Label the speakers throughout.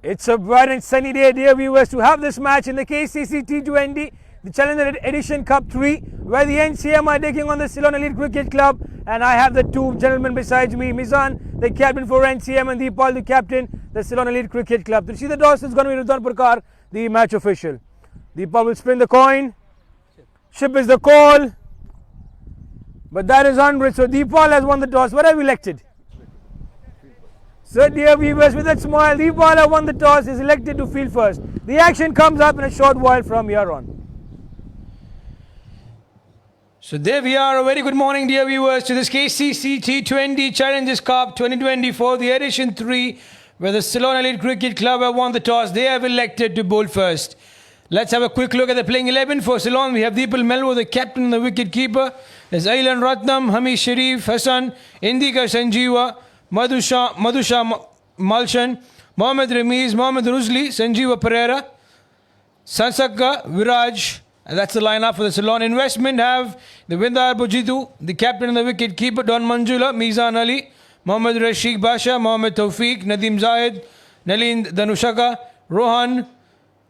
Speaker 1: It's a bright and sunny day, dear viewers, to have this match in the CECC T20, the Challenger Edition Cup 3, where the NCM are taking on the Ceylon Elite Cricket Club. And I have the two gentlemen besides me, Mizan, the captain for NCM, and Deepal, the captain, the Ceylon Elite Cricket Club. To see the toss, it's going to be Ridwan Purkar, the match official. Deepal will spin the coin. Ship is the call. But that is 100, so Deepal has won the toss. What have you elected? So, dear viewers, with that smile, Deepal won the toss, is elected to field first. The action comes up in a short while from here on.
Speaker 2: So there we are. A very good morning, dear viewers, to this CECC T20 Challengers Cup 2024, the edition 3, where the Ceylon Elite Cricket Club have won the toss. They have elected to bowl first. Let's have a quick look at the playing 11 for Ceylon. We have Deepal Melwo, the captain and the wicket keeper. There's Ailan Ratnam, Hamish Sharif, Hassan, Indika Sanjeeva, Madhusha Malshan, Mohammad Ramiz, Mohammad Rusli, Sanjeeva Pereira, Sansakka, Viraj, and that's the lineup for the Ceylon. Investment have the Vindar Bujitu, the captain and the wicket keeper, Don Manjula, Mizan Ali, Mohammad Rashid Basha, Mohammad Tawfiq, Nadeem Zahid, Nalin Danushaka, Rohan,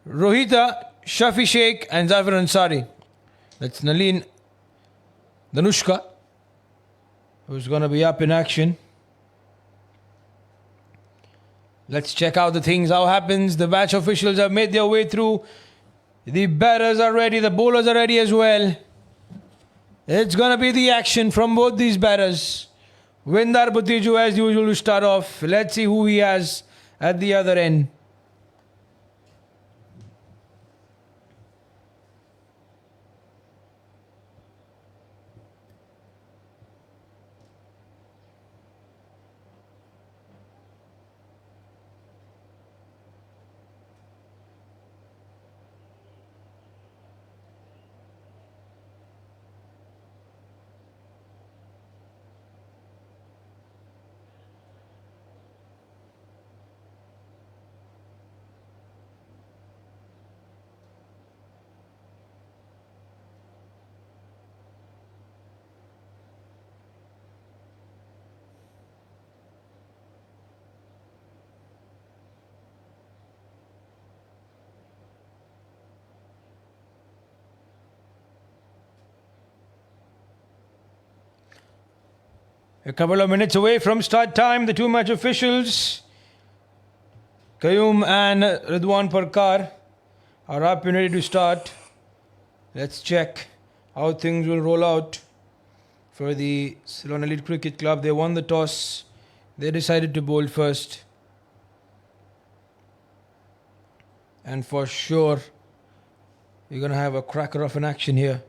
Speaker 2: Rohita, Shafi Sheikh, and Zafir Ansari. That's Nalin Danushka, who's going to be up in action. Let's check out the things, how happens. The match officials have made their way through. The batters are ready, the bowlers are ready as well. It's going to be the action from both these batters. Vindar Butiju as usual to start off. Let's see who he has at the other end. A couple of minutes away from start time, the two match officials, Qayyum and Ridwan Purkar, are up and ready to start. Let's check how things will roll out for the Ceylon Elite Cricket Club. They won the toss. They decided to bowl first. And for sure, we're going to have a cracker of an action here.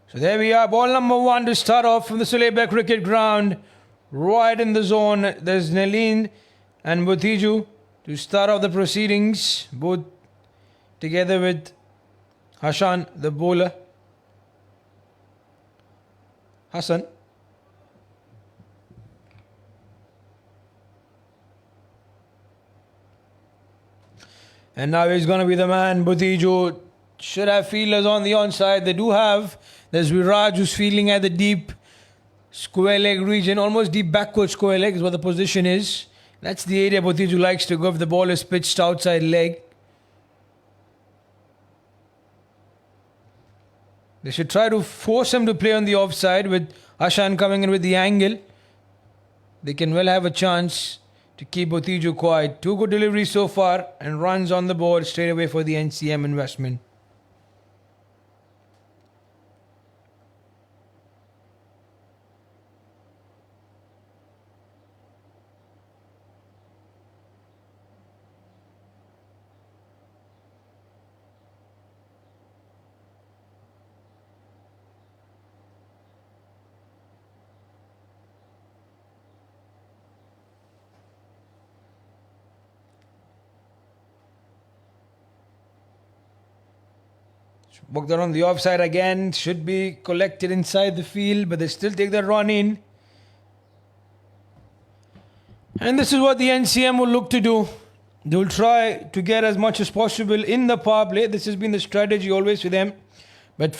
Speaker 2: So there we are, ball number 1 to start off from the Sulebek cricket ground. Right in the zone, there's Nalin and Butiju to start off the proceedings, both together with Hassan, the bowler. Hassan. And now he's going to be the man, Butiju. Should have fielders on the onside. They do have. There's Viraj who's fielding at the deep square leg region, almost deep backward square leg is what the position is. That's the area Butiju likes to go if the ball is pitched outside leg. They should try to force him to play on the offside with Hashan coming in with the angle. They can well have a chance to keep Butiju quiet. 2 good deliveries so far and runs on the board straight away for the NCM investment. Worked on the offside again. Should be collected inside the field, but they still take the run in. And this is what the NCM will look to do. They will try to get as much as possible in the power play. This has been the strategy always for them. But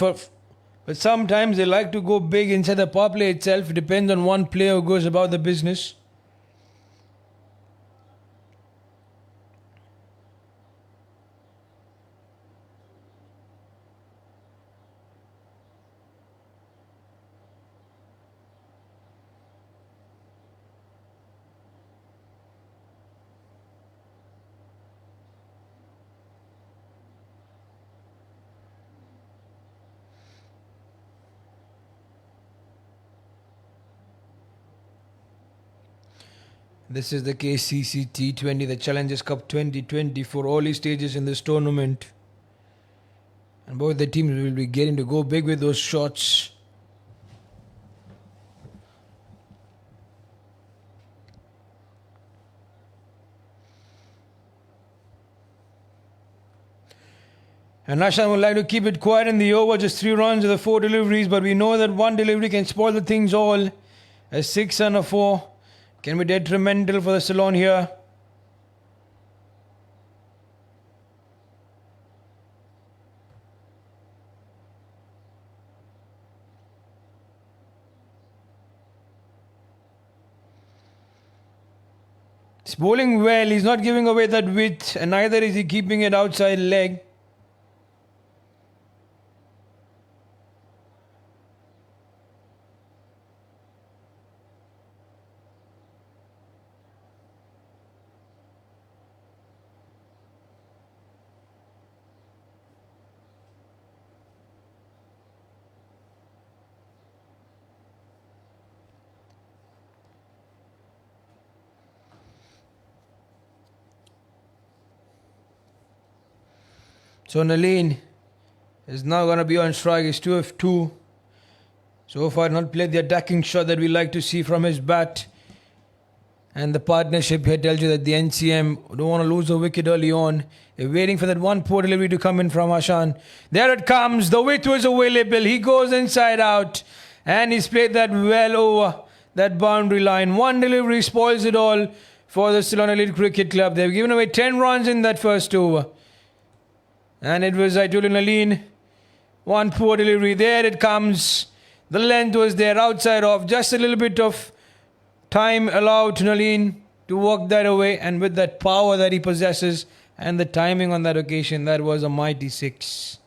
Speaker 2: sometimes they like to go big inside the power play itself. It depends on one player who goes about the business. This is the CECC T20, the Challengers Cup 2020 for early stages in this tournament. And both the teams will be getting to go big with those shots. And Ashan would like to keep it quiet in the over, just 3 runs of the 4 deliveries, but we know that one delivery can spoil the things all. A 6 and a 4 can be detrimental for the Ceylon here. He's bowling well, he's not giving away that width, and neither is he keeping it outside leg. So Nalin is now going to be on strike. He's 2 of 2. So far not played the attacking shot that we like to see from his bat. And the partnership here tells you that the NCM don't want to lose a wicket early on. They're waiting for that one poor delivery to come in from Ashan. There it comes. The width was available. He goes inside out. And he's played that well over that boundary line. One delivery spoils it all for the Ceylon Elite Cricket Club. They've given away 10 runs in that first over. And it was Aitulin Aline. One poor delivery. There it comes. The length was there outside off. Just a little bit of time allowed to Nalin to walk that away. And with that power that he possesses and the timing on that occasion, that was a mighty 6.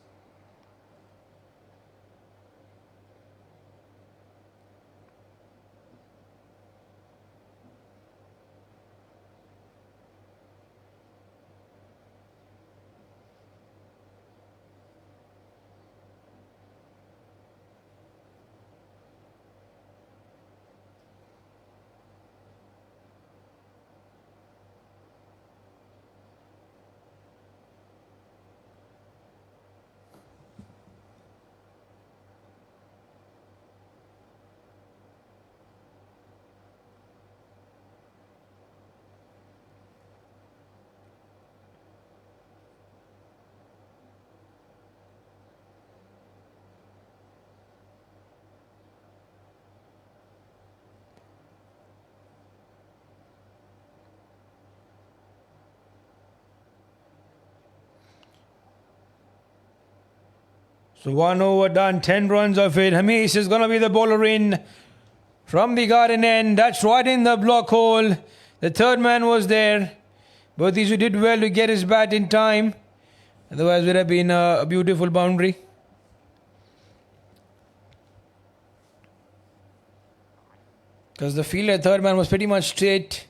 Speaker 2: So 1 over done, 10 runs of it. Hamis is going to be the bowler in from the garden end. That's right in the block hole. The third man was there. But these who did well to get his bat in time. Otherwise it would have been a beautiful boundary. Because the fielder, third man, was pretty much straight.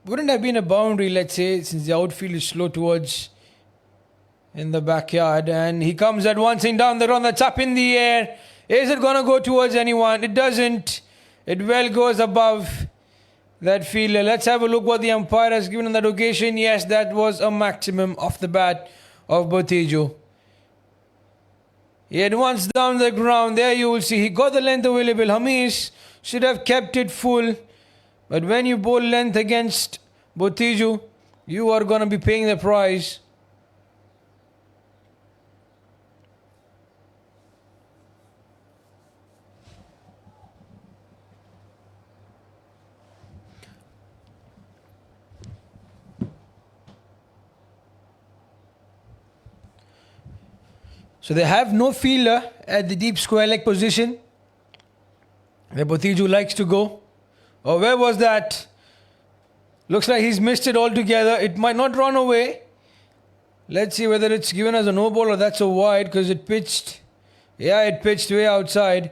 Speaker 2: Wouldn't have been a boundary, let's say, since the outfield is slow towards in the backyard. And he comes at once in down the run. That's up in the air. Is it going to go towards anyone? It doesn't. It well goes above that fielder. Let's have a look what the umpire has given on that occasion. Yes, that was a maximum off the bat of Botejo. He had once down the ground. There you will see he got the length available. Hamis should have kept it full. But when you bowl length against Botejo, you are going to be paying the price. So they have no fielder at the deep square leg position where Botiju likes to go. Oh, where was that? Looks like he's missed it altogether. It might not run away. Let's see whether it's given as a no ball or that's a wide, because it pitched. Yeah, it pitched way outside.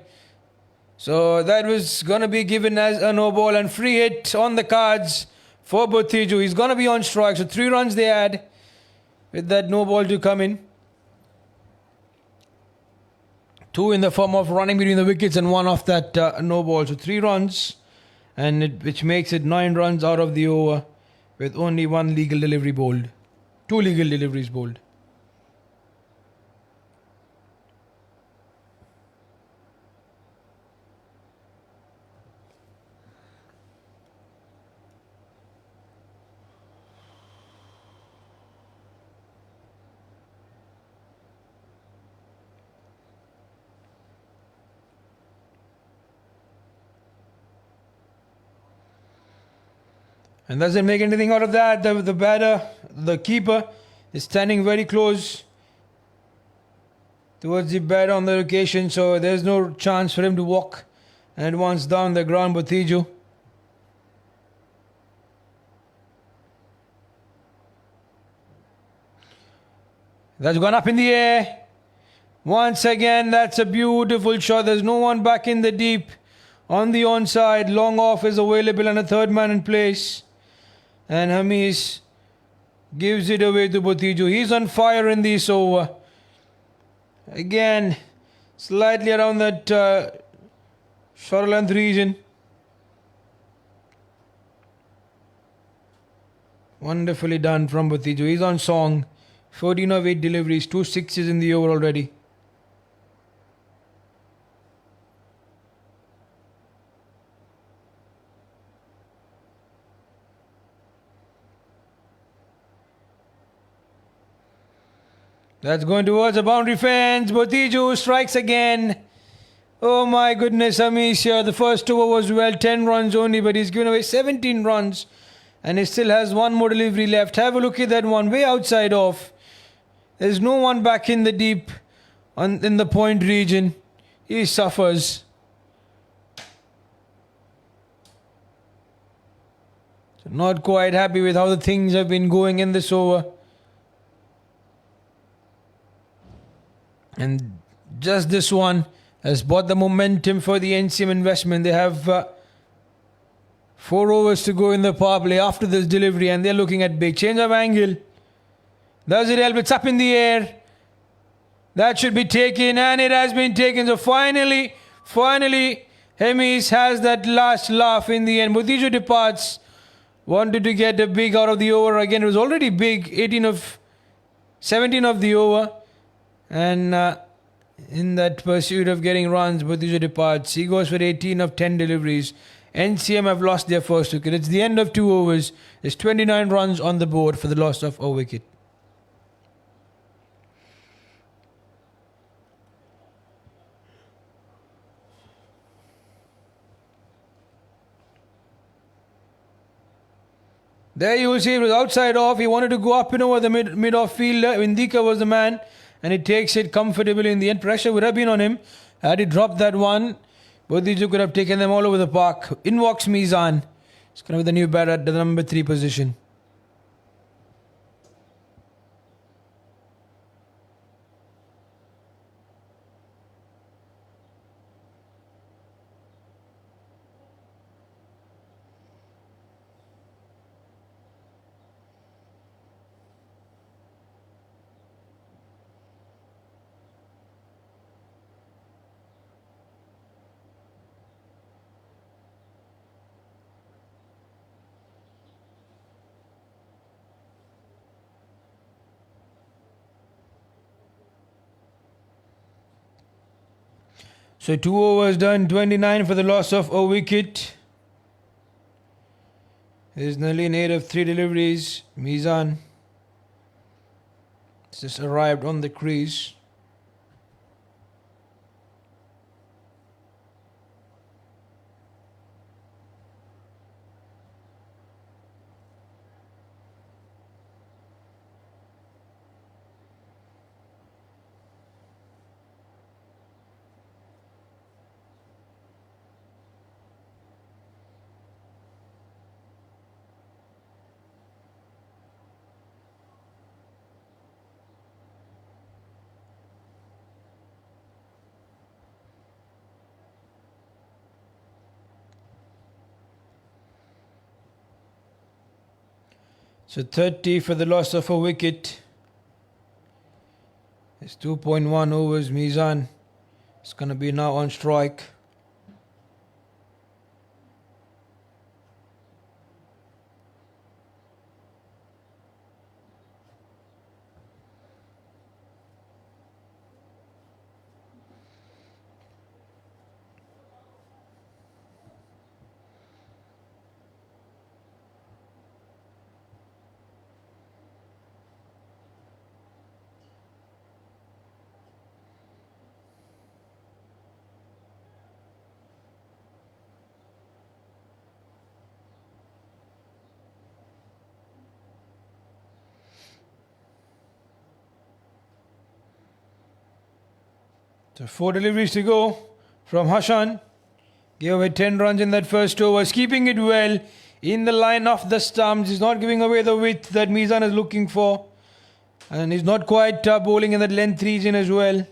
Speaker 2: So that was going to be given as a no ball, and free hit on the cards for Botiju. He's going to be on strike. So 3 runs they had with that no ball to come in. 2 in the form of running between the wickets and 1 off that no ball. So 3 runs, and which makes it 9 runs out of the over with only 1 legal delivery bowled. 2 legal deliveries bowled. And doesn't make anything out of that. The batter, the keeper, is standing very close towards the batter on the occasion, so there's no chance for him to walk. And once down the ground, Botiju. That's gone up in the air. Once again, that's a beautiful shot. There's no one back in the deep. On the onside, long off is available and a third man in place. And Hamis gives it away to Botiju. He's on fire in this over. Again, slightly around that short length region. Wonderfully done from Botiju. He's on song. 14 of 8 deliveries, 2 sixes in the over already. That's going towards the boundary fence. Botiju strikes again. Oh my goodness, Amisha. The first over was 10 runs only, but he's given away 17 runs. And he still has 1 more delivery left. Have a look at that one, way outside off. There's no one back in the deep, in the point region. He suffers. So not quite happy with how the things have been going in this over. And just this one has brought the momentum for the NCM investment. They have 4 overs to go in the power play after this delivery, and they're looking at big. Change of angle. Does it help? It's up in the air. That should be taken, and it has been taken. So finally, Hemis has that last laugh in the end. Botiju departs. Wanted to get a big out of the over. Again, it was already big. 17 of the over. And in that pursuit of getting runs, Botiju departs. He goes for 18 of 10 deliveries. NCM have lost their first wicket. It's the end of 2 overs. There's 29 runs on the board for the loss of a wicket. There you will see it was outside off. He wanted to go up and over the mid-off fielder. Indika was the man. And he takes it comfortably in the end. Pressure would have been on him. Had he dropped that one, Botiju could have taken them all over the park. In walks Mizan. It's going to be the new batter at the number 3 position. So 2 overs done, 29 for the loss of a wicket. There's Nalin 8 of 3 deliveries. Mizan just arrived on the crease. So 30 for the loss of a wicket. It's 2.1 overs. Mizan is going to be now on strike. So 4 deliveries to go from Hashan. Gave away 10 runs in that first over. Keeping it well in the line of the stumps. He's not giving away the width that Mizan is looking for. And he's not quite bowling in that length region as well.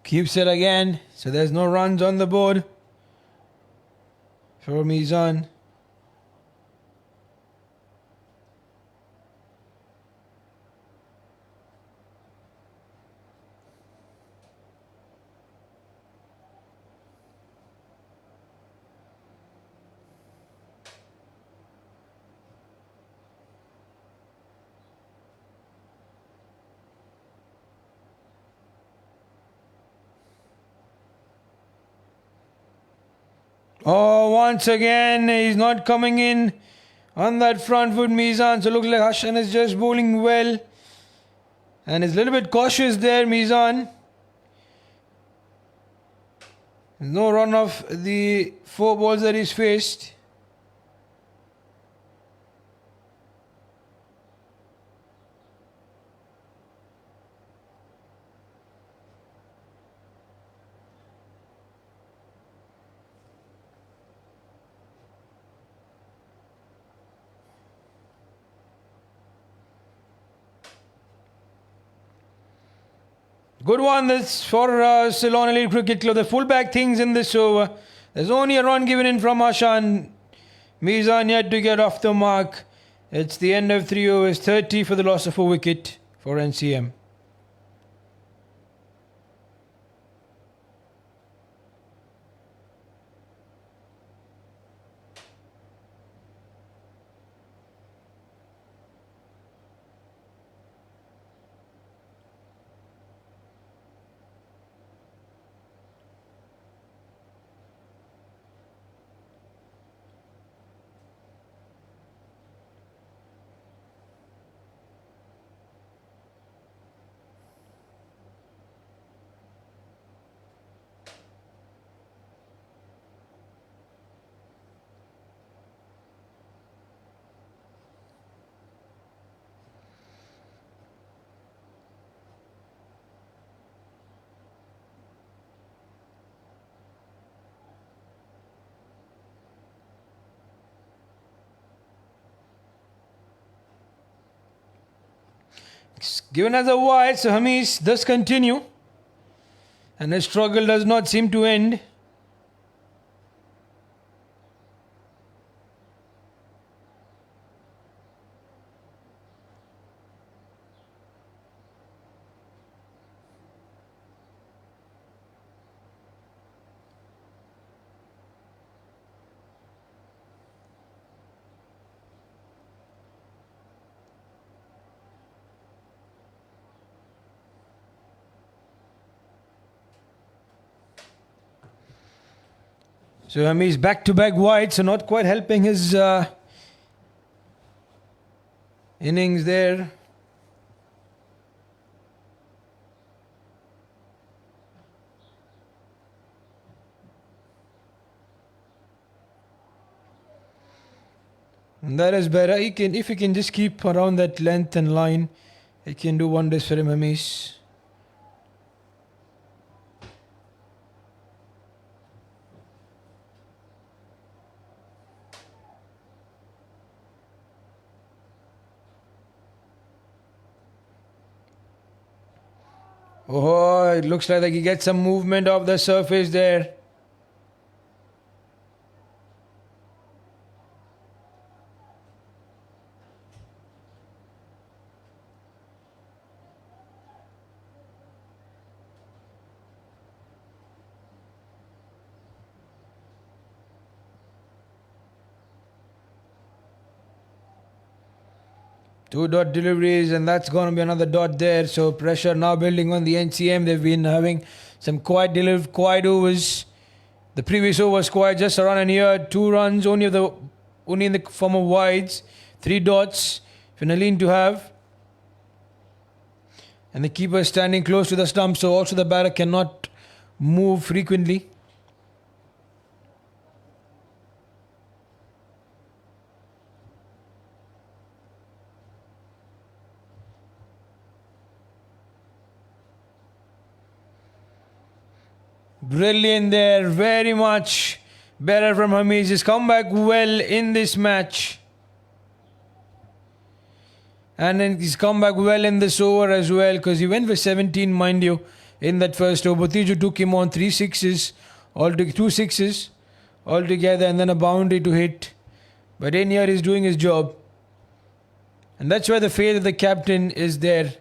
Speaker 2: Keeps it again. So there's no runs on the board for Mizan. Oh, once again, he's not coming in on that front foot, Mizan. So looks like Hashan is just bowling well. And he's a little bit cautious there, Mizan. There's no run off the 4 balls that he's faced. Good one this for Ceylon Elite Cricket Club. The fullback things in this over. There's only a run given in from Hashan. Mizan yet to get off the mark. It's the end of 3 overs. 30 for the loss of a wicket for NCM. Given as a wide, so Hamis does continue. And the struggle does not seem to end. So Hamis back-to-back wide, so not quite helping his innings there. And that is better. If he can just keep around that length and line, he can do wonders for him, Hamis. Oh, it looks like he gets some movement off the surface there. Two dot deliveries, and that's going to be another dot there. So pressure now building on the NCM. They've been having some quiet overs. The previous over was quiet, just around an year. 2 runs only in the form of wides. 3 dots for Nalin to have. And the keeper standing close to the stump, so also the batter cannot move frequently. Brilliant there, very much better from Hamish. He's come back well in this match. And then he's come back well in this over as well, because he went for 17, mind you, in that first over. Botiju took him on 2 sixes altogether, and then a boundary to hit. But in here he's doing his job. And that's where the faith of the captain is there.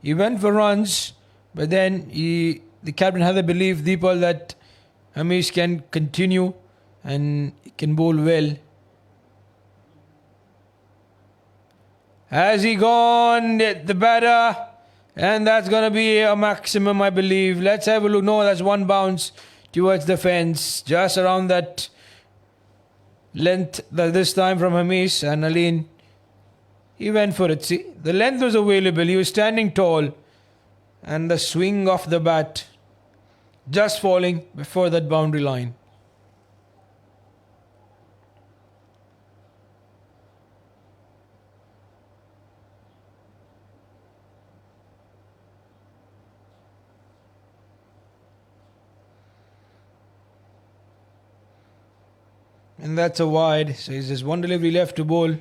Speaker 2: He went for runs, but then the captain had the belief, Deepal, that Hamish can continue and can bowl well. Has he gone, the batter? And that's going to be a maximum, I believe. Let's have a look. No, that's 1 bounce towards the fence. Just around that length this time from Hamish. And Nalin, he went for it. See, the length was available. He was standing tall. And the swing of the bat just falling before that boundary line. And that's a wide. So he's just 1 delivery left to bowl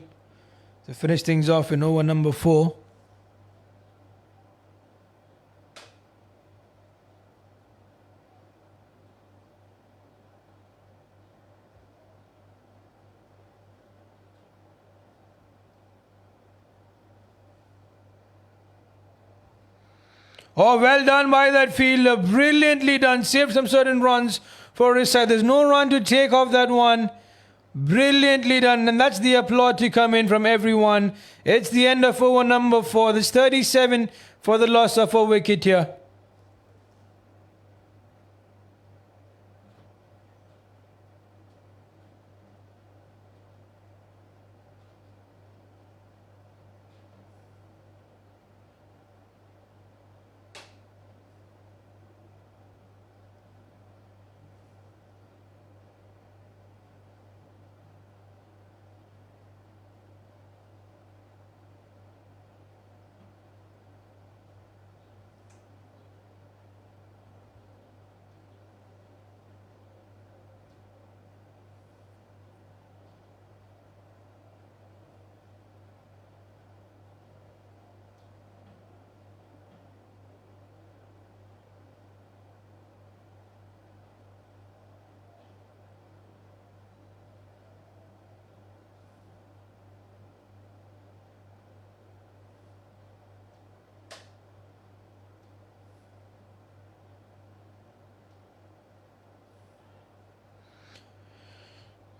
Speaker 2: to finish things off in over number 4. Oh, well done by that fielder. Brilliantly done. Saved some certain runs for his side. There's no run to take off that one. Brilliantly done. And that's the applaud to come in from everyone. It's the end of over number 4. There's 37 for the loss of a wicket here.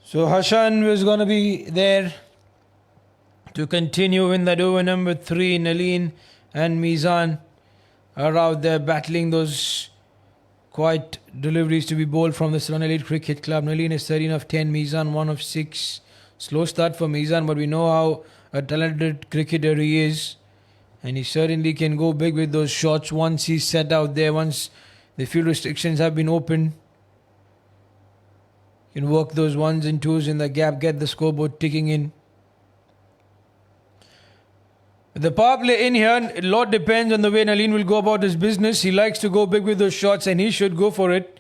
Speaker 2: So Hashan was going to be there to continue in that over number 3. Nalin and Mizan are out there battling those quiet deliveries to be bowled from the Ceylon Elite Cricket Club. Nalin is 13 of 10, Mizan 1 of 6. Slow start for Mizan, but we know how a talented cricketer he is. And he certainly can go big with those shots once he's set out there, once the field restrictions have been opened. Can work those 1s and 2s in the gap, get the scoreboard ticking in. The power play in here, a lot depends on the way Nalin will go about his business. He likes to go big with those shots and he should go for it.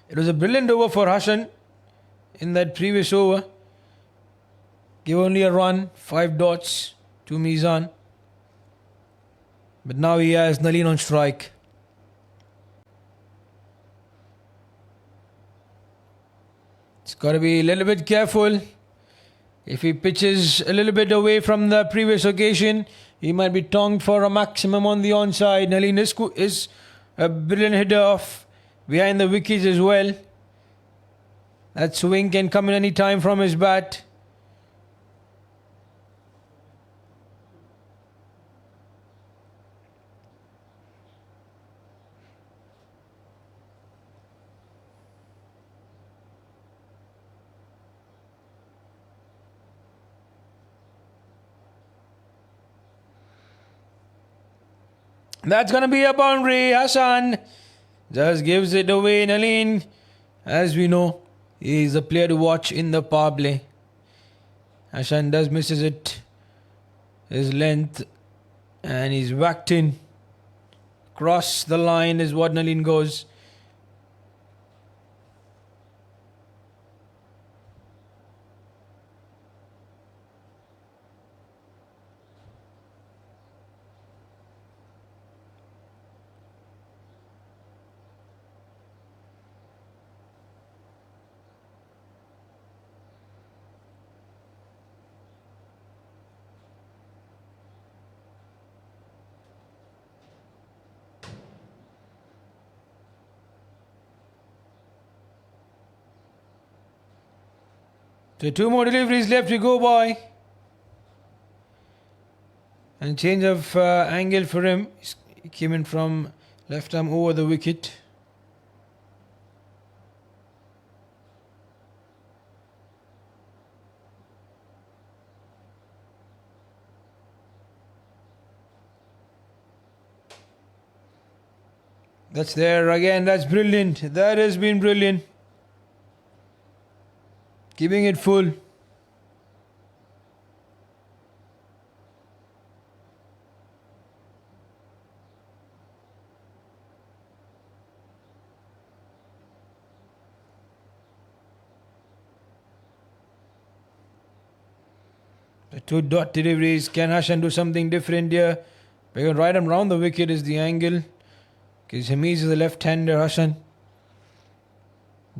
Speaker 2: It was a brilliant over for Hashan. in that previous over. Give only a run, 5 dots to Mizan. But now he has Nalin on strike. He's got to be a little bit careful. If he pitches a little bit away from the previous occasion, he might be tongued for a maximum on the onside. Nalin is a brilliant hitter off behind the wickets as well. That swing can come in any time from his bat. That's going to be a boundary. Hassan just gives it away. Nalin, as we know, is a player to watch in the power play. Hassan does misses it. His length. And he's whacked in. Cross the line is what Nalin goes. So 2 more deliveries left to go by. And change of angle for him. He came in from left arm over the wicket. That's there again. That's brilliant. That has been brilliant. Keeping it full. The 2 dot deliveries. Can Hassan do something different here? We can ride him round the wicket is the angle. Because Hamiz is the left-hander. Hassan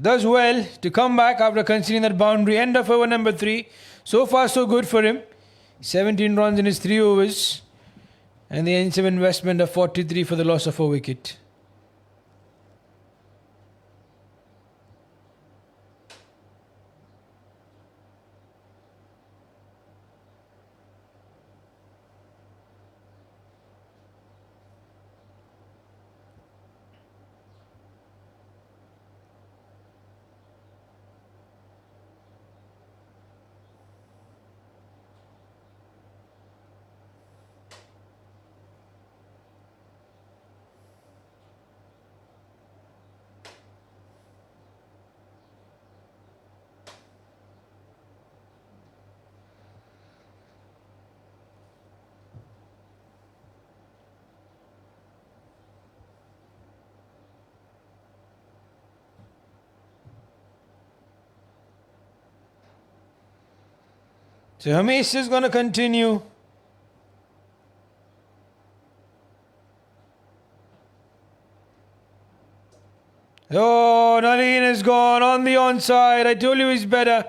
Speaker 2: does well to come back after conceding that boundary. End of over number 3. So far so good for him. 17 runs in his 3 overs. And the NCM investment of 43 for the loss of a wicket. So Hamish is going to continue. Oh, Nalin is gone on the onside. I told you he's better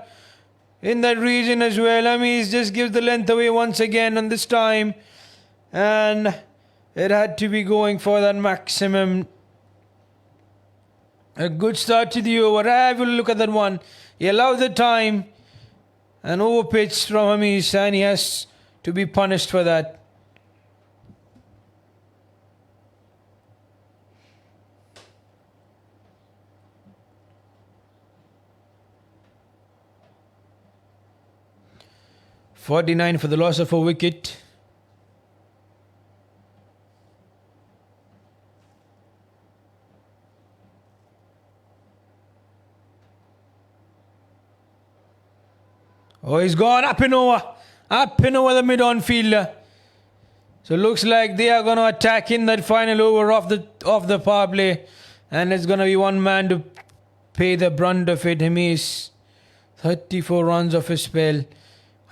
Speaker 2: in that region as well. Hamish just gives the length away once again, and this time. And it had to be going for that maximum. A good start to the over. Have a look at that one. He allowed the time. An overpitch from Hamish, and he has to be punished for that. .49 for the loss of a wicket. Oh, he's gone up and over the mid-on fielder. So looks like they are going to attack in that final over of the power play, and it's going to be one man to pay the brunt of it. Hamish 34 runs off his spell.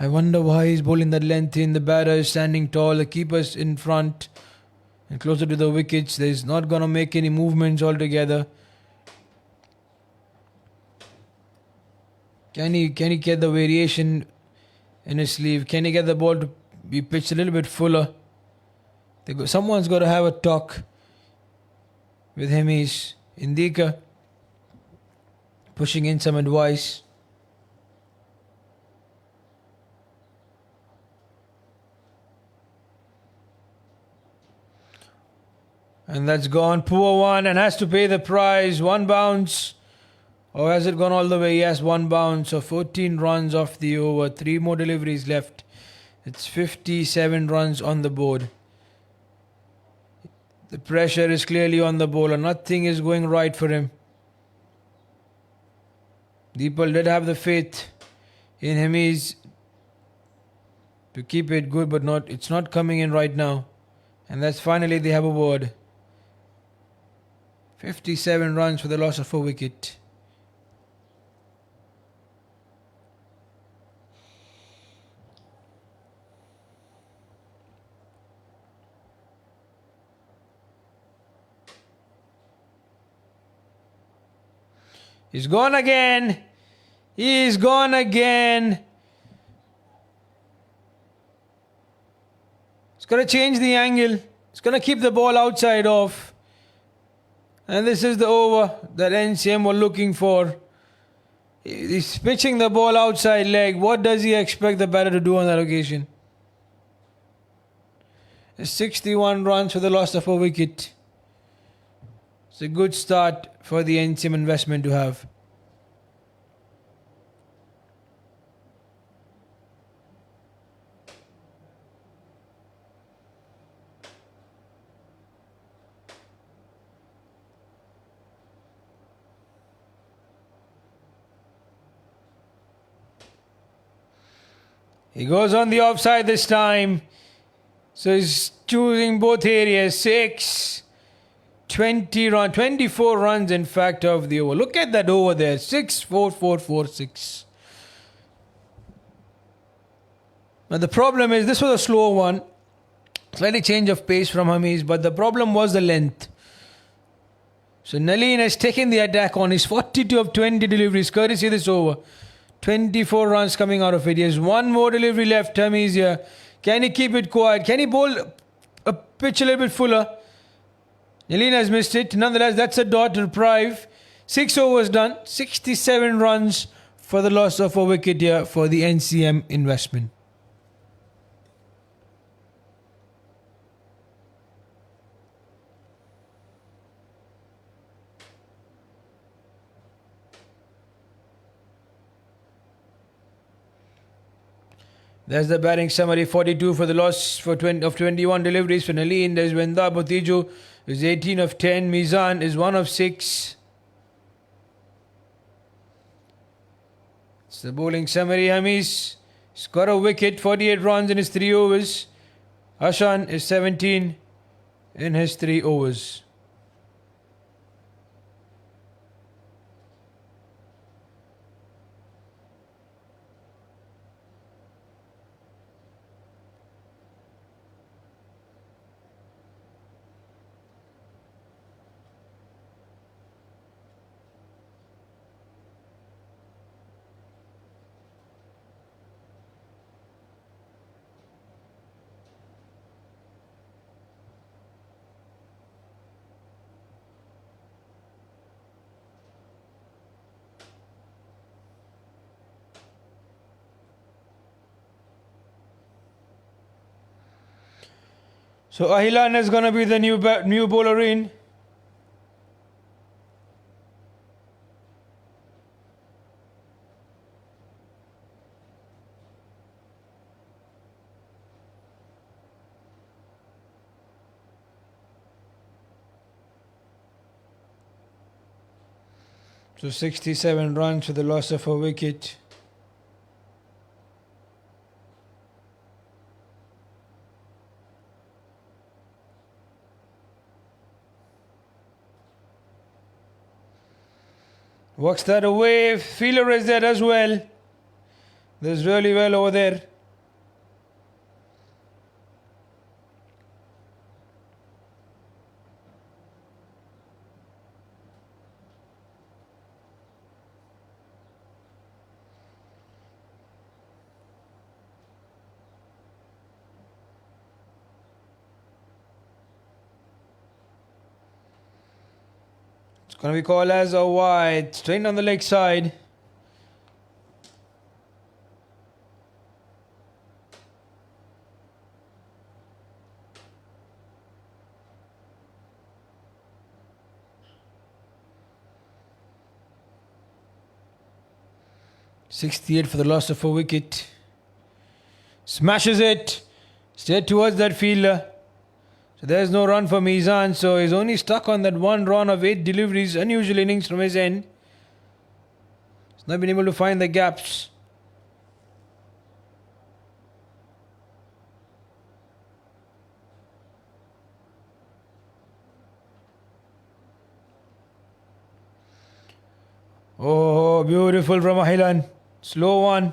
Speaker 2: I wonder why he's bowling that length in. The batter is standing tall. The keeper's in front and closer to the wickets. He's not going to make any movements altogether. Can he get the variation in his sleeve? Can he get the ball to be pitched a little bit fuller? Someone's got to have a talk with him. He's Indika pushing in some advice. And that's gone. Poor one, and has to pay the price. One bounce. Or has it gone all the way? Yes, one bounce. So 14 runs off the over. 3 more deliveries left. It's 57 runs on the board. The pressure is clearly on the bowler. Nothing is going right for him. Deepal did have the faith in Hemiz to keep it good, but it's not coming in right now. And that's finally they have a word. 57 runs for the loss of a wicket. He's gone again. He's gone again. It's going to change the angle. It's going to keep the ball outside off. And this is the over that NCM were looking for. He's pitching the ball outside leg. What does he expect the batter to do on that occasion? 61 runs for the loss of a wicket. It's a good start for the NCM investment to have. He goes on the offside this time. So he's choosing both areas. 24 runs in fact of the over. Look at that over there. 6, 4, 4, 4, 6. Now the problem is this was a slow one. Slightly change of pace from Hamiz, but the problem was the length. So Naleen has taken the attack on his 42 of 20 deliveries, courtesy of this over. 24 runs coming out of it. He has one more delivery left. Hamiz here. Can he keep it quiet? Can he bowl a pitch a little bit fuller? Naleen has missed it. Nonetheless, that's a dot to deprive. 6 overs done. 67 runs for the loss of a wicket here for the NCM investment. There's the batting summary. 42 for the loss of 21 deliveries for Naleen. There's Wenda Botiju is 18 of 10. Mizan is 1 of 6. It's the bowling summary. Hamiz has got a wicket, 48 runs in his 3 overs. Hashan is 17 in his 3 overs. So Ahilan is going to be the new bowler in. So 67 runs for the loss of a wicket. Works that away. Fielder is there as well. Does really well over there. It's going to be called as a wide, straight on the leg side. .68 for the loss of a wicket. Smashes it straight towards that fielder. So there's no run for Mizan. So he's only stuck on that one run of 8 deliveries. Unusual innings from his end. He's not been able to find the gaps. Oh, beautiful from Ahilan. Slow one.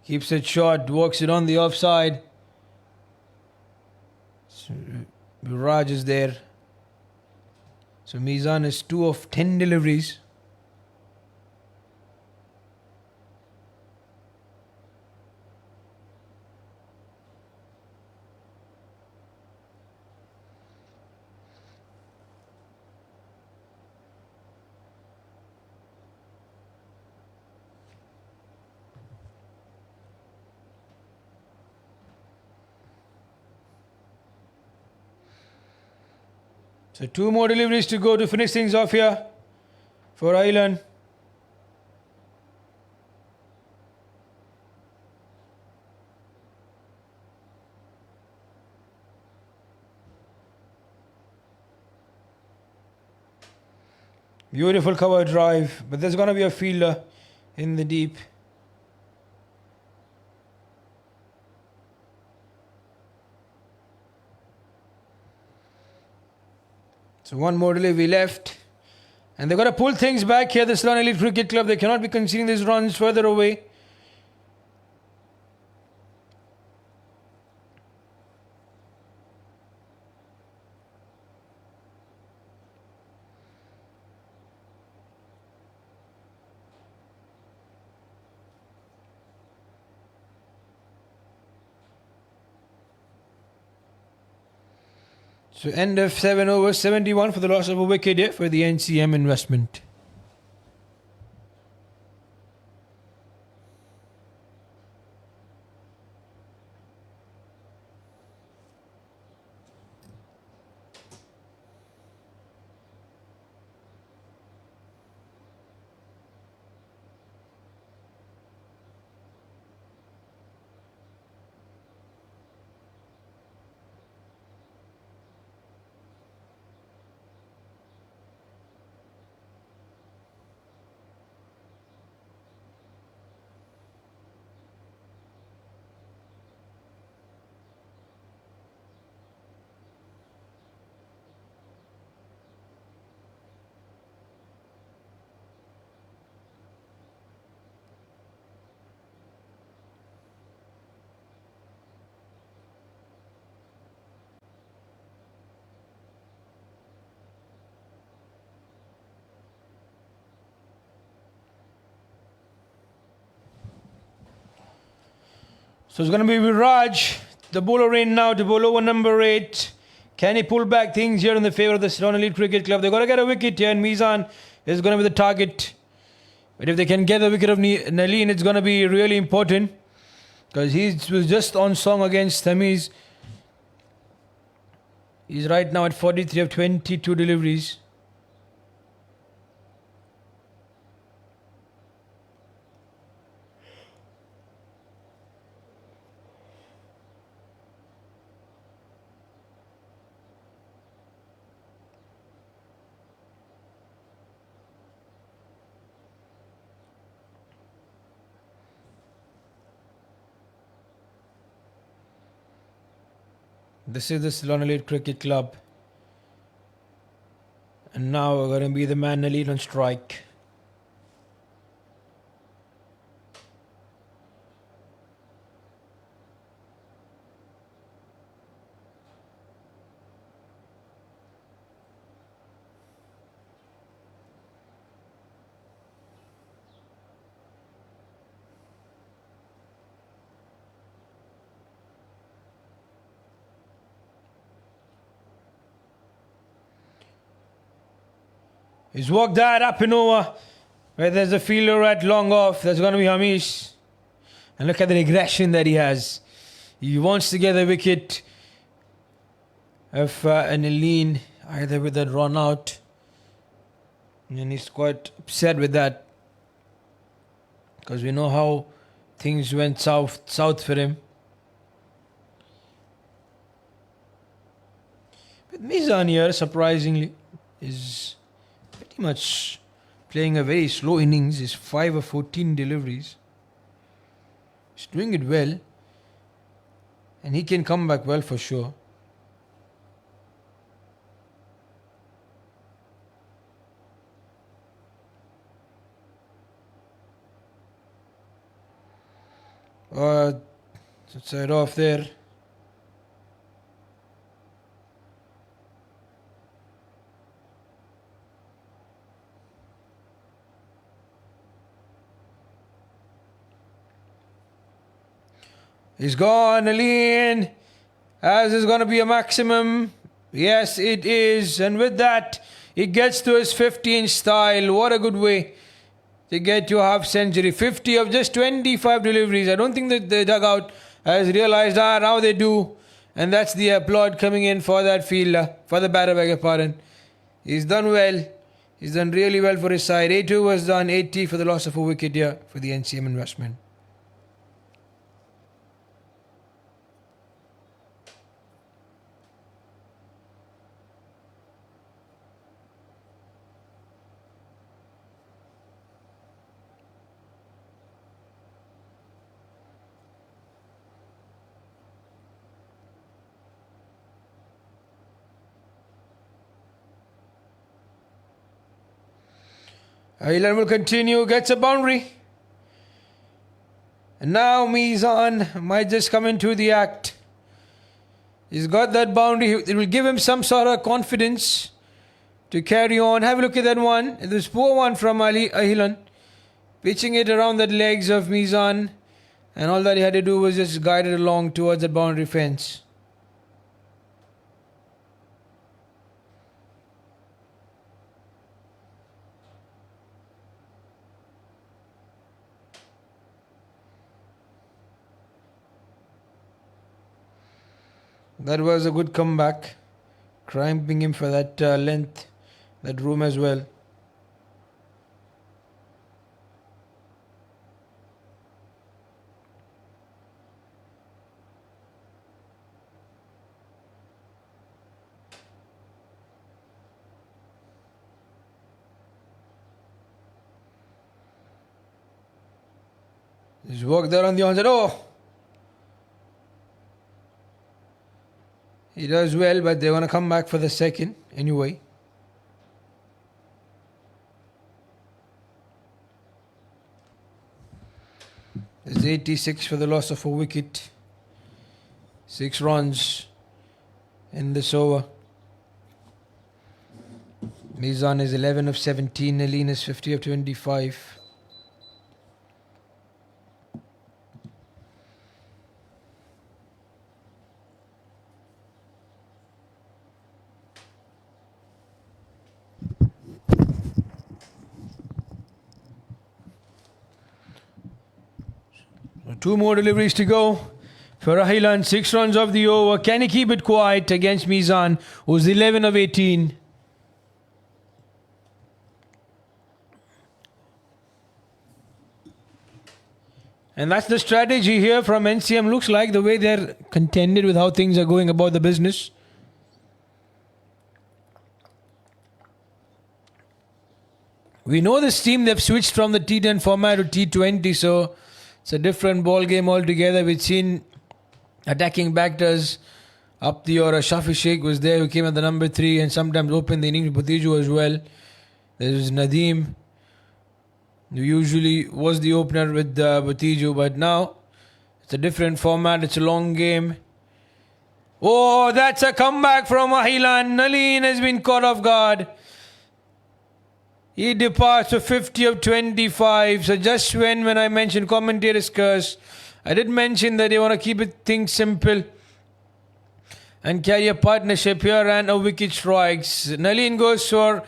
Speaker 2: Keeps it short, works it on the offside. So, Viraj is there. So Mizan is 2 of 10 deliveries. So 2 more deliveries to go to finish things off here for Ireland. Beautiful cover drive, but there's going to be a fielder in the deep. So 1 more delivery left. And they've got to pull things back here, the Ceylon Elite Cricket Club. They cannot be conceding these runs further away. So end of 7 overs, 71 for the loss of a wicket here for the NCM investment. So it's going to be Viraj, the bowler in now to bowl over number 8. Can he pull back things here in the favour of the Ceylon Elite Cricket Club? They've got to get a wicket here, and Mizan is going to be the target. But if they can get the wicket of Naleen, it's going to be really important. Because he was just on song against Tamiz. He's right now at 43 of 22 deliveries. This is the Ceylon Elite Cricket Club. And now we're going to be the man elite on strike. He's walked that up and over where there's a fielder at long off. There's going to be Hamish. And look at the aggression that he has. He wants to get a wicket of an Aline, either with that run out. And he's quite upset with that. Because we know how things went south for him. But Mizan here, surprisingly, is pretty much playing a very slow innings. He's 5 of 14 deliveries. He's doing it well. And he can come back well for sure. Side off there. He's gone, Aline. As is going to be a maximum. Yes, it is. And with that, he gets to his 50-inch style. What a good way to get to a half century. 50 of just 25 deliveries. I don't think that the dugout has realized, now they do. And that's the applaud coming in for that fielder, for the batter, beg your pardon. He's done well. He's done really well for his side. 82 was done, 80 for the loss of a wicket here for the NCM investment. Ilan will continue, gets a boundary. And now Mizan might just come into the act. He's got that boundary. It will give him some sort of confidence to carry on. Have a look at that one. It was poor one from Ilan. Pitching it around the legs of Mizan. And all that he had to do was just guide it along towards the boundary fence. That was a good comeback, cramping him for that length, that room as well. He's walked there on the onside. Oh! He does well, but they want to come back for the second anyway. There's 86 for the loss of a wicket. 6 runs in this over. Mizan is 11 of 17. Aline is 50 of 25. Two more deliveries to go for Ahilan. 6 runs off the over. Can he keep it quiet against Mizan, who's 11 of 18? And that's the strategy here from NCM. Looks like the way they're contented with how things are going about the business. We know this team, they've switched from the T10 format to T20, so it's a different ball game altogether. We've seen attacking batters Up the order, Shafi Sheikh was there, who came at the number 3 and sometimes opened the innings with Butiju as well. There's Nadeem, who usually was the opener with Butiju, but now it's a different format. It's a long game. Oh, that's a comeback from Ahilan. Naleen has been caught off guard. He departs to 50 of 25. So just when I mentioned commentator's curse, I did mention that they want to keep things simple and carry a partnership here, and a wicket strikes. Naleen goes for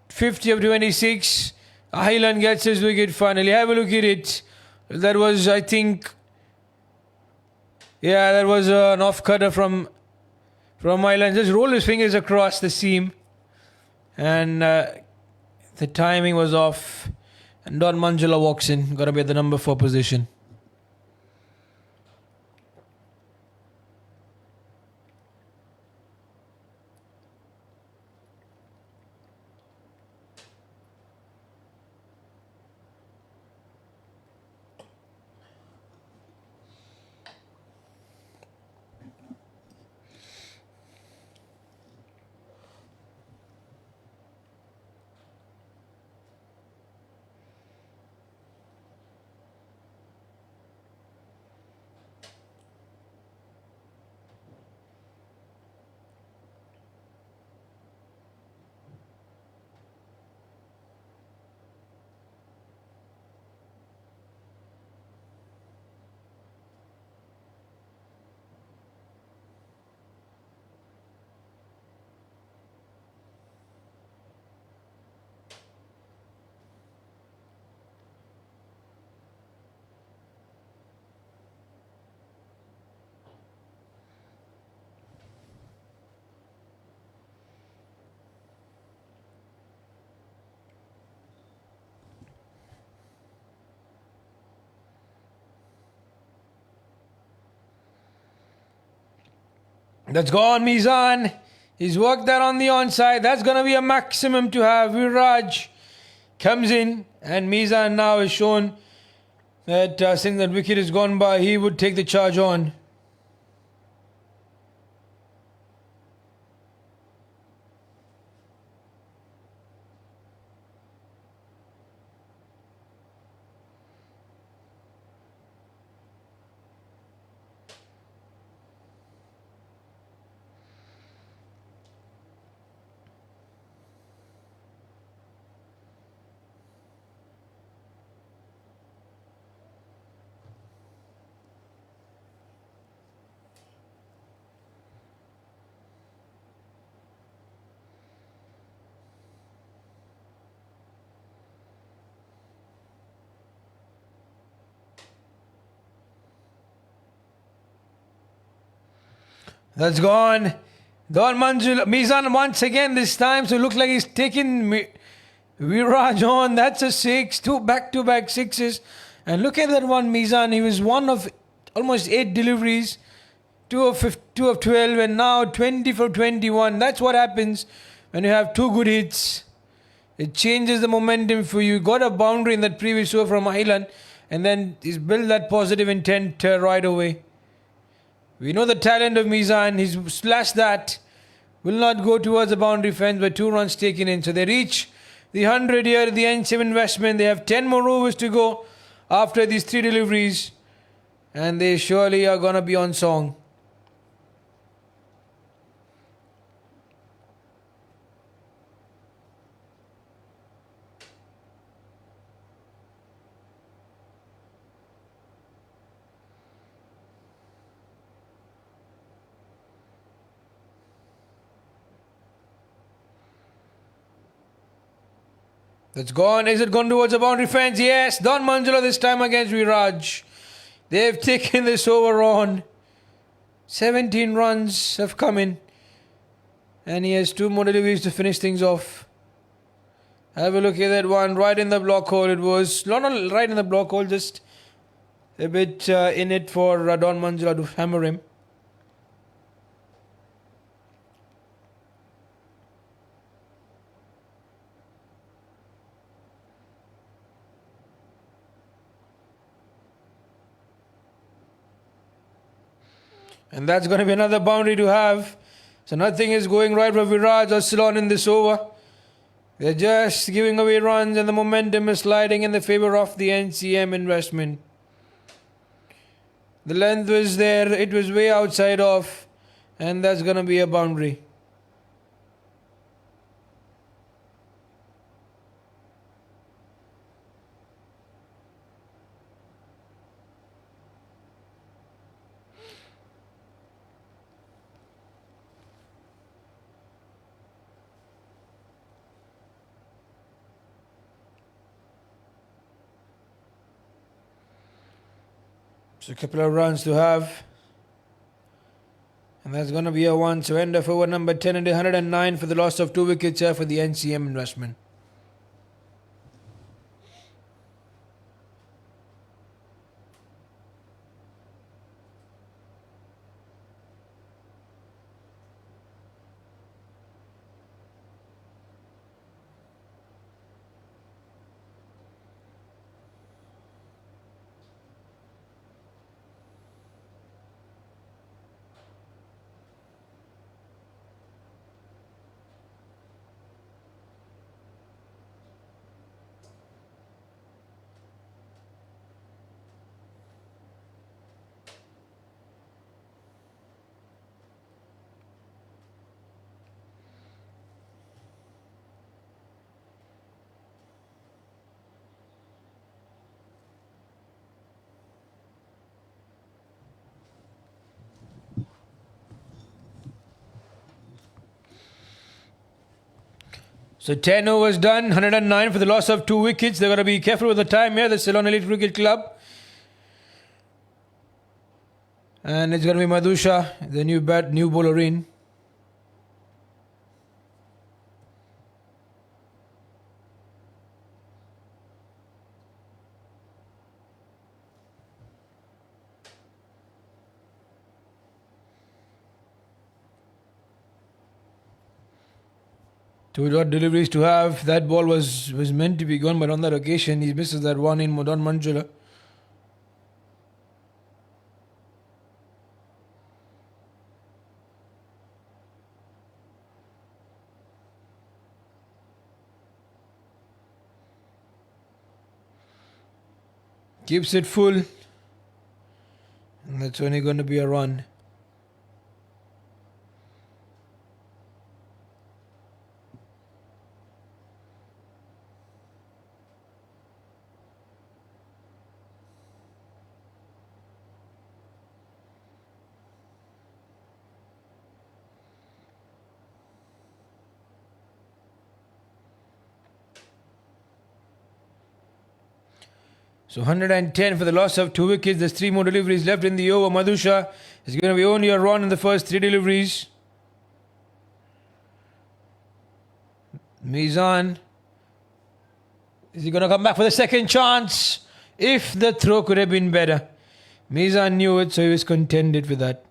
Speaker 2: 50 of 26. Ahilan gets his wicket finally. Have a look at it. That was, I think, that was an off-cutter from Ahilan. Just rolled his fingers across the seam. And the timing was off. And Don Manjula walks in. Got to be at the number 4 position. That's gone, Mizan. He's worked that on the onside. That's going to be a maximum to have. Viraj comes in, and Mizan now has shown that since that wicket is gone by, he would take the charge on. That's gone. Don Manjula, Mizan once again this time, so it looks like he's taking Viraj on. That's a 6, 2 back-to-back sixes. And look at that one, Mizan. He was one of almost 8 deliveries, 2 of 12, and now 20 for 21. That's what happens when you have 2 good hits. It changes the momentum for you. Got a boundary in that previous over from Ahilan, and then he's built that positive intent right away. We know the talent of Mizan. He's slashed that. Will not go towards the boundary fence, but 2 runs taken in. So they reach the 100 here at the NCM investment. They have 10 more overs to go after these 3 deliveries. And they surely are going to be on song. That's gone. Is it gone towards the boundary fence? Yes. Don Manjula this time against Viraj. They've taken this over on. 17 runs have come in. And he has 2 more deliveries to finish things off. Have a look at that one. Right in the block hole. It was not right in the block hole. Just a bit in it for Don Manjula to hammer him. And that's going to be another boundary to have. So nothing is going right for Viraj or Ceylon in this over. They're just giving away runs and the momentum is sliding in the favor of the NCM investment. The length was there, it was way outside off, and that's going to be a boundary. So a couple of runs to have. And that's going to be a one. So end of over number 10 and 109 for the loss of 2 wickets here for the NCM investment. So 10 overs done, 109 for the loss of 2 wickets. They've got to be careful with the time here, the Ceylon Elite Cricket Club. And it's going to be Madhusha, the new bowler in. Two dot deliveries to have. That ball was meant to be gone, but on that occasion he misses that one in Don Manjula. Keeps it full. And that's only going to be a run. So 110 for the loss of 2 wickets. There's 3 more deliveries left in the over. Madhusha is going to be only a run in the first 3 deliveries. Mizan. Is he going to come back for the second chance? If the throw could have been better. Mizan knew it, so he was contented with that.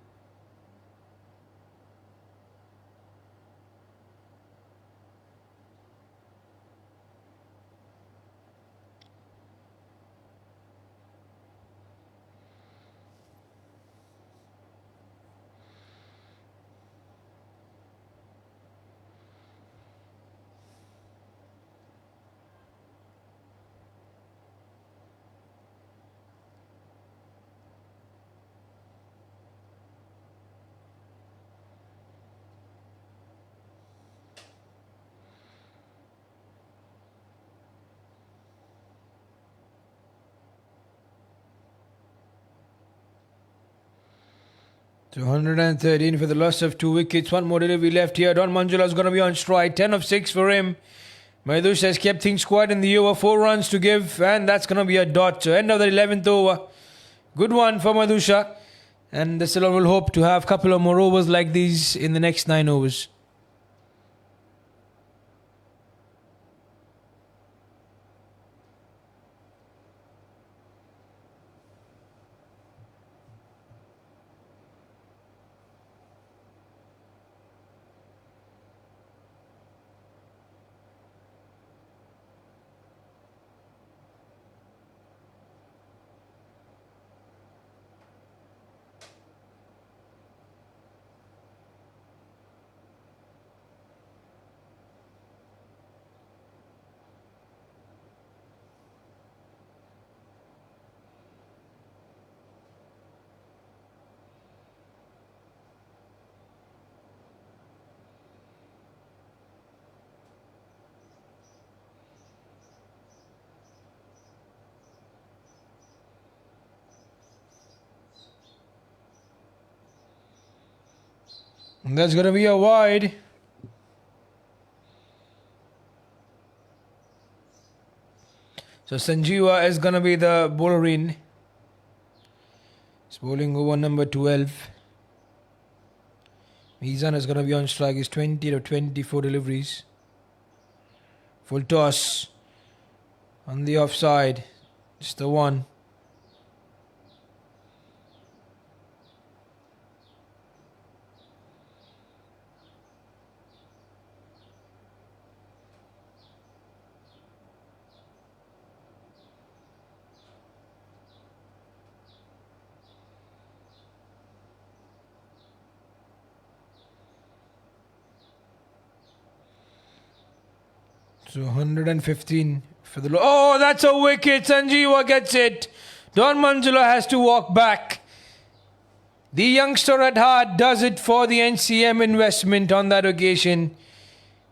Speaker 2: So 113 for the loss of 2 wickets. 1 more delivery left here. Don Manjula is going to be on strike. 10 of 6 for him. Mahdush has kept things quiet in the over. 4 runs to give. And that's going to be a dot. So end of the 11th over. Good one for Madhusha. And the Ceylon will hope to have a couple of more overs like these in the next 9 overs. And that's going to be a wide. So Sanjeeva is going to be the bowler in. He's bowling over number 12. Mizan is going to be on strike. He's 20 to 24 deliveries. Full toss. On the offside. Just the one. So 115 for the... Oh, that's a wicket. Sanjeeva gets it. Don Manjula has to walk back. The youngster at heart does it for the NCM investment on that occasion.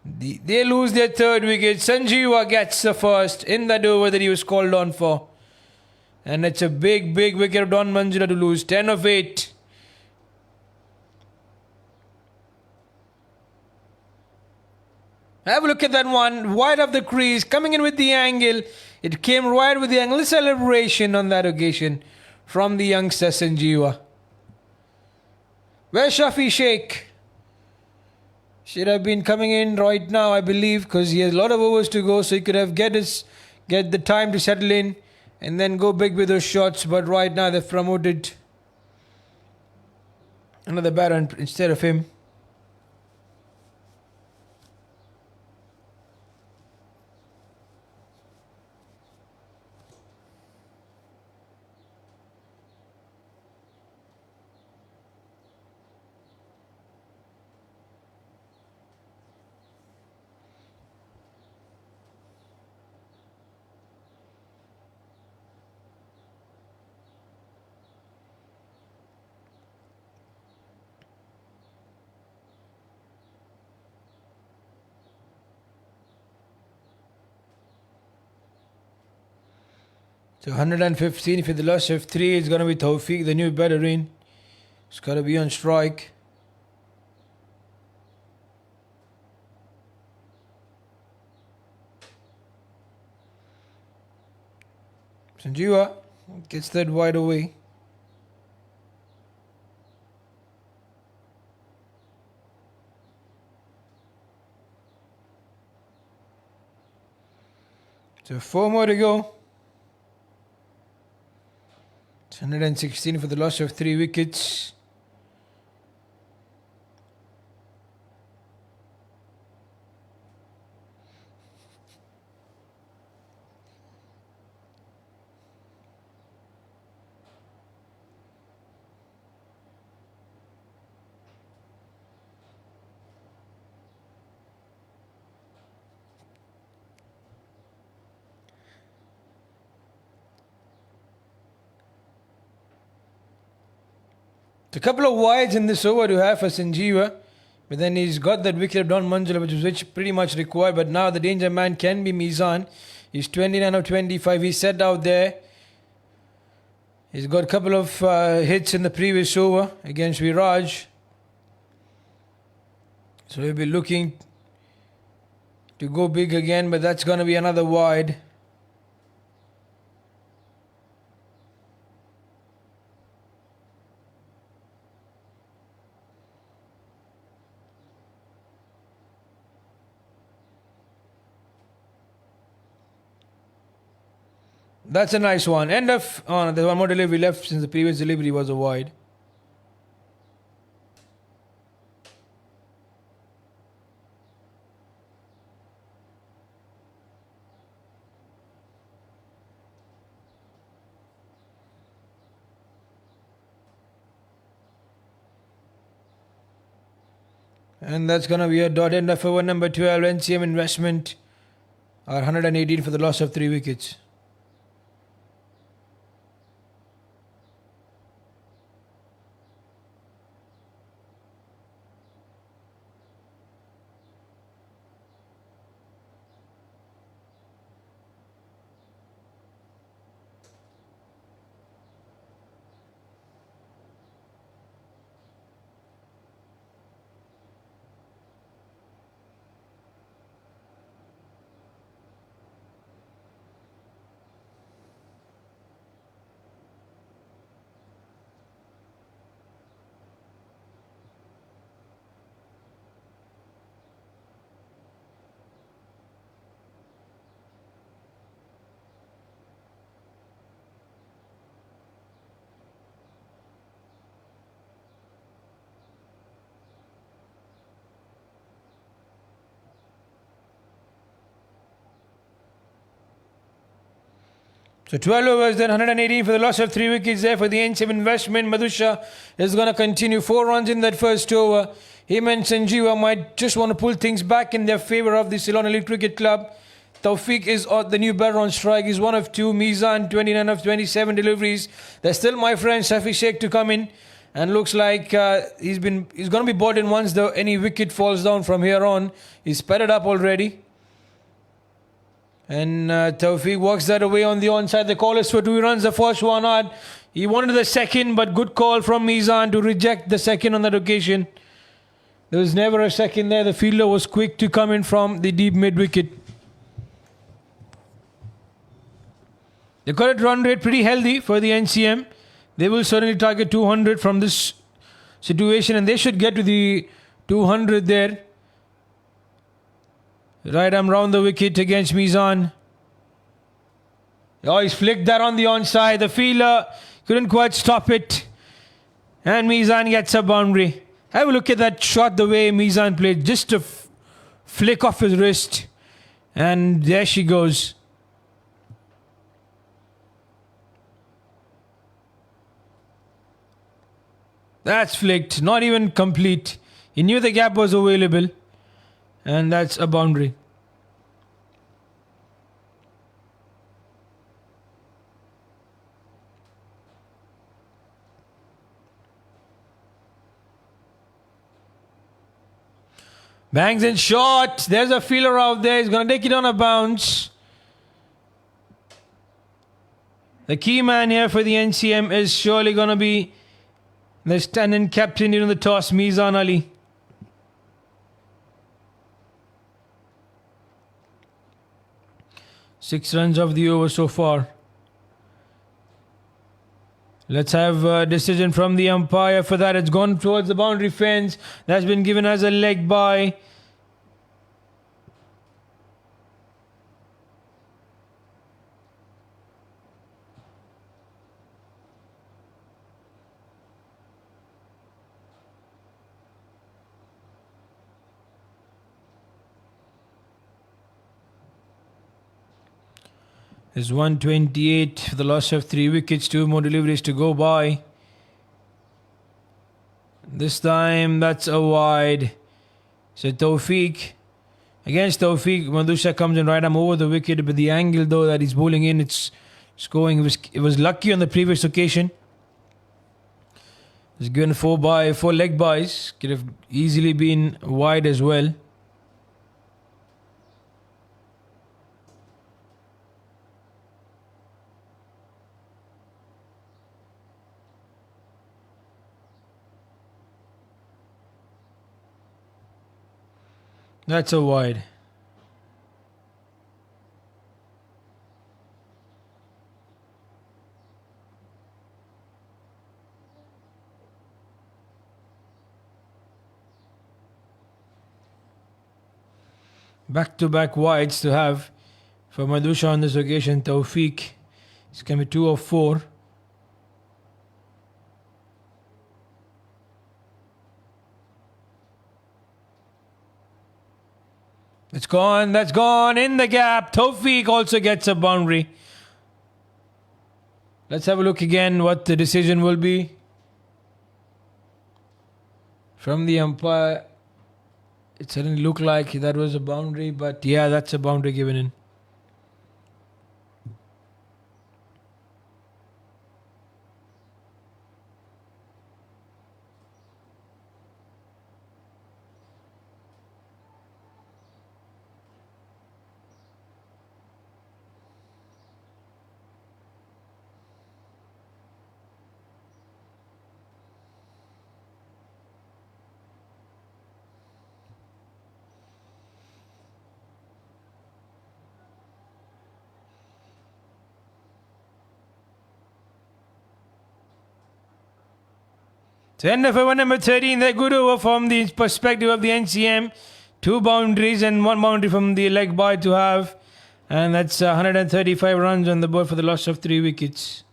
Speaker 2: They lose their third wicket. Sanjeeva gets the first in that over that he was called on for. And it's a big wicket of Don Manjula to lose. 10 of 8. Have a look at that one. Wide of the crease. Coming in with the angle. It came right with the angle. Celebration on that occasion from the youngster Sanjeeva. Where's Shafi Sheikh? Should have been coming in right now, I believe, because he has a lot of overs to go, so he could have get the time to settle in and then go big with those shots. But right now they've promoted another batter instead of him. So 115 for the loss of 3 is going to be Tawfiq, the new batter in. It's got to be on strike. Sanjeeva gets that wide away. So 4 more to go. 116 for the loss of 3 wickets. A couple of wides in this over to have for Sanjeeva, but then he's got that wicket of Don Manjula, which pretty much required. But now the danger man can be Mizan. He's 29 of 25. He's set out there. He's got a couple of hits in the previous over against Viraj, so he'll be looking to go big again. But that's going to be another wide. That's a nice one. End of... Oh, no, there's one more delivery left since the previous delivery was a wide. And that's going to be a dot. End of over number 12. NCM investment are 118 for the loss of 3 wickets. So 12 overs, then 118 for the loss of 3 wickets there for the NCM investment. Madhusha is going to continue 4 runs in that first over. Him and Sanjeeva might just want to pull things back in their favour of the Ceylon Elite Cricket Club. Tawfiq is the new batter on strike. He's 1 of 2. Mizan 29 of 27 deliveries. There's still my friend Safi Sheikh to come in. And looks like he's going to be bought in once any wicket falls down from here on. He's sped it up already. And Tawfiq walks that away on the onside. The call is for 2 runs. The first one out. He wanted the second, but good call from Mizan to reject the second on that occasion. There was never a second there. The fielder was quick to come in from the deep mid-wicket. The current run rate pretty healthy for the NCM. They will certainly target 200 from this situation, and they should get to the 200 there. Right arm round the wicket against Mizan. Oh, he's flicked that on the onside. The fielder couldn't quite stop it. And Mizan gets a boundary. Have a look at that shot, the way Mizan played. Just a flick off his wrist. And there she goes. That's flicked. Not even complete. He knew the gap was available. And that's a boundary. Bangs in short. There's a fielder out there. He's going to take it on a bounce. The key man here for the NCM is surely going to be the stand-in captain in the toss, Mizan Ali. Six runs of the over so far. Let's have a decision from the umpire. For that, it's gone towards the boundary fence. That's been given as a leg by. There's 128 for the loss of 3 wickets, 2 more deliveries to go by. This time that's a wide. So Tawfiq. Against Tawfiq, Madhusha comes in right arm over the wicket, but the angle though that he's bowling in, it's going. It was lucky on the previous occasion. It's given 4 leg byes. Could have easily been wide as well. That's a wide. Back-to-back wides to have for Madhusha on this occasion. Tawfiq. It's going to be 2 of 4. It's gone. That's gone in the gap. Tawfiq also gets a boundary. Let's have a look again what the decision will be from the umpire. It certainly looked like that was a boundary, but yeah, that's a boundary given in. So end of over number 13, they're good over from the perspective of the NCM. 2 boundaries and 1 boundary from the leg by to have. And that's 135 runs on the board for the loss of 3 wickets.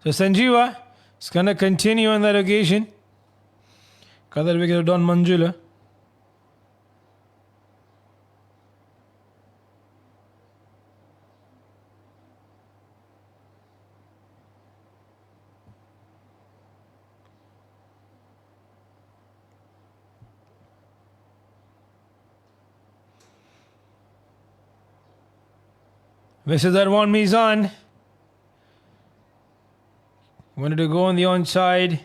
Speaker 2: So Sanjeeva is going to continue on that occasion. Got that wicket of Don Manjula. Misses that one, Mizan. Wanted to go on the onside.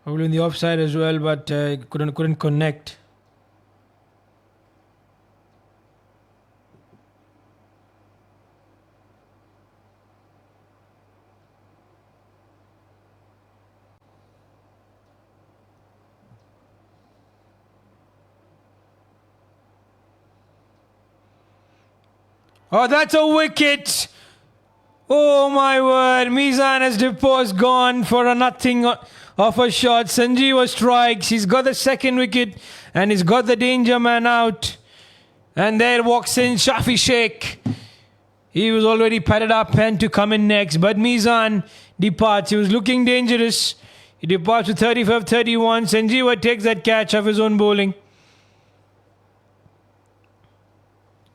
Speaker 2: Probably in the offside as well, but couldn't connect. Oh, that's a wicket. Oh my word. Mizan has deposed, gone for a nothing of a shot. Sanjeeva strikes. He's got the second wicket and he's got the danger man out. And there walks in Shafi Sheikh. He was already padded up and to come in next. But Mizan departs. He was looking dangerous. He departs with 35-31. Sanjeeva takes that catch of his own bowling.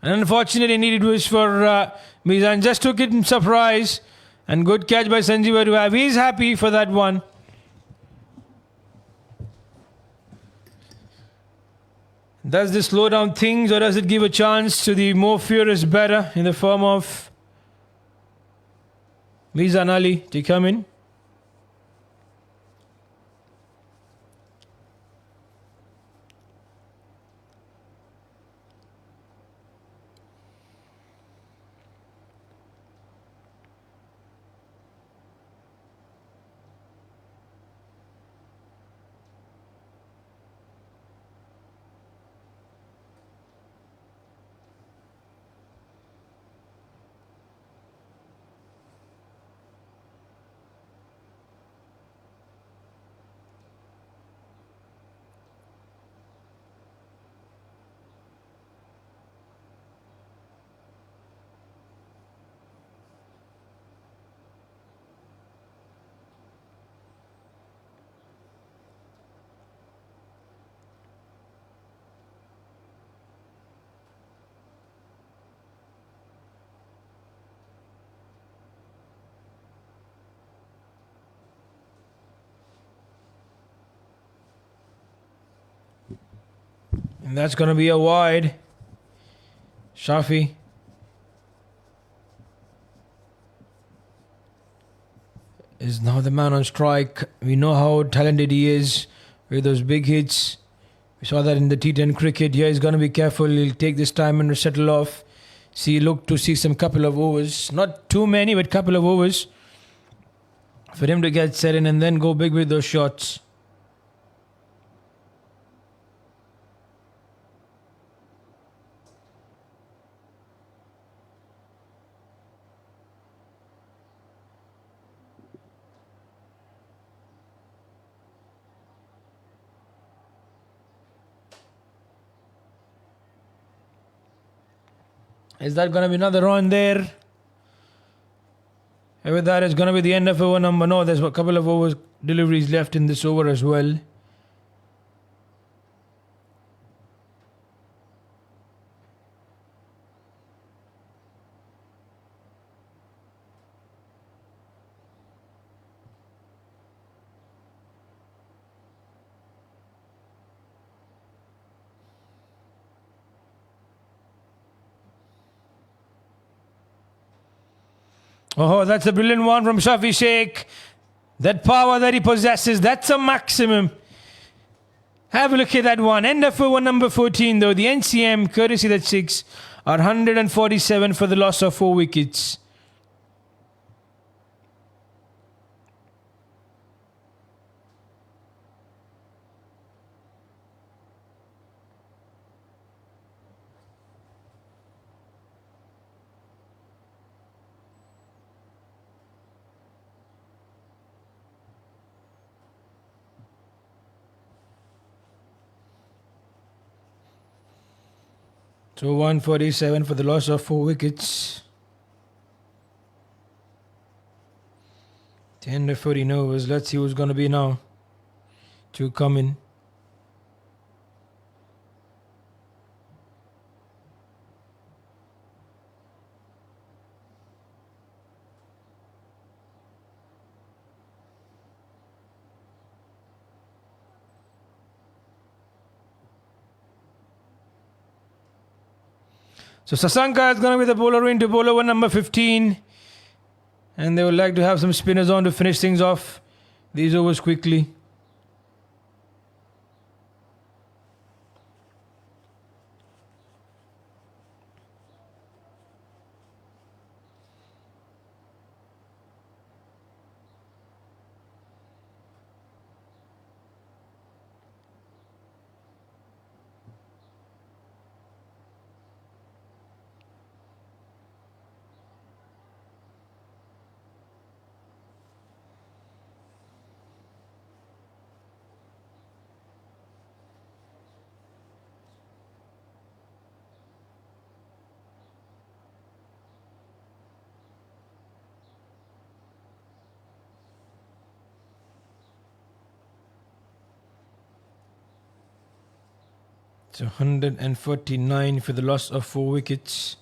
Speaker 2: And unfortunately, needed was for Mizan. Just took it in surprise. And good catch by Sanjeeva to have. He's happy for that one. Does this slow down things or does it give a chance to the more furious batter in the form of Mizan Ali to come in? And that's going to be a wide. Shafi. Is now the man on strike. We know how talented he is with those big hits. We saw that in the T10 cricket. Here he's going to be careful. He'll take this time and settle off. Look to see some couple of overs. Not too many, but couple of overs. For him to get set in and then go big with those shots. Is that going to be another run there? And with that, it's going to be the end of over number. No, there's a couple of overs deliveries left in this over as well. Oh, that's a brilliant one from Shafi Sheikh. That power that he possesses, that's a maximum. Have a look at that one. End of over number 14 though. The NCM, courtesy that 6, are 147 for the loss of 4 wickets. So 147 for the loss of 4 wickets. 10 to 14 overs. Let's see who's going to be now to come in. So Sasanka is going to be the bowler into bowler one, number 15. And they would like to have some spinners on to finish things off these overs quickly. So 149 for the loss of 4 wickets.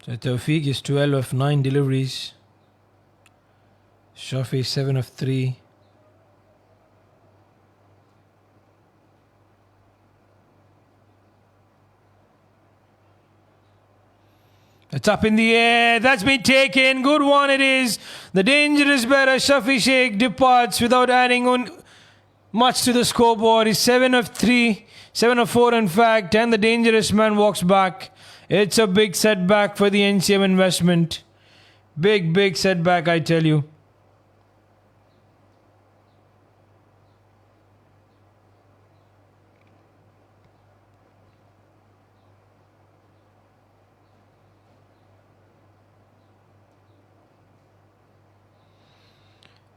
Speaker 2: So Tawfiq is 12 of 9 deliveries. Shafi 7 of 3. It's up in the air. That's been taken. Good one it is. The dangerous batter Shafi Sheikh departs without adding on much to the scoreboard. He's 7 of 3. 7 of 4 in fact. And the dangerous man walks back. It's a big setback for the NCM investment. Big setback, I tell you.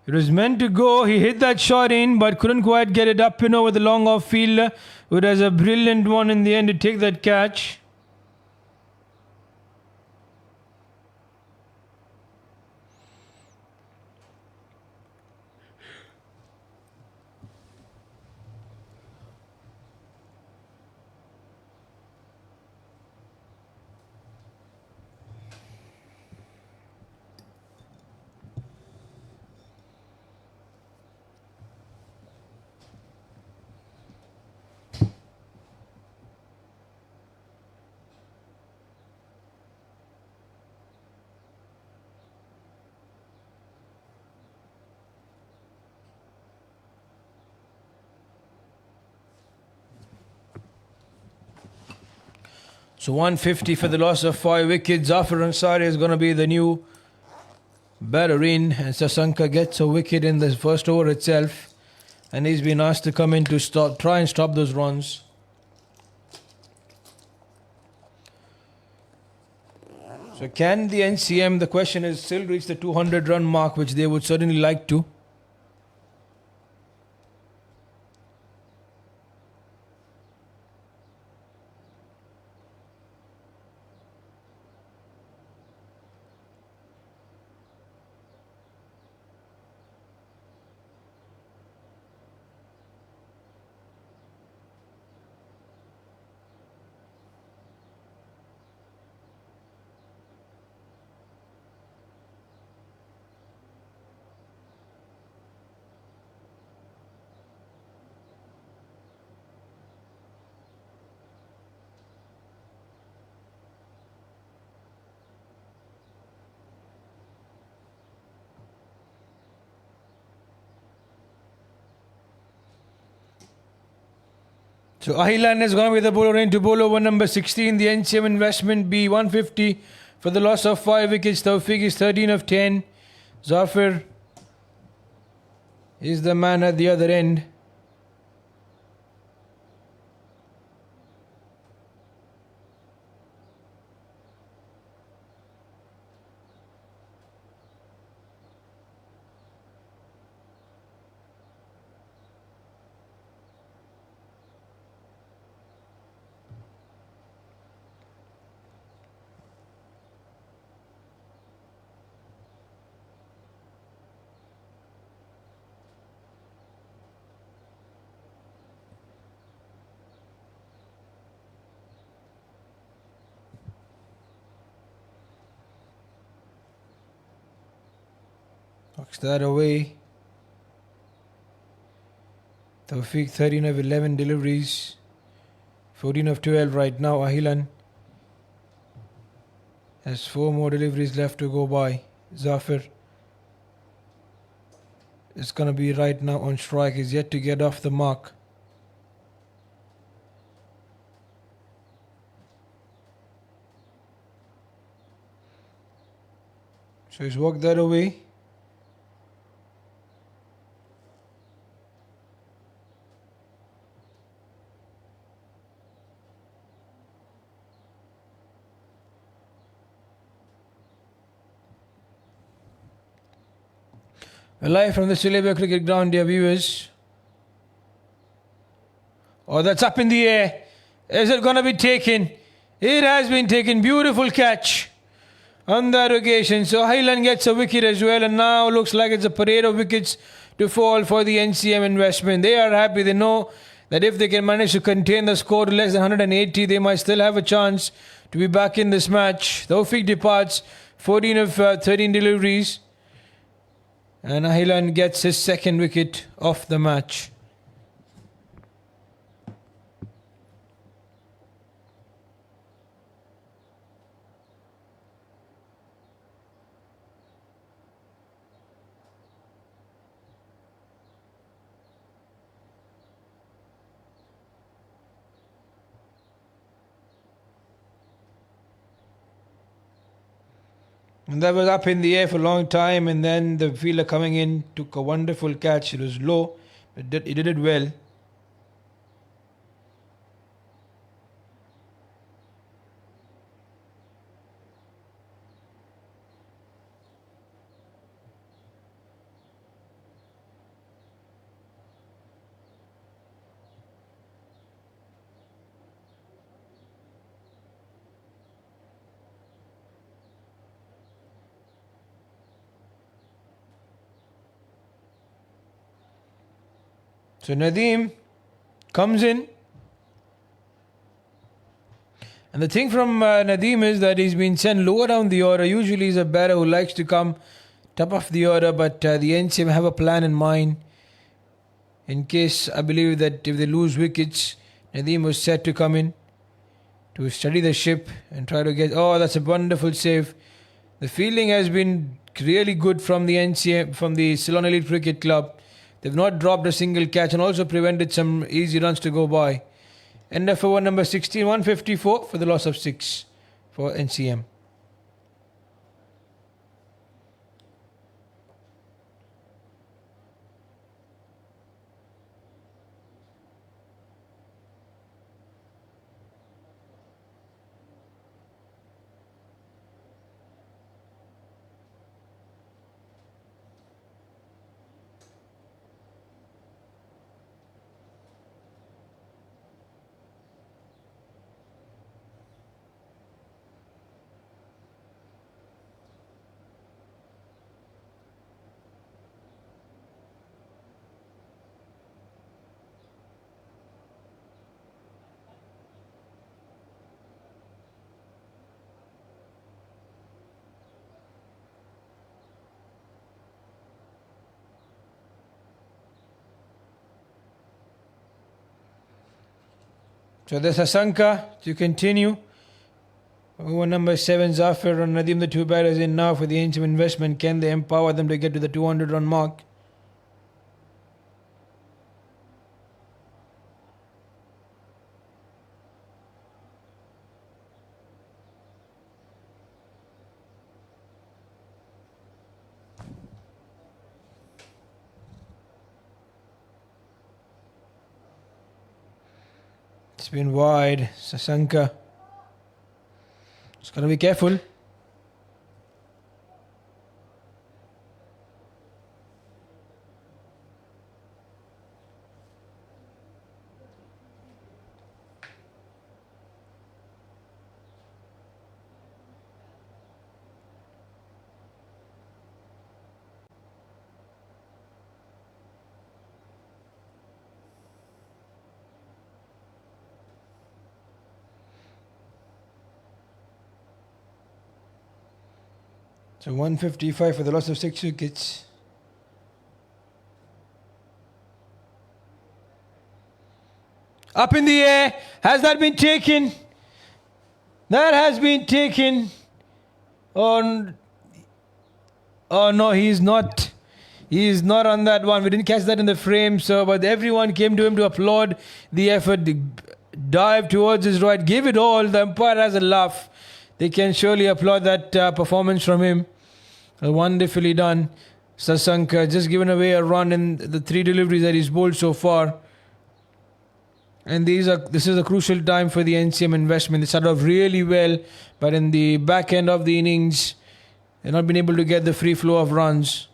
Speaker 2: It was meant to go. He hit that shot in, but couldn't quite get it up, with the long off fielder, who does a brilliant one in the end to take that catch. So 150 for the loss of 5 wickets. Zafar Ansari is going to be the new batter in. And Sasanka gets a wicket in the first over itself. And he's been asked to come in to try and stop those runs. So can the NCM, the question is, still reach the 200 run mark, which they would certainly like to? So Ahilan is going to be the bowler into bowler one, number 16. The NCM investment B 150 for the loss of 5 wickets. Tawfiq is 13 of 10. Zafir is the man at the other end. Knocks that away. Tawfiq 13 of 11 deliveries. 14 of 12 right now. Ahilan has 4 more deliveries left to go by. Zafir is going to be right now on strike. He's yet to get off the mark. So he's walked that away. We're live from the Suleba Cricket Ground, dear viewers. Oh, that's up in the air. Is it going to be taken? It has been taken. Beautiful catch on that occasion. So Highland gets a wicket as well, and now looks like it's a parade of wickets to fall for the NCM investment. They are happy. They know that if they can manage to contain the score to less than 180, they might still have a chance to be back in this match. Tawfiq departs, 14 of 13 deliveries. And Ahilan gets his second wicket of the match. And that was up in the air for a long time, and then the fielder coming in took a wonderful catch. It was low, but he did it well. So Nadeem comes in. And the thing from Nadeem is that he's been sent lower down the order. Usually he's a batter who likes to come top of the order, but the NCM have a plan in mind. In case, I believe that if they lose wickets, Nadeem was set to come in to steady the ship and try to get... Oh, that's a wonderful save. The fielding has been really good from the NCM, from the Ceylon Elite Cricket Club. They've not dropped a single catch and also prevented some easy runs to go by. End of over number 16, 154 for the loss of 6 for NCM. So there's Asanka to continue. Over number 7, Zafir and Nadeem, the two batters in now for the NCM investment. Can they empower them to get to the 200 run mark? It's been wide. Sasanka. Just got to be careful. So 155 for the loss of 6 wickets. Up in the air. Has that been taken? That has been taken. Oh no, he's not. He is not on that one. We didn't catch that in the frame, so but everyone came to him to applaud the effort. Dive towards his right, give it all. The umpire has a laugh. They can surely applaud that performance from him. Wonderfully done. Sasanka just given away a run in the 3 deliveries that he's bowled so far. And this is a crucial time for the NCM investment. They started off really well, but in the back end of the innings, they've not been able to get the free flow of runs.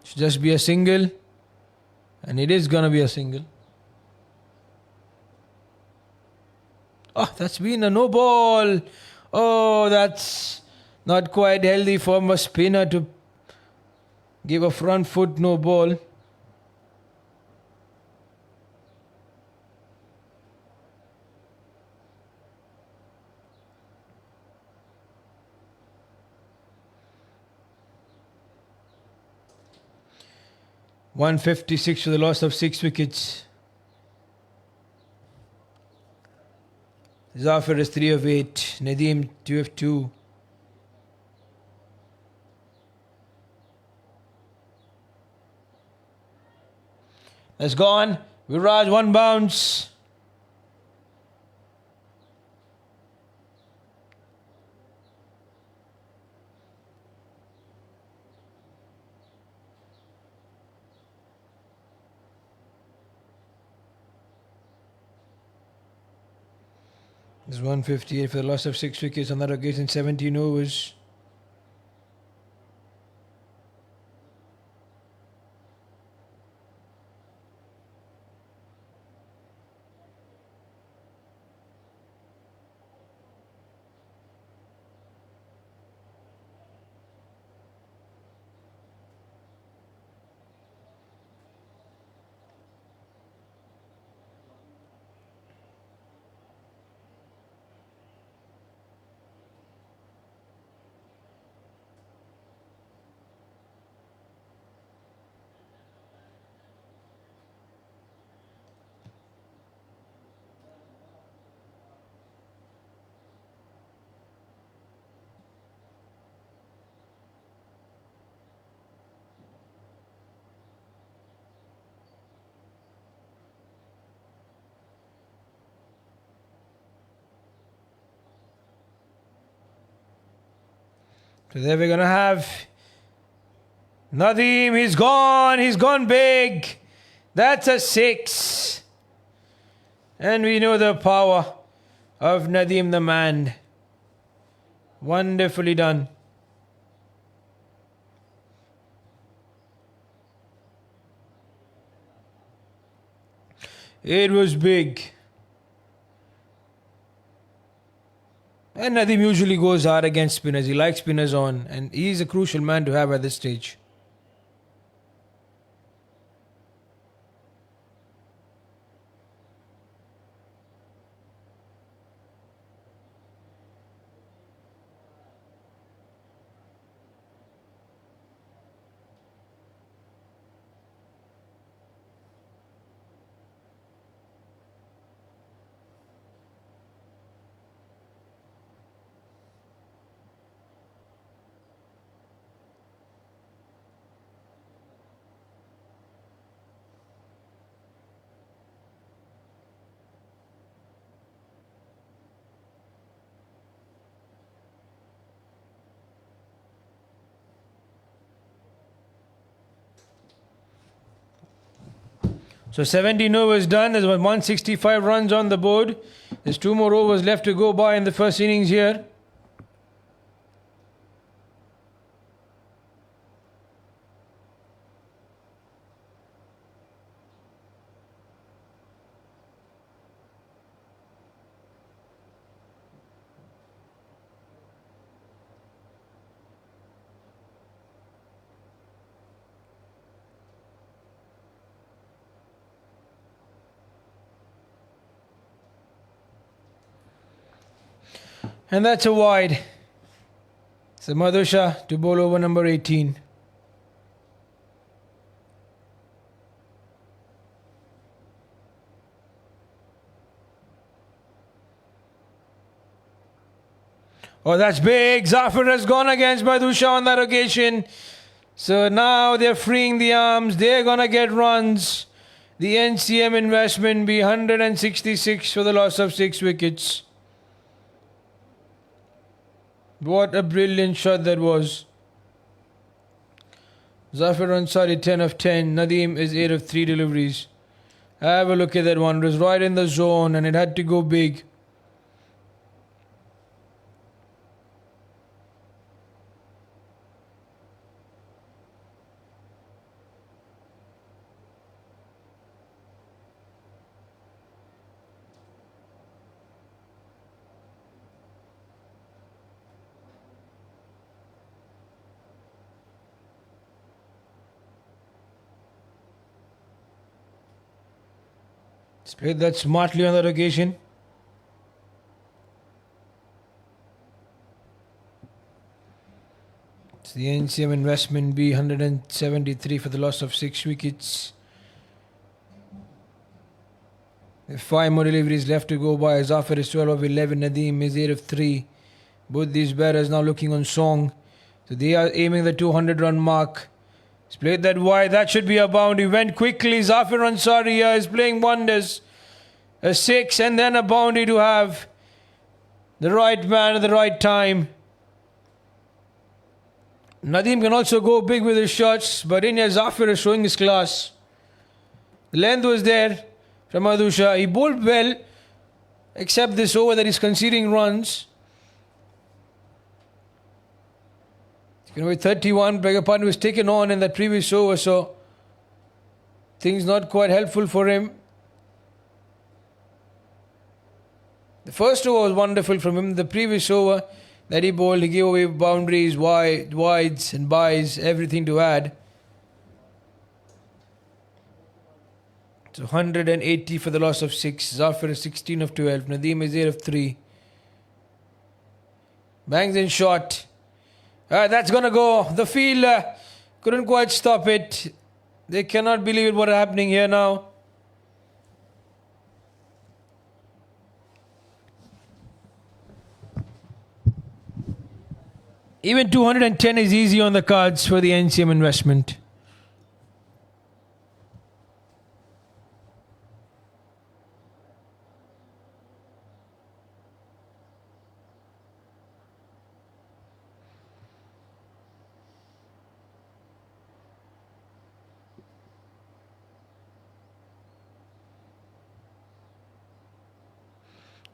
Speaker 2: Should just be a single, and it is gonna be a single. Oh, that's been a no ball. Oh, that's not quite healthy for a spinner to give a front foot no ball. .156 for the loss of 6 wickets. Zafir is 3 of 8. Nadeem 2 of 2. That's gone. Viraj 1 bounce. There's 158 for the loss of 6 wickets on that occasion, 17 overs. So there we're going to have Nadeem. He's gone big. That's a 6. And we know the power of Nadeem the man. Wonderfully done. It was big. And Nadeem usually goes hard against spinners. He likes spinners on, and he's a crucial man to have at this stage. So 17 overs done. There's 165 runs on the board. There's 2 more overs left to go by in the first innings here. And that's a wide. So Madhusha to bowl over number 18. Oh, that's big. Zafir has gone against Madhusha on that occasion. So now they're freeing the arms. They're going to get runs. The NCM investment be 166 for the loss of 6 wickets. What a brilliant shot that was. Zafir Ansari 10 of 10. Nadeem is 8 of 3 deliveries. Have a look at that one. It was right in the zone and it had to go big. Played that smartly on that occasion. It's the NCM investment B 173 for the loss of 6 wickets. With 5 more deliveries left to go by. Zafir is 12 of 11. Nadeem is 8 of 3. Both these batters now looking on song. So they are aiming the 200 run mark. He's played that wide. That should be a boundary. Went quickly. Zafir Ansari is playing wonders. A 6 and then a boundary to have the right man at the right time. Nadeem can also go big with his shots, but India Zafir is showing his class. The length was there from Madhusha. He bowled well, except this over that he's conceding runs. With 31, beg your pardon, was taken on in that previous over, so things not quite helpful for him. The first over was wonderful from him. The previous over that he bowled, he gave away boundaries, wides and byes, everything to add. So 180 for the loss of 6. Zafir is 16 of 12. Nadeem is 8 of 3. Bangs in shot. That's going to go. The field couldn't quite stop it. They cannot believe what is happening here now. Even 210 is easy on the cards for the NCM investment.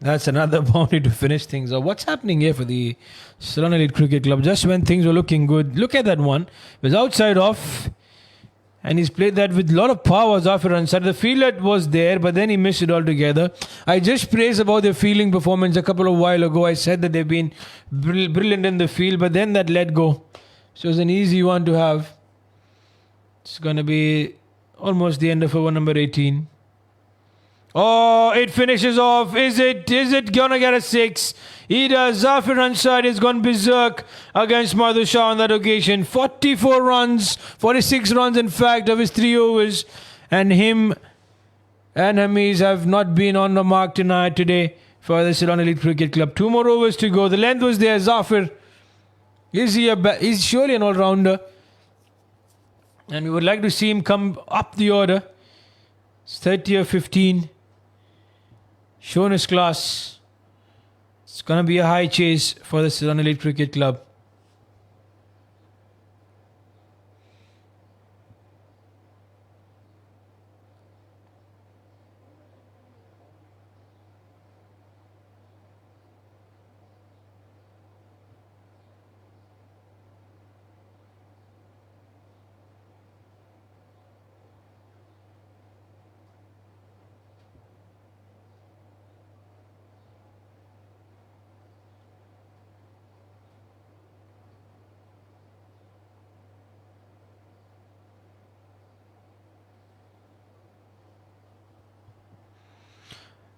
Speaker 2: That's another boundary to finish things off. What's happening here for the Ceylon Elite Cricket Club? Just when things were looking good. Look at that one. It was outside off. And he's played that with a lot of power. Zafir Ansari. The fielder was there, but then he missed it altogether. I just praised about their fielding performance a couple of while ago. I said that they've been brilliant in the field, but then that let go. So it was an easy one to have. It's going to be almost the end of over number 18. Oh, it finishes off. Is it gonna get a 6? He does. Zafir Ansari has gone berserk against Madhusha on that occasion. 44 runs, 46 runs in fact of his 3 overs. And him and Hamiz have not been on the mark today for the Ceylon Elite Cricket Club. 2 more overs to go. The length was there. Zafir, he's surely an all-rounder. And we would like to see him come up the order. It's 30 or 15. Shown his class. It's going to be a high chase for the Ceylon Elite Cricket Club.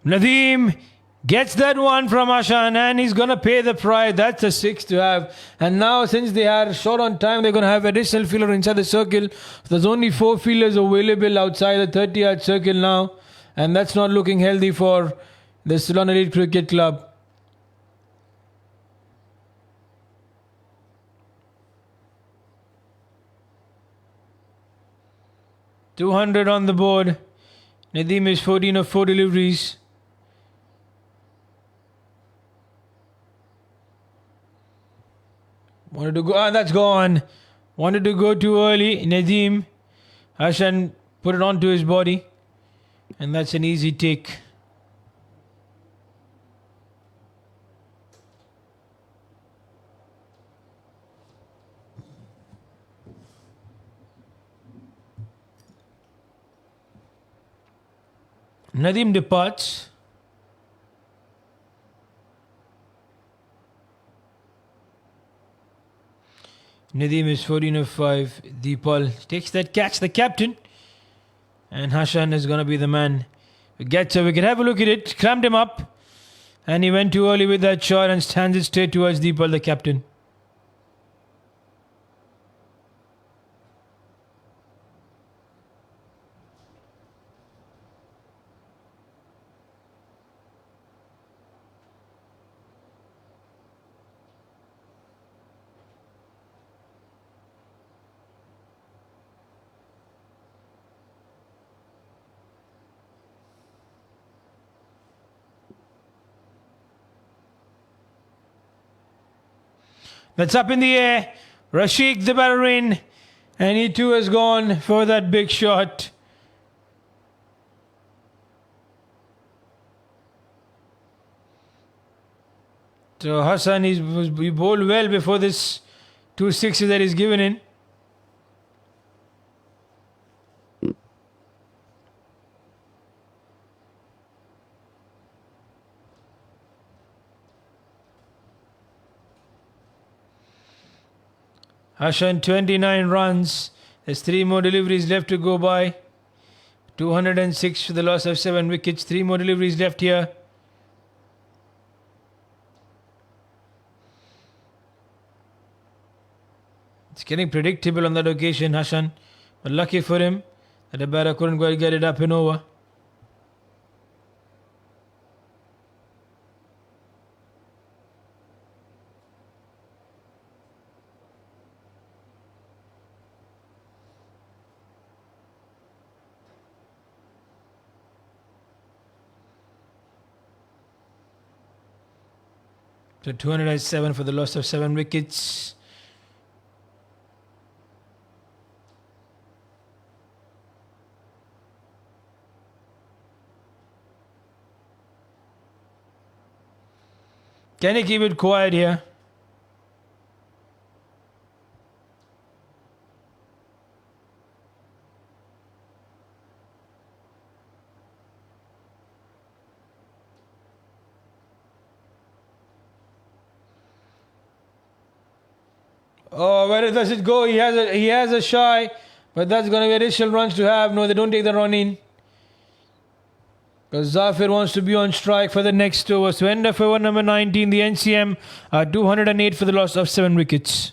Speaker 2: Nadeem gets that one from Ashan and he's going to pay the price. That's a 6 to have. And now since they are short on time, they're going to have additional fielder inside the circle. There's only 4 fielders available outside the 30-yard circle now. And that's not looking healthy for the Ceylon Elite Cricket Club. 200 on the board. Nadeem is 14 of 4 deliveries. Wanted to go, that's gone. Wanted to go too early. Nadeem. Hashan put it onto his body. And that's an easy take. Nadeem departs. Nadeem is 14 of 5. Deepal takes that catch, the captain. And Hashan is going to be the man who gets a wicket. Have a look at it. Crammed him up. And he went too early with that shot and stands it straight towards Deepal, the captain. That's up in the air. Rashik the batter in. And he too has gone for that big shot. So Hassan he bowled well before this 2 sixes that he's given in. Hashan 29 runs. There's 3 more deliveries left to go by. 206 for the loss of 7 wickets. 3 more deliveries left here. It's getting predictable on that occasion, Hashan. But lucky for him that the batter couldn't quite get it up and over. So 207 for the loss of 7 wickets. Can he keep it quiet here? Oh, where does it go? He has a shy, but that's going to be additional runs to have. No, they don't take the run in. Because Zafir wants to be on strike for the next over. So end of over number 19, the NCM 208 for the loss of 7 wickets.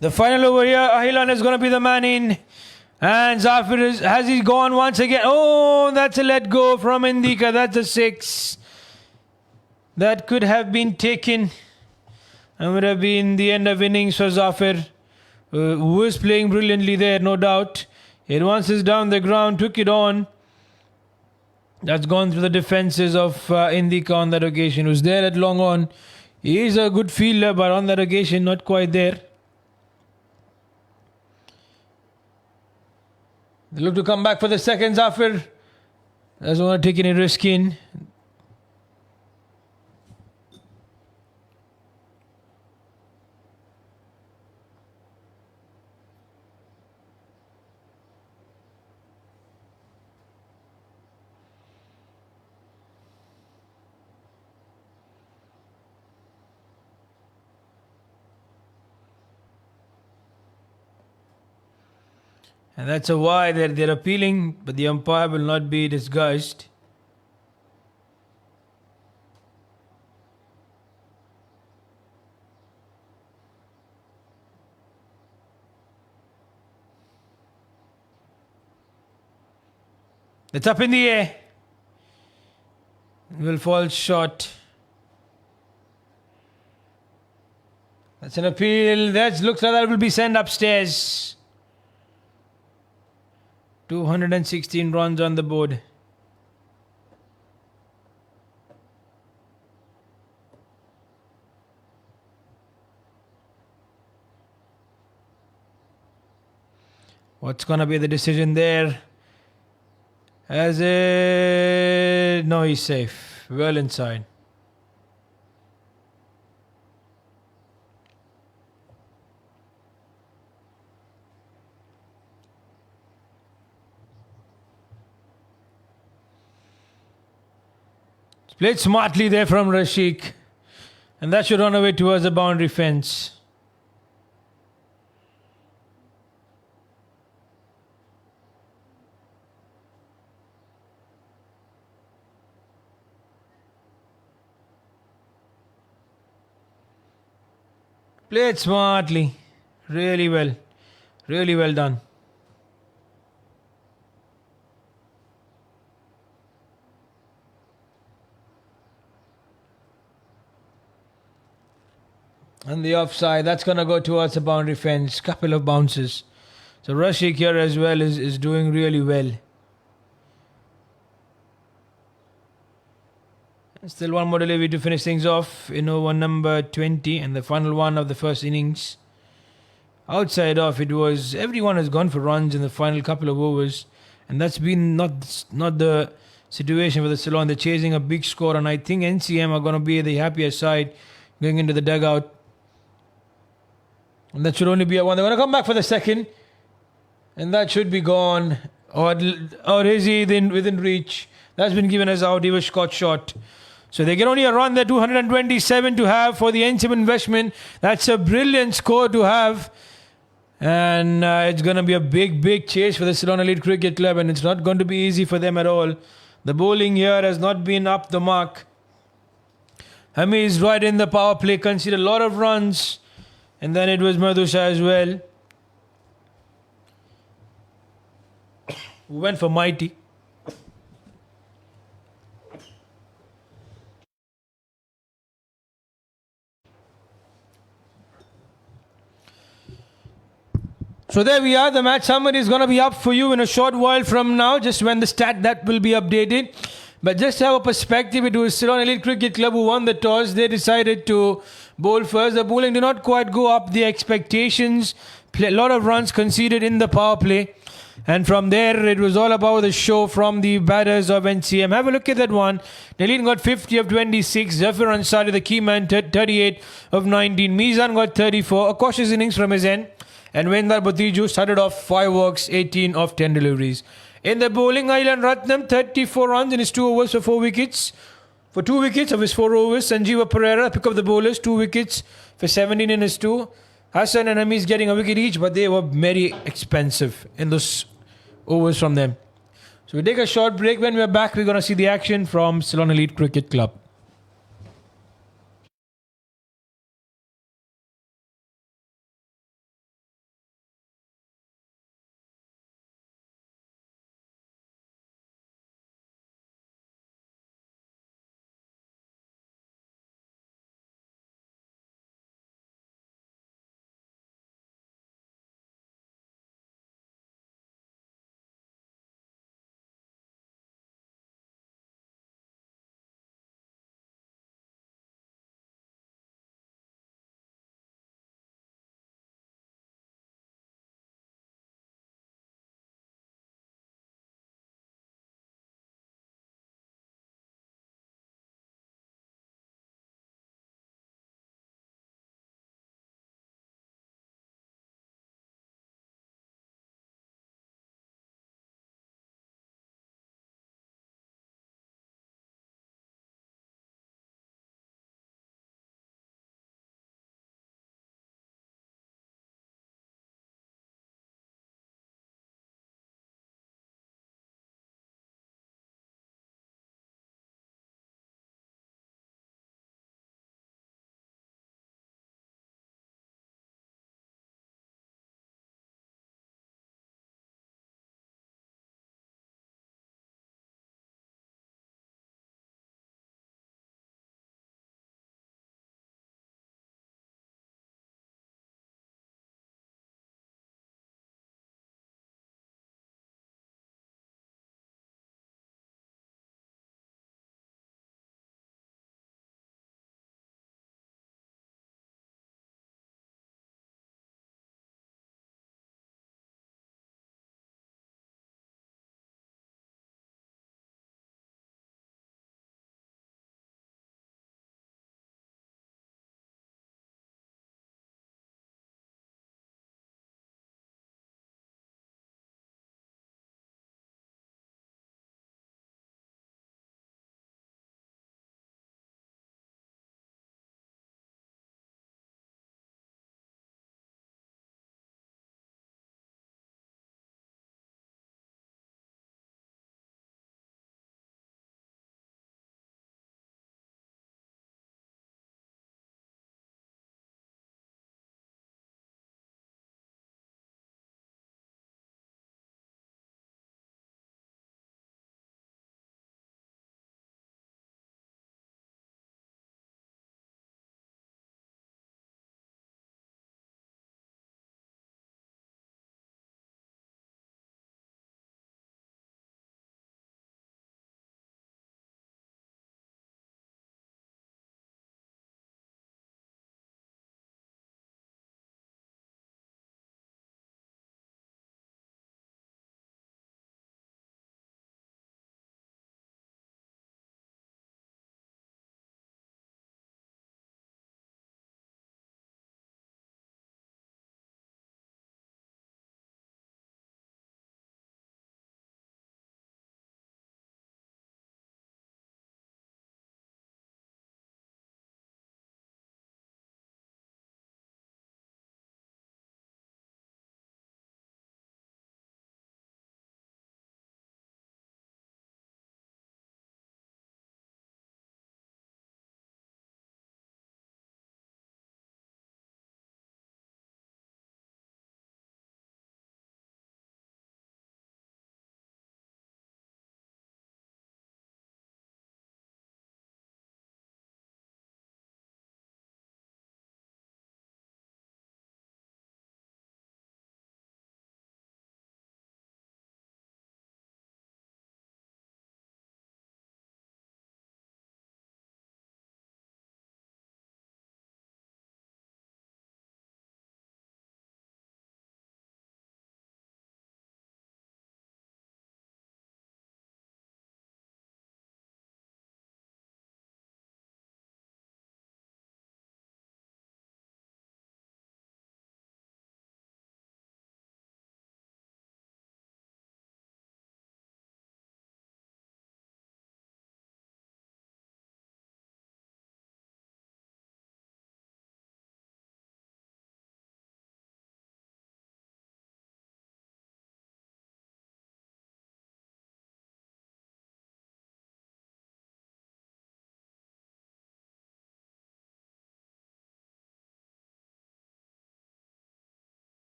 Speaker 2: The final over here, Ahilan is going to be the man in. And Zafir has he gone once again? Oh, that's a let go from Indika. That's a 6. That could have been taken. And would have been the end of innings for Zafir, who was playing brilliantly there, no doubt. It once is down the ground, took it on. That's gone through the defenses of Indika on that occasion. Who's there at long on. He is a good fielder, but on that occasion, not quite there. They look to come back for the second Zafir. Doesn't want to take any risk in. And that's a why they're appealing, but the umpire will not be disgusted. It's up in the air. Will fall short. That's an appeal. That looks like that will be sent upstairs. 216 runs on the board. What's going to be the decision there? As a... No, he's safe. Well inside. Played smartly there from Rashik. And that should run away towards the boundary fence. Played smartly. Really well. Really well done. And the offside, that's going to go towards the boundary fence. Couple of bounces. So Rashik here as well is doing really well. Still one more delivery to finish things off in over number 20 and the final one of the first innings. Outside off, it was everyone has gone for runs in the final couple of overs, and that's been not the situation for the Ceylon. They're chasing a big score, and I think NCM are going to be the happier side going into the dugout. And that should only be a one. They're going to come back for the second, and that should be gone. Or is he within reach? That's been given as out. He was caught short. So they get only a run there, 227 to have for the NCM investment. That's a brilliant score to have. And it's going to be a big chase for the Ceylon Elite Cricket Club, and it's not going to be easy for them at all. The bowling here has not been up the mark. Hami is right in the power play, conceded a lot of runs. And then it was Madhusha as well, who went for mighty. So there we are. The match summary is going to be up for you in a short while from now, just when the stat that will be updated. But just to have a perspective, it was Ceylon Elite Cricket Club who won the toss. They decided to bowl first. The bowling did not quite go up the expectations. A lot of runs conceded in the power play. And from there, it was all about the show from the batters of NCM. Have a look at that one. Nalin got 50 of 26. Zafir Ansari, the key man, 38 of 19. Mizan got 34. A cautious innings from his end. And Vendar Bhatiju started off 5 walks, 18 of 10 deliveries. In the bowling, Ailan Ratnam, 34 runs in his 2 overs for 4 wickets. For 2 wickets of his 4 overs, Sanjeeva Pereira, pick up the bowlers, 2 wickets for 17 in his 2. Hassan and Amis getting a wicket each, but they were very expensive in those overs from them. So we take a short break. When we're back, we're going to see the action from Ceylon Elite Cricket Club.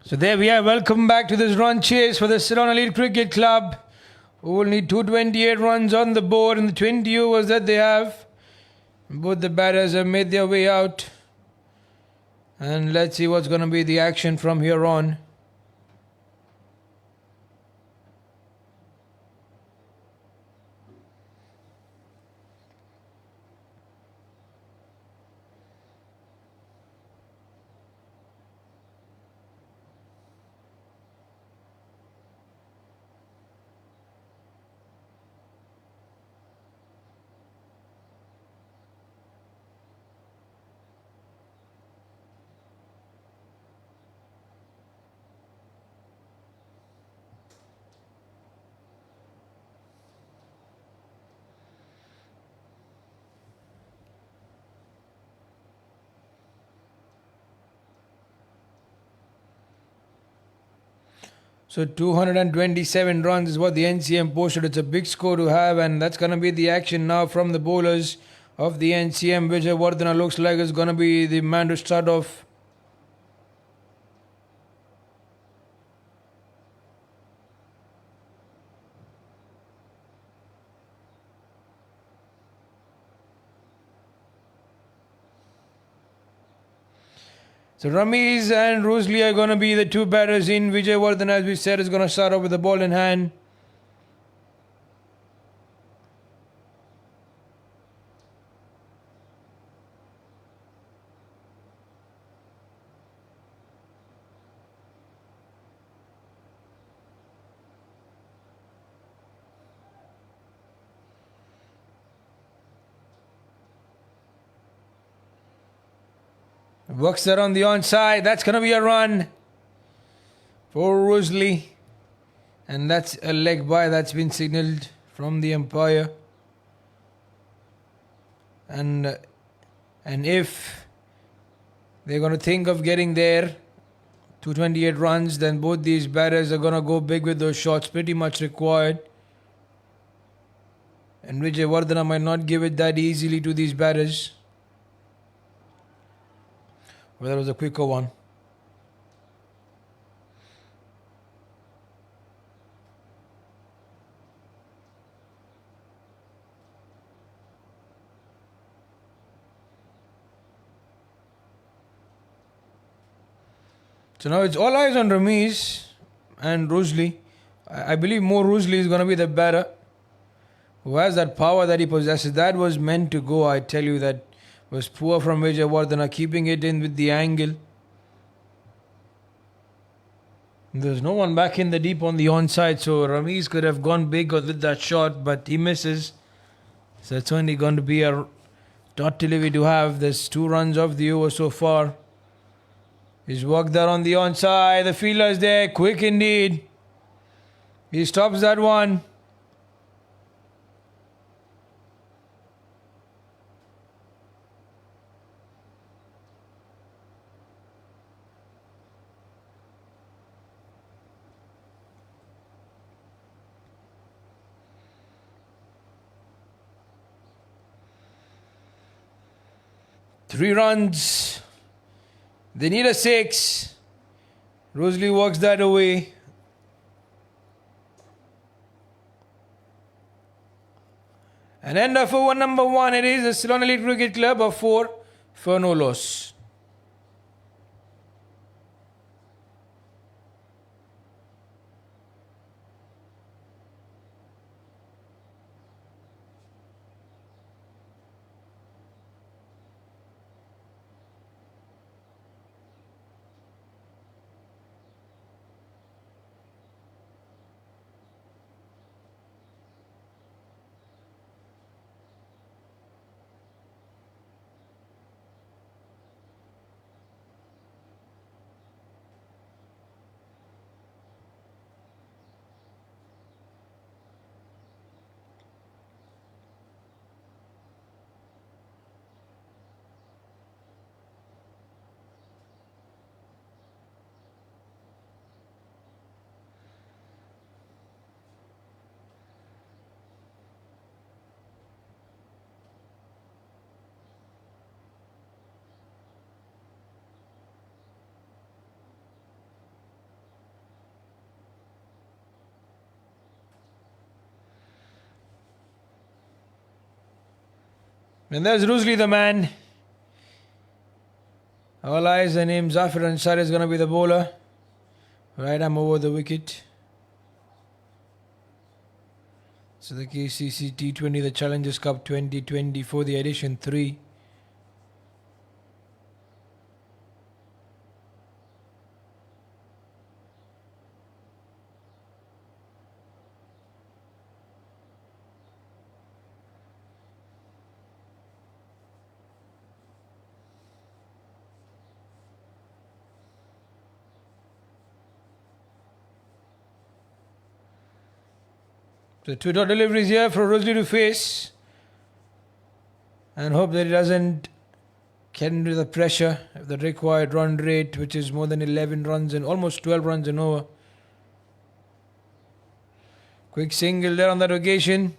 Speaker 2: So there we are. Welcome back to this run chase for the Ceylon Elite Cricket Club, who will need 228 runs on the board in the 20 overs that they have. Both the batters have made their way out. And let's see what's going to be the action from here on. So 227 runs is what the NCM posted. It's a big score to have, and that's going to be the action now from the bowlers of the NCM. Vijay Vardhana looks like is going to be the man to start off. So Ramesh and Rosalie are going to be the two batters in. Vijay Vardhan, as we said, is going to start off with the ball in hand. Works that on the onside. That's going to be a run for Rosalie. And that's a leg by that's been signalled from the umpire. And if they're going to think of getting there, 228 runs, then both these batters are going to go big with those shots, pretty much required. And Vijay Vardhana might not give it that easily to these batters. Well, that was a quicker one. So now it's all eyes on Ramesh and Rosalie. I believe more Rosalie is going to be the batter who has that power that he possesses. That was meant to go, I tell you. That was poor from Vijay Vardhana, keeping it in with the angle. There's no one back in the deep on the onside, so Ramesh could have gone big with that shot, but he misses. So it's only going to be a dot delivery to have. There's 2 runs off the over so far. He's worked that on the onside. The fielder's there, quick indeed. He stops that one. Three runs. They need a 6. Rosalie works that away. And end of over number 1. It is the Ceylon Elite Cricket Club of 4 for no loss. And there's Rusli the man. All eyes on him. Zafir Ansari is going to be the bowler. Right arm over the wicket. So the CECC T20, the Challengers Cup 2024, the edition 3. So 2 dot deliveries here for Rusli to face. And hope that he doesn't get into the pressure of the required run rate, which is more than 11 runs and almost 12 runs an over. Quick single there on that occasion.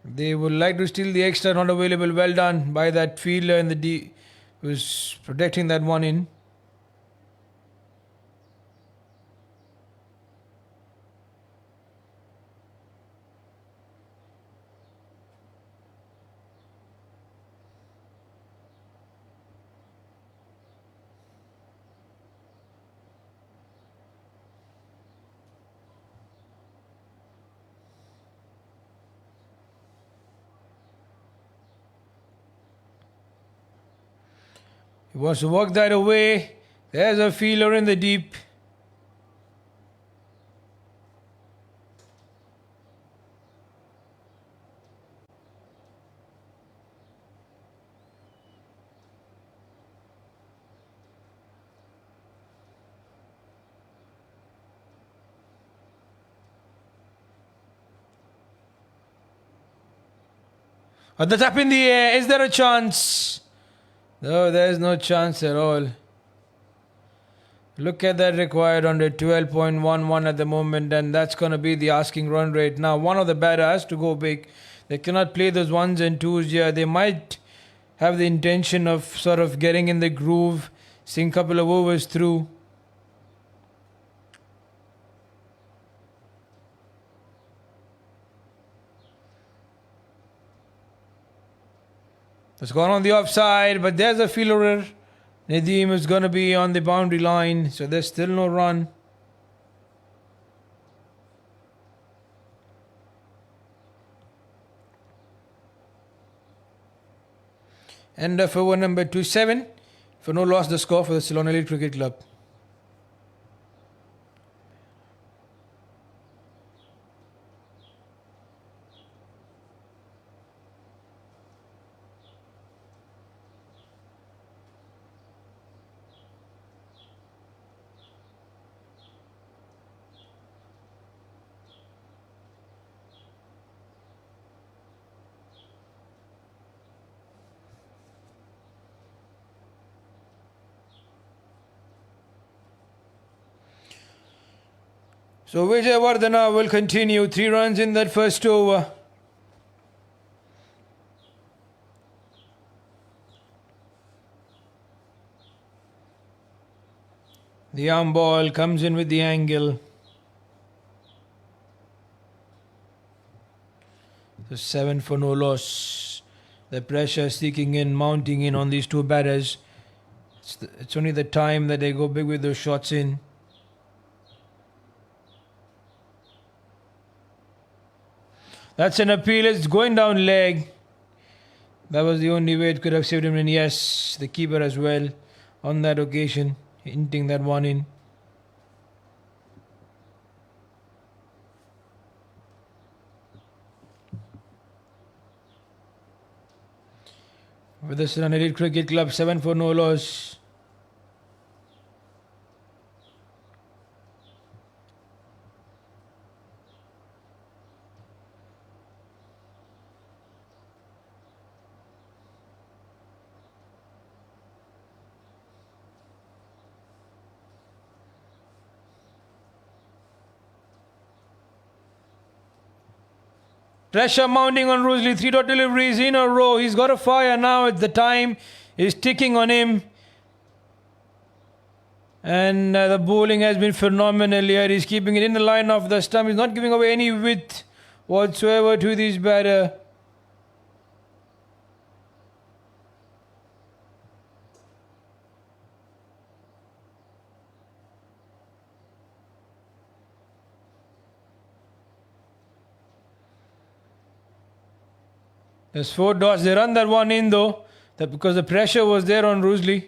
Speaker 2: They would like to steal the extra, not available. Well done by that fielder in the D, who's protecting that one in. He wants to walk that away. There's a fielder in the deep. At the tap in the air, is there a chance? No, there's no chance at all. Look at that required under 12.11 at the moment, and that's going to be the asking run rate. Now, one of the batters has to go big. They cannot play those ones and twos here. They might have the intention of sort of getting in the groove, seeing a couple of overs through. It's gone on the offside, but there's a fielder. Nadeem is going to be on the boundary line, so there's still no run. End of over number 27 for no loss the score for the Ceylon Elite Cricket Club. So Vijay Vardhana will continue. 3 runs in that first over. The arm ball comes in with the angle. So 7 for no loss. The pressure seeking in, mounting in on these two batters. It's only the time that they go big with those shots in. That's an appeal. It's going down leg. That was the only way it could have saved him. And yes, the keeper as well on that occasion, hinting that one in. With the Ceylon Elite Cricket Club, 7 for no loss. Pressure mounting on Rusli. 3 dot deliveries in a row. He's got a fire now at the time. Is ticking on him. And the bowling has been phenomenal here. He's keeping it in the line of the stump. He's not giving away any width whatsoever to this batter. There's 4 dots. They run that one in though, that because the pressure was there on Rusley.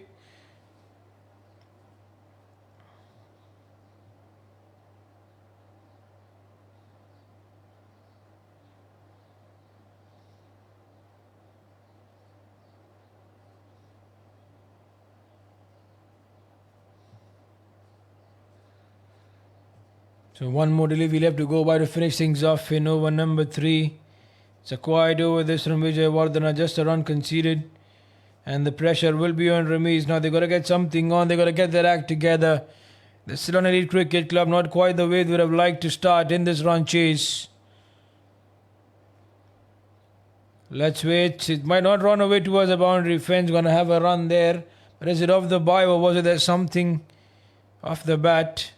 Speaker 2: So one more delivery left to go by to finish things off in over number 3. It's a quiet over this from Vijay Vardhana, just a run conceded. And the pressure will be on Ramiz. Now they've got to get something on, they've got to get their act together. The Ceylon Elite Cricket Club not quite the way they would have liked to start in this run chase. Let's wait. It might not run away towards the boundary fence, going to have a run there. But is it off the bye or was it there something off the bat?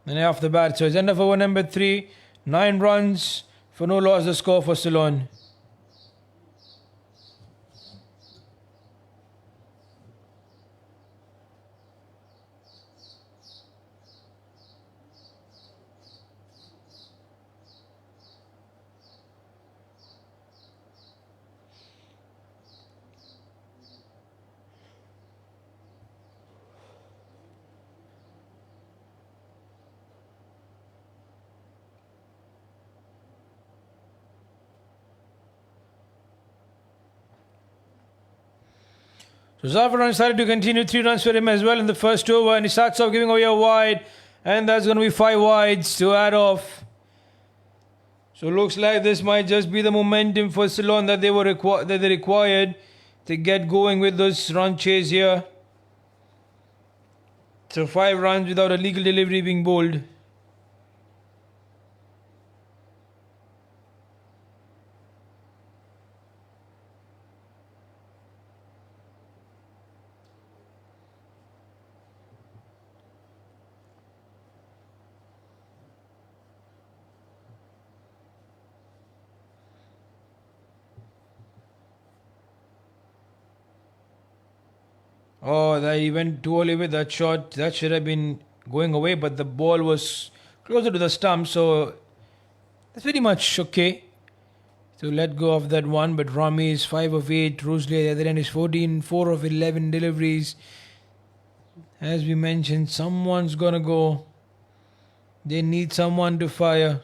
Speaker 2: And off the bat, so it's end of over number 3. 9 runs for no loss, the score for Ceylon. So Zafar decided to continue 3 runs for him as well in the first over, and he starts off giving away a wide, and that's going to be 5 wides to add off. So looks like this might just be the momentum for Ceylon that they required to get going with this run chase here. So 5 runs without a legal delivery being bowled. Oh, that he went too early with that shot. That should have been going away, but the ball was closer to the stump, so that's pretty much okay to let go of that one. But Rami is 5 of 8. Rusley at the other end is 14, 4 of 11 deliveries. As we mentioned, someone's gonna go. They need someone to fire.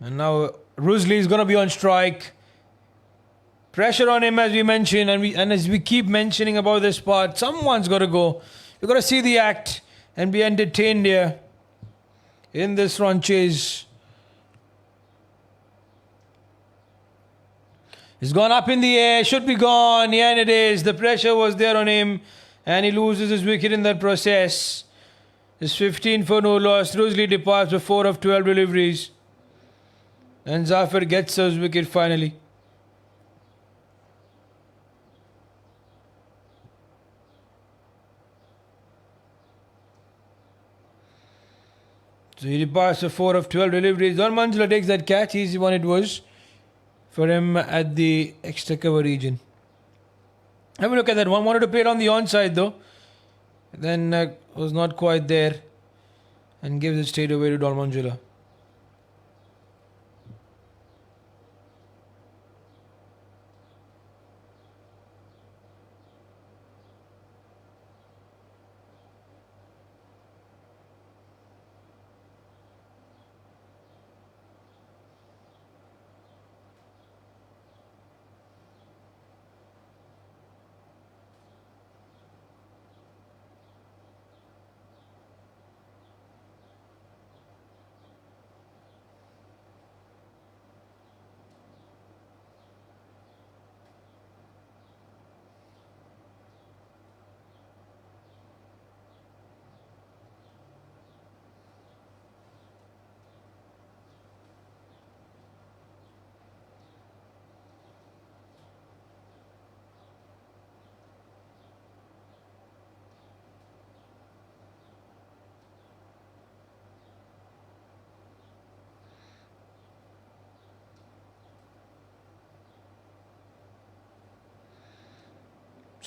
Speaker 2: And now Rusley is going to be on strike. Pressure on him as we mentioned, and as we keep mentioning about this part, someone's got to go. You've got to see the act and be entertained here in this run chase. It's gone up in the air, should be gone. Yeah, and it is. The pressure was there on him, and he loses his wicket in that process. It's 15 for no loss. Rusley departs with 4 of 12 deliveries. And Zafar gets his wicket finally. So he departs with 4 of 12 deliveries. Don Manjula takes that catch. Easy one it was for him at the extra cover region. Have a look at that one. Wanted to play it on the onside though. Then was not quite there. And gives it straight away to Don Manjula.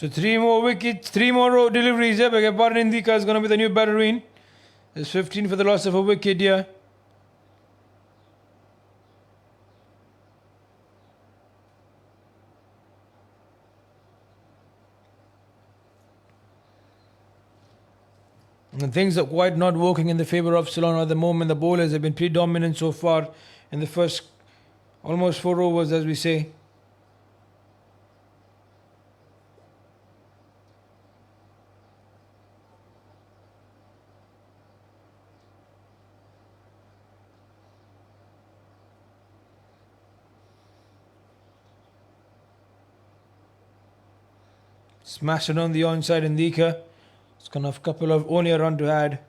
Speaker 2: So 3 more wickets, 3 more deliveries here. Beg pardon, Indika is going to be the new batter in. There's 15 for the loss of a wicket here. And things are quite not working in the favour of Ceylon at the moment. The bowlers have been pretty dominant so far in the first almost 4 overs, as we say. Smashed it on the onside, Indika. It's going to have a couple of only a run to add.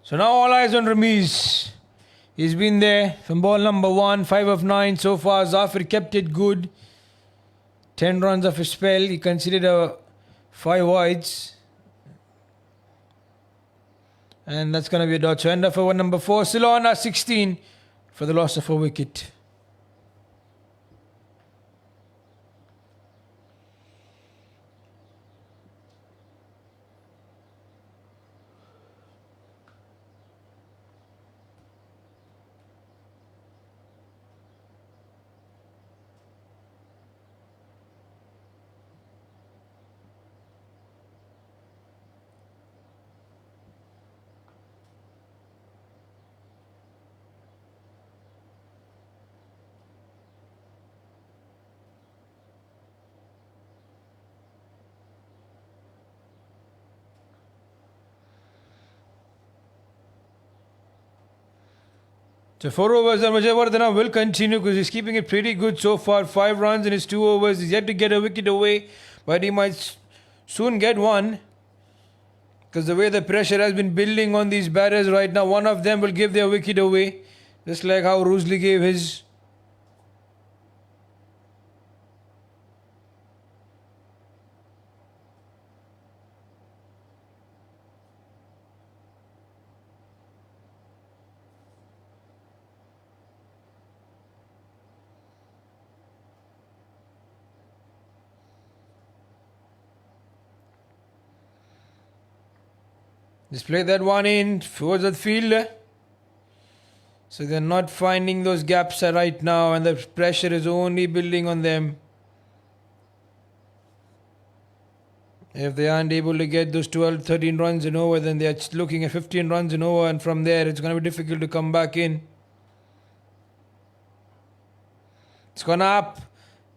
Speaker 2: So now all eyes on Ramiz. He's been there from ball number 1, 5 of 9 so far. Zafir kept it good. 10 runs of a spell. He considered 5 wides. And that's going to be a dot. So end of over number 4. Ceylon are 16 for the loss of a wicket. So 4 overs and Vijayawardena will continue because he's keeping it pretty good so far. 5 runs in his 2 overs. He's yet to get a wicket away, but he might soon get one because the way the pressure has been building on these batters right now, one of them will give their wicket away, just like how Roosley gave his. Just play that one in towards the field. So they're not finding those gaps right now, and the pressure is only building on them. If they aren't able to get those 12, 13 runs in over, then they're looking at 15 runs in over, and from there it's going to be difficult to come back in. It's gone up.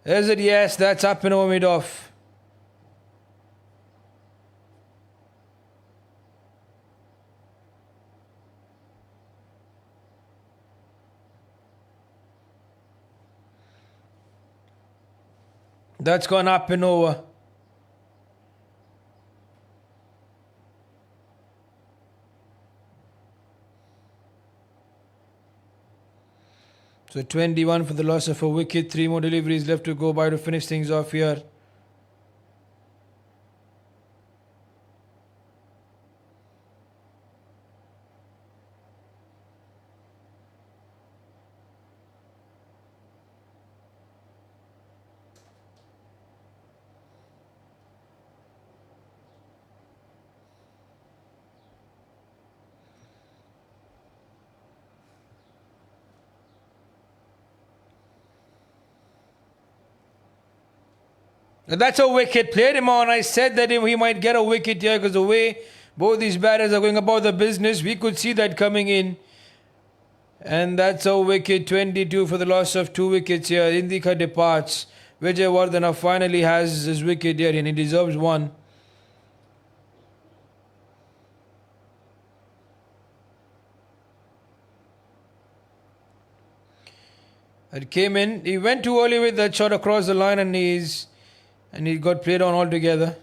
Speaker 2: Is it? Yes, that's up and over mid-off. That's gone up and over. So 21 for the loss of a wicket. 3 more deliveries left to go by to finish things off here. That's a wicket. Played him on. I said that he might get a wicket here because the way both these batters are going about the business, we could see that coming in. And that's a wicket. 22 for the loss of 2 wickets here. Indika departs. Vijayawardena finally has his wicket here and he deserves one. It came in. He went too early with that shot across the line and he got played on altogether.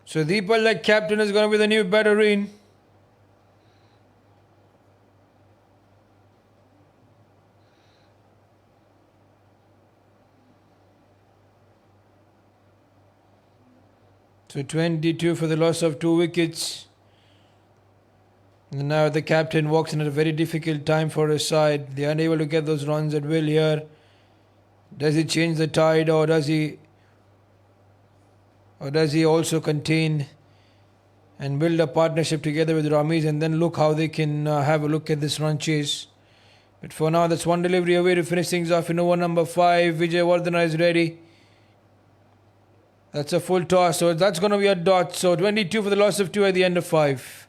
Speaker 2: So Deepal, the captain, is going to be the new battering. So 22 for the loss of 2 wickets. And now the captain walks in at a very difficult time for his side. They are unable to get those runs at will here. Does he change the tide, or does he also contain and build a partnership together with Ramiz and then look how they can have a look at this run chase? But for now, that's one delivery away to finish things off in over number 5. Vijay Vardhana is ready. That's a full toss, so that's going to be a dot. So 22 for the loss of 2 at the end of 5.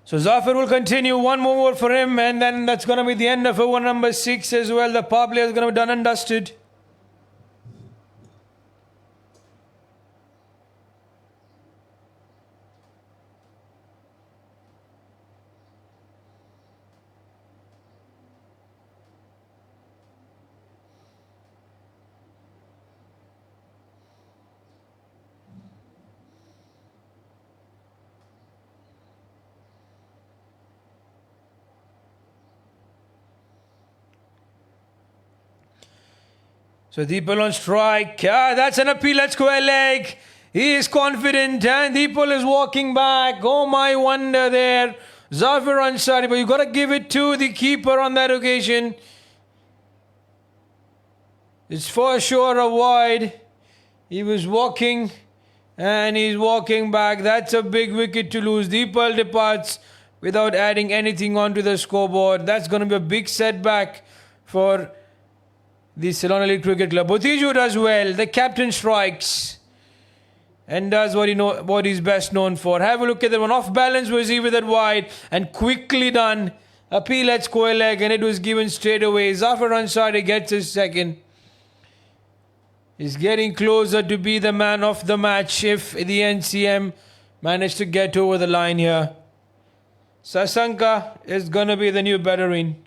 Speaker 2: So Zafir will continue, one more over for him, and then that's going to be the end of over number 6 as well. The power play is going to be done and dusted. So Deepal on strike. That's an appeal. Let's go a leg. He is confident and Deepal is walking back. Oh my wonder there. Zafir Ansari, but you got to give it to the keeper on that occasion. It's for sure a wide. He was walking and he's walking back. That's a big wicket to lose. Deepal departs without adding anything onto the scoreboard. That's going to be a big setback for the Ceylon Elite Cricket Club. Bhutiju does well. The captain strikes and does what he's best known for. Have a look at that one. Off balance was he with that wide and quickly done. Appeal at square leg and it was given straight away. Zafir Ansari gets his second. He's getting closer to be the man of the match if the NCM manage to get over the line here. Sasanka is going to be the new battering.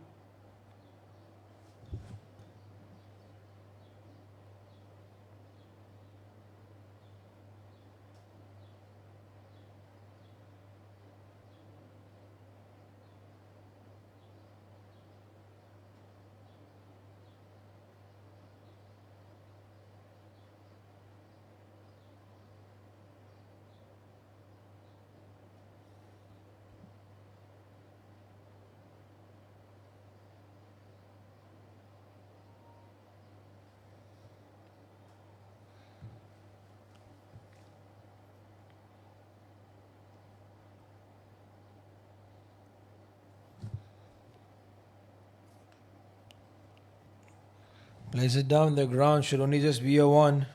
Speaker 2: Plays it down the ground, should only just be a 1.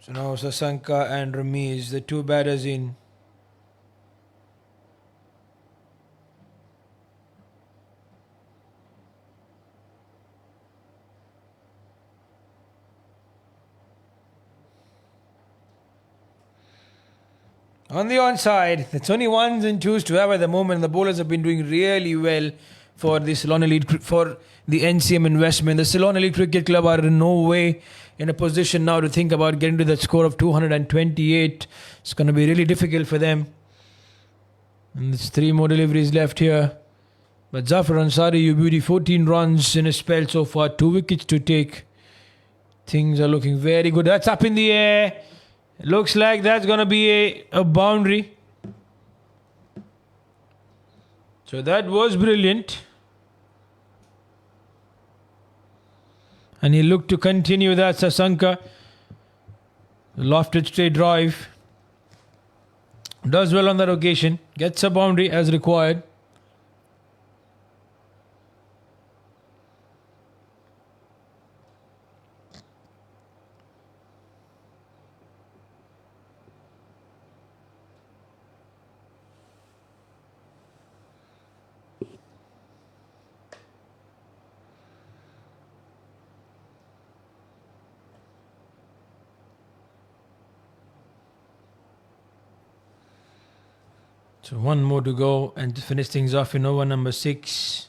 Speaker 2: So now Sasanka and Ramiz, the 2 batters in. On the onside, it's only 1s and 2s to have at the moment. The bowlers have been doing really well for the Ceylon Elite, for the NCM investment. The Ceylon Elite Cricket Club are in no way in a position now to think about getting to that score of 228. It's going to be really difficult for them. And there's 3 more deliveries left here. But Zafir Ansari, you beauty, 14 runs in a spell so far, 2 wickets to take. Things are looking very good. That's up in the air. Looks like that's going to be a boundary. So that was brilliant. And he looked to continue that. Sasanka, lofted straight drive. Does well on that occasion. Gets a boundary as required. So one more to go and to finish things off in over number 6.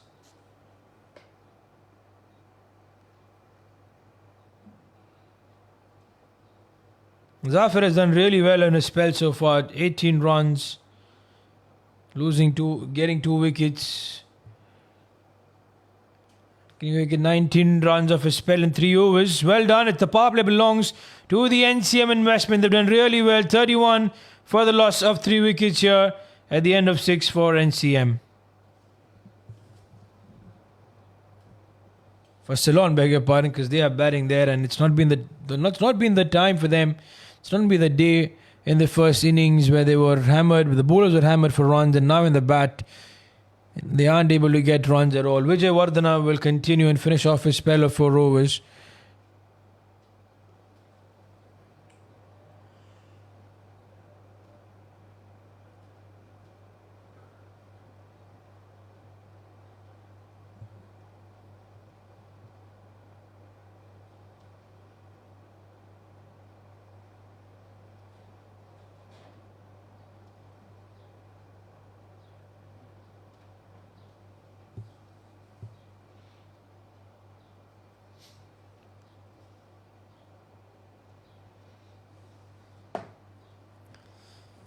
Speaker 2: Zafar has done really well in his spell so far. 18 runs, getting 2 wickets. Can you make it 19 runs of his spell in 3 overs? Well done. The power play belongs to the NCM investment. They've done really well. 31 for the loss of 3 wickets here at the end of 6 for NCM. For Ceylon, beg your pardon, because they are batting there, and it's not been the time for them. It's not been the day in the first innings where they were hammered, the bowlers were hammered for runs, and now in the bat, they aren't able to get runs at all. Vijay Vardhana will continue and finish off his spell of 4 overs.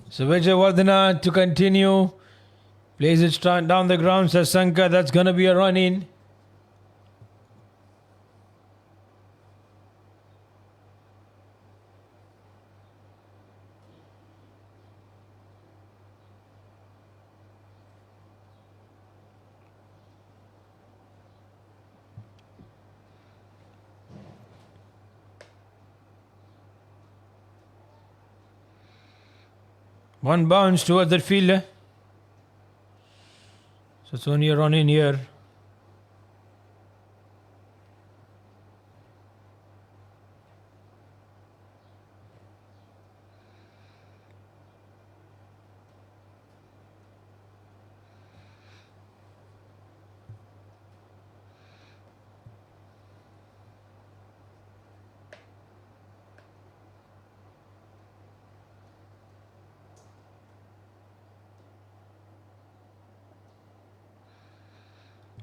Speaker 2: So Vijay Vardhana to continue. Plays it down the ground. Sasanka, that's going to be a run in. One bounce towards that fielder. So it's only a run in here.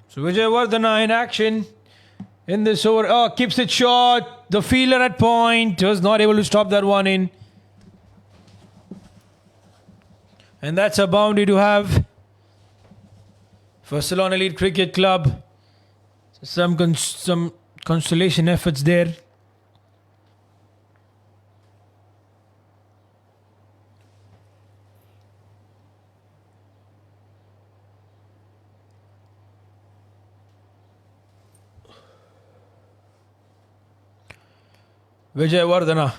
Speaker 2: So Vijay Vardhana in action in this over. Oh, keeps it short. The fielder at point was not able to stop that one in. And that's a boundary to have for Ceylon Elite Cricket Club. Some consolation efforts there. Vijay Vardhana.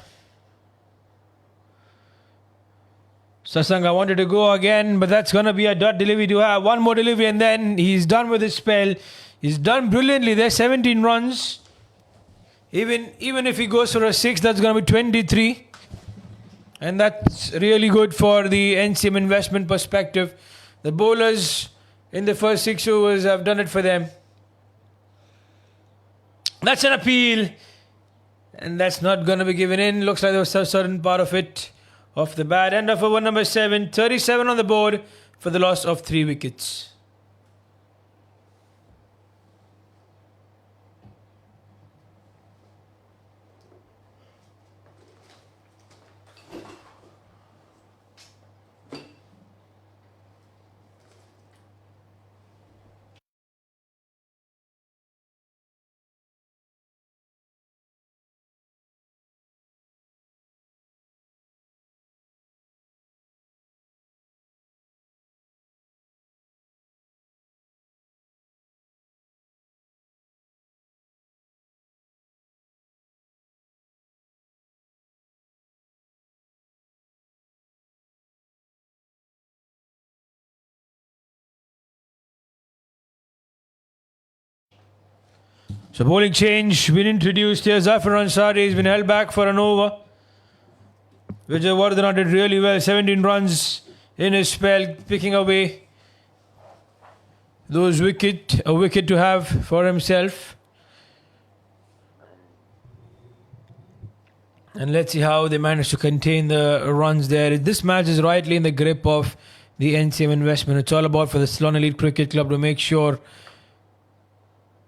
Speaker 2: Sasanka wanted to go again, but that's going to be a dot delivery to have. One more delivery and then he's done with his spell. He's done brilliantly. There's 17 runs. Even if he goes for a 6, that's going to be 23. And that's really good for the NCM investment perspective. The bowlers in the first 6 overs have done it for them. That's an appeal. And that's not going to be given in. Looks like there was a certain part of it off the bat. End of over number 7. 37 on the board for the loss of 3 wickets. So bowling change been introduced here. Zafar Ansari has been held back for an over. Vijay Vardhana did really well. 17 runs in his spell, picking away a wicket to have for himself. And let's see how they manage to contain the runs there. This match is rightly in the grip of the NCM investment. It's all about for the Ceylon Elite Cricket Club to make sure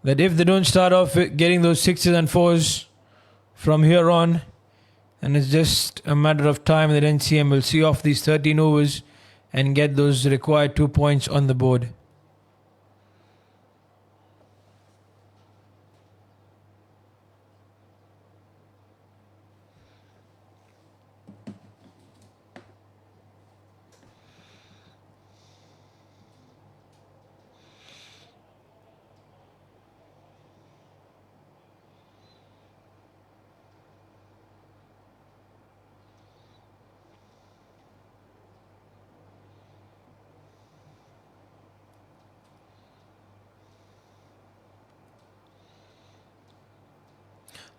Speaker 2: that if they don't start off with getting those sixes and fours from here on, and it's just a matter of time that NCM will see off these 13 overs and get those required 2 points on the board.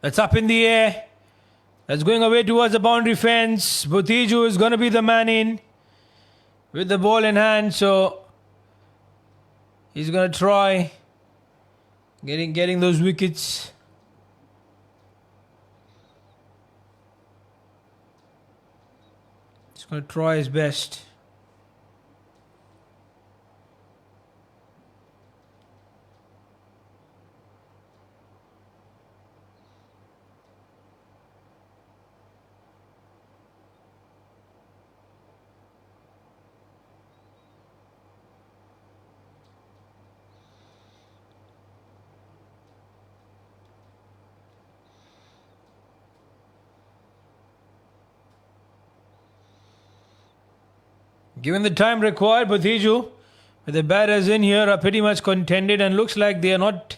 Speaker 2: That's up in the air. That's going away towards the boundary fence. Butiju is going to be the man in with the ball in hand. So he's going to try getting those wickets. He's going to try his best. Given the time required, Butiju, with the batters in here, are pretty much contended and looks like they are not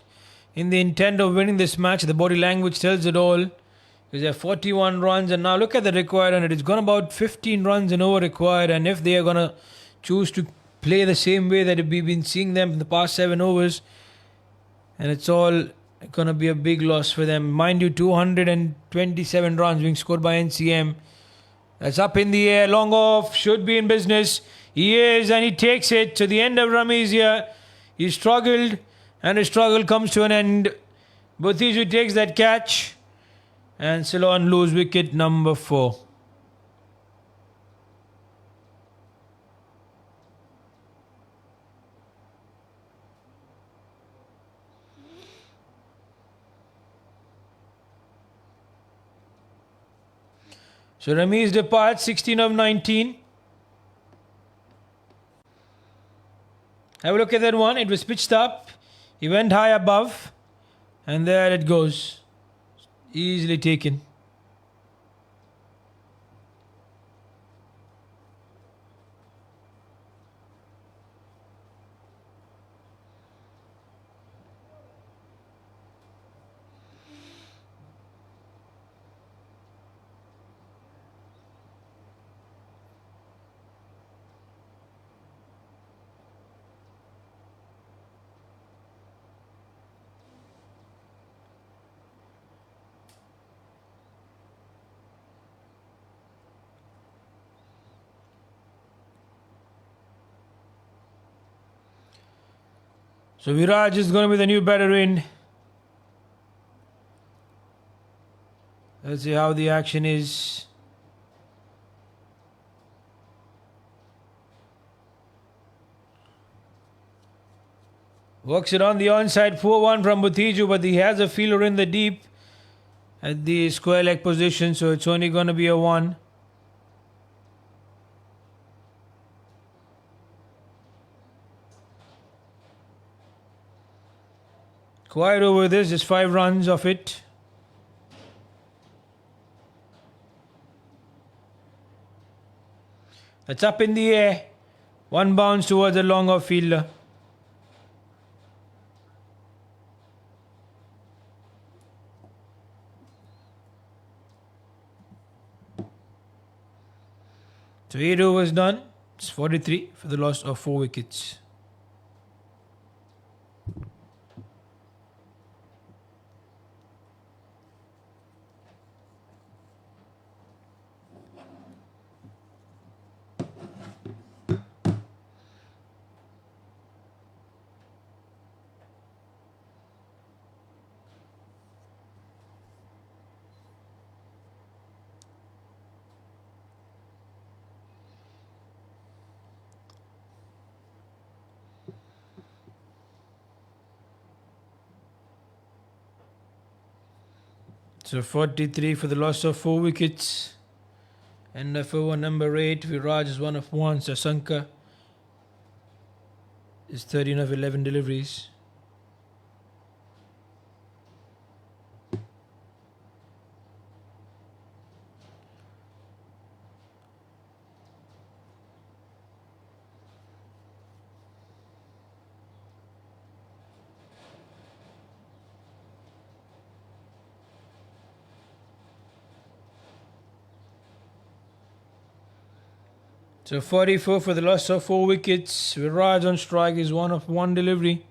Speaker 2: in the intent of winning this match. The body language tells it all. Because they have 41 runs and now look at the required and it's gone about 15 runs and over required, and if they are going to choose to play the same way that we've been seeing them in the past 7 overs, and it's all going to be a big loss for them. Mind you, 227 runs being scored by NCM. That's up in the air, long off, should be in business. He is, and he takes it to the end of Ramiz here. He struggled, and his struggle comes to an end. Butiju takes that catch, and Ceylon lose wicket number 4. So Ramiz departs, 16 of 19. Have a look at that one. It was pitched up. He went high above. And there it goes. Easily taken. So Viraj is going to be the new batter in. Let's see how the action is. Works it on the onside, poor one from Butiju, but he has a fielder in the deep at the square leg position, so it's only going to be a 1. Quiet over this, just 5 runs of it. That's up in the air. 1 bounce towards the long off fielder. So 8 overs done. It's 43 for the loss of 4 wickets. So 43 for the loss of 4 wickets. End of over number 8. Viraj is 1 of 1. Sasanka is 13 of 11 deliveries. So 44 for the loss of 4 wickets. Viraj on strike is 1 of 1 delivery.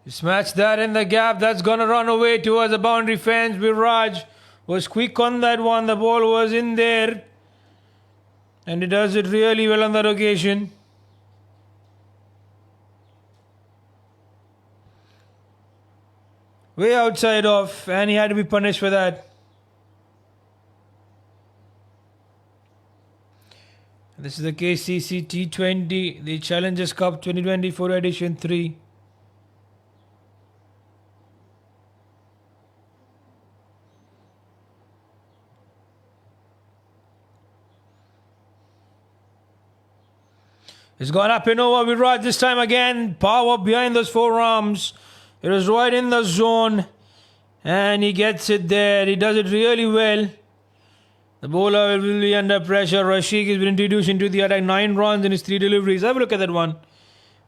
Speaker 2: Smash that in the gap. That's going to run away towards the boundary fence. Viraj was quick on that one. The ball was in there. And he does it really well on that occasion. Way outside off. And he had to be punished for that. This is the CECC T20, the Challengers Cup 2024 Edition 3. It's gone up and over. Viraj this time again. Power behind those 4 arms. It was right in the zone. And he gets it there. He does it really well. The bowler will be under pressure. Rashid has been introduced into the attack. 9 runs in his 3 deliveries. Have a look at that one.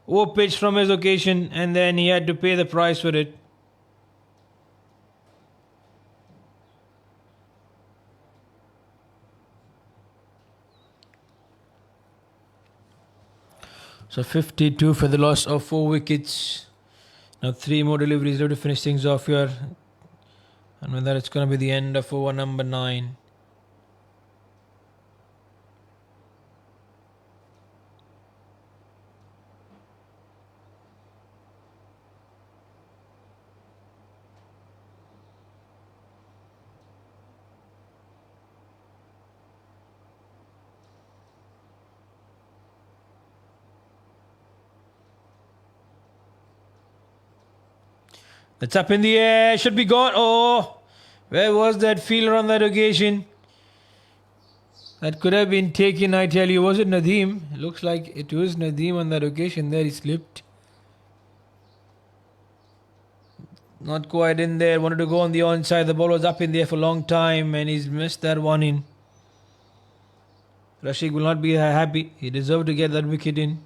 Speaker 2: Over pitch from his occasion. And then he had to pay the price for it. So 52 for the loss of 4 wickets. Now 3 more deliveries left to finish things off here. And with that, it's going to be the end of over number 9. That's up in the air. Should be gone. Oh, where was that fielder on that occasion? That could have been taken, I tell you. Was it Nadeem? Looks like it was Nadeem on that occasion. There he slipped. Not quite in there. Wanted to go on the onside. The ball was up in there for a long time and he's missed that one in. Rashid will not be happy. He deserved to get that wicket in.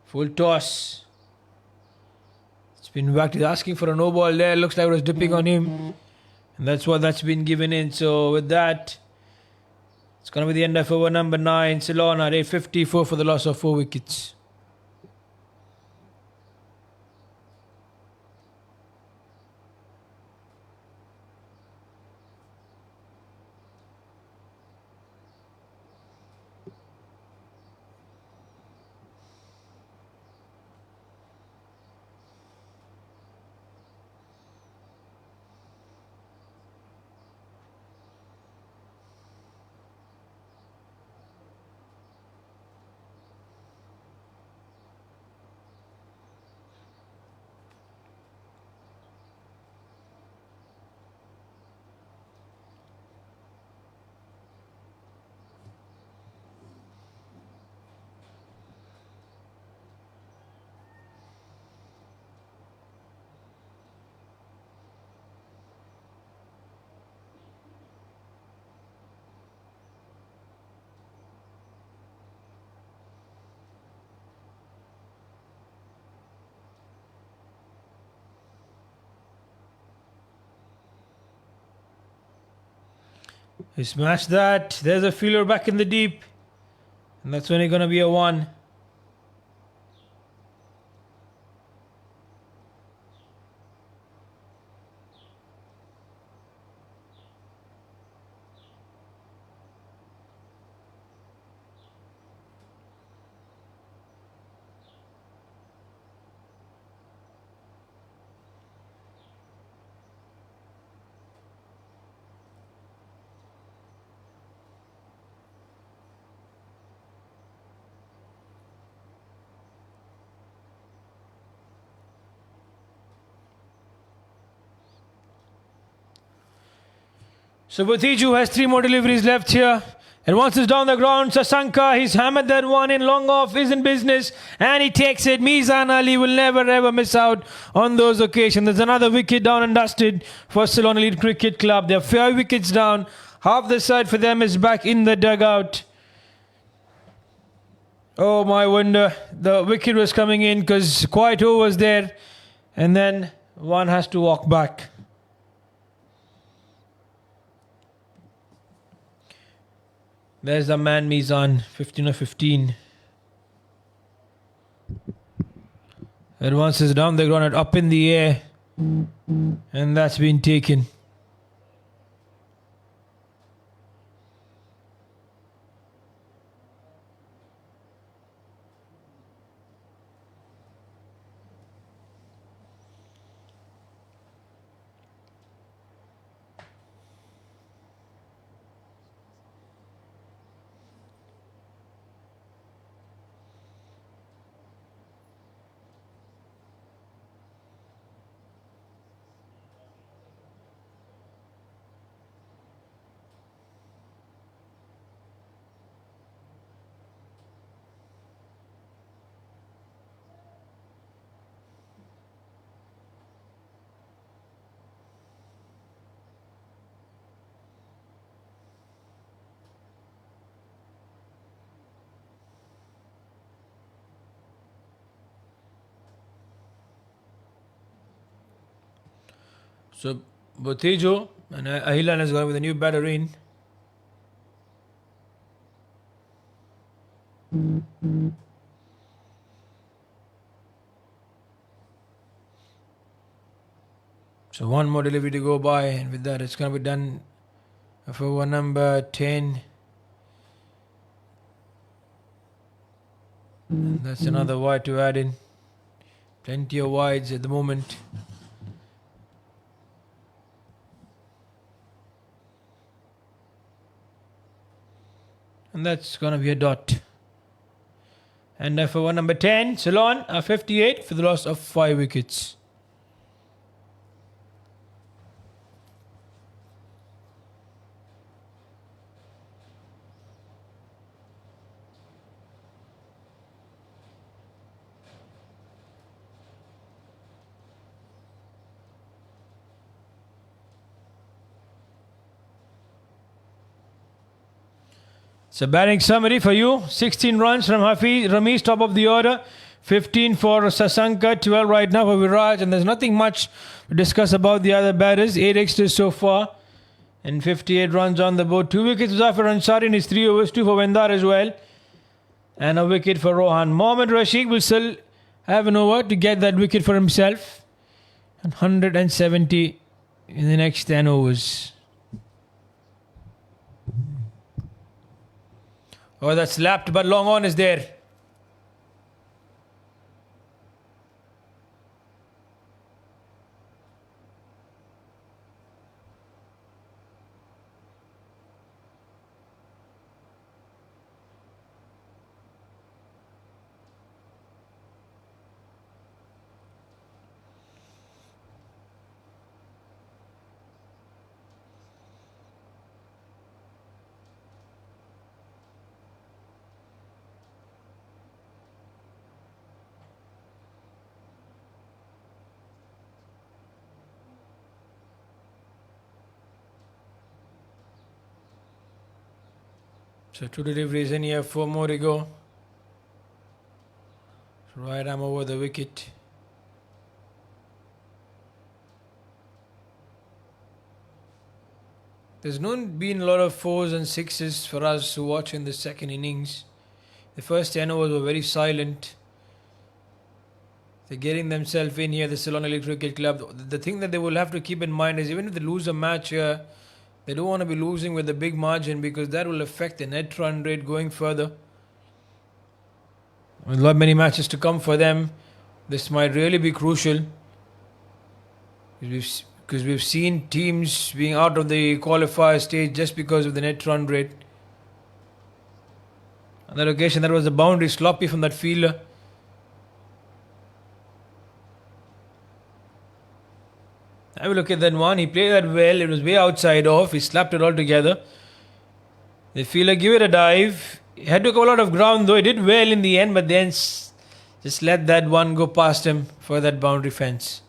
Speaker 2: Full toss. It's been whacked. He's asking for a no ball there. Looks like it was dipping on him. And that's what that's been given in. So with that, it's going to be the end of over number 9. Ceylon at 854 for the loss of 4 wickets. He smashed that. There's a fielder back in the deep. And that's only going to be a 1. So Bhatiju has 3 more deliveries left here. And once it's down the ground, Sasanka, he's hammered that one in, long off, is in business, and he takes it. Mizan Ali will never ever miss out on those occasions. There's another wicket down and dusted for Ceylon Elite Cricket Club. They're 5 wickets down. Half the side for them is back in the dugout. Oh my wonder, the wicket was coming in because Kwaito was there, and then one has to walk back. There's the man Mizan, 15 or 15. And once it's down the ground and up in the air. And that's been taken. So Botejo and Ahilan has gone with a new batter in. So one more delivery to go by, and with that it's going to be done for over number 10. And that's another wide to add in. Plenty of wides at the moment. And that's going to be a dot. And for one number 10, Ceylon are 58 for the loss of 5 wickets. So batting summary for you. 16 runs from Hafiz. Ramesh top of the order. 15 for Sasanka. 12 right now for Viraj. And there's nothing much to discuss about the other batters. 8 extras so far. And 58 runs on the board. 2 wickets for Ansari in his 3 overs. 2 for Vendar as well. And a wicket for Rohan. Mohammad Rashid will still have an over to get that wicket for himself. And 170 in the next 10 overs. Oh, that's lapped, but long on is there. So 2 deliveries in here, 4 more to go. Right arm over the wicket. There's not been a lot of 4s and 6s for us who watch in the second innings. The first 10 overs were very silent. They're getting themselves in here, the Ceylon Elite Cricket Club. The thing that they will have to keep in mind is even if they lose a match here, they don't want to be losing with a big margin because that will affect the net run rate going further. With a lot many matches to come for them, this might really be crucial. Because we've seen teams being out of the qualifier stage just because of the net run rate. On that occasion, that was a boundary sloppy from that fielder. Have a look at that one. He played that well. It was way outside off. He slapped it all together. The fielder give it a dive. He had to cover a lot of ground though. He did well in the end, but then just let that one go past him for that boundary fence.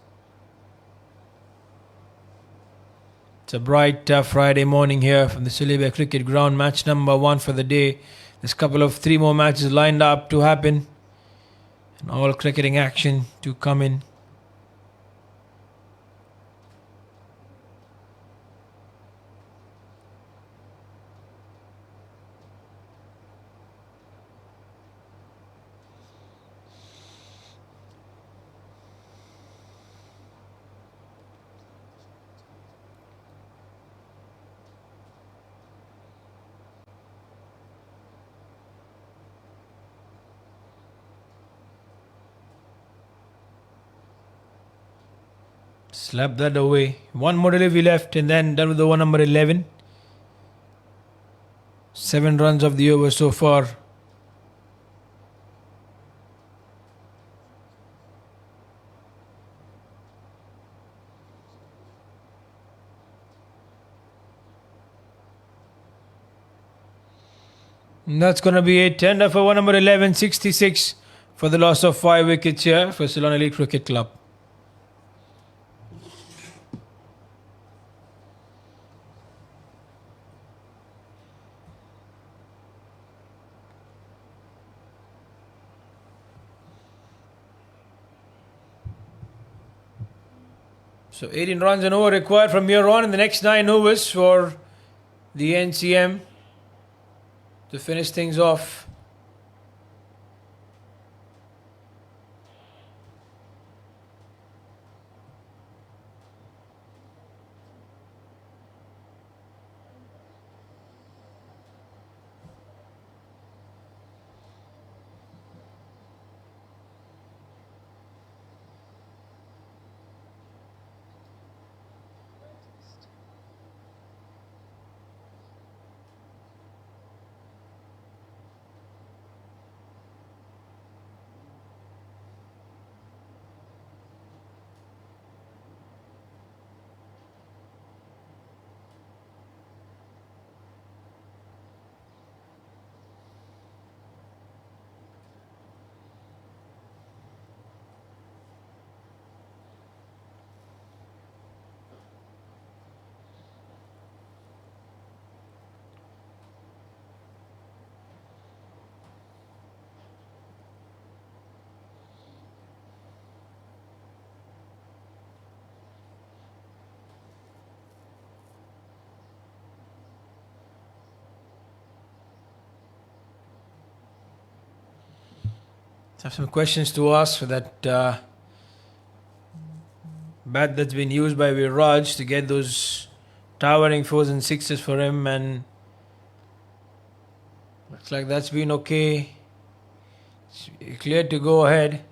Speaker 2: It's a bright Friday morning here from the Sulebe Cricket Ground. Match number 1 for the day. There's a couple of 3 more matches lined up to happen. And all cricketing action to come in. Slap that away. One more delivery left and then done with the over number 11. 7 runs of the over so far. And that's going to be it. End of over number 11, 66 for the loss of 5 wickets here for Ceylon Elite Cricket Club. So 18 runs and over required from here on in the next 9 overs for the NCM to finish things off. Have some questions to ask for that bat that's been used by Viraj to get those towering 4s and 6s for him, and looks like that's been okay. It's cleared to go ahead.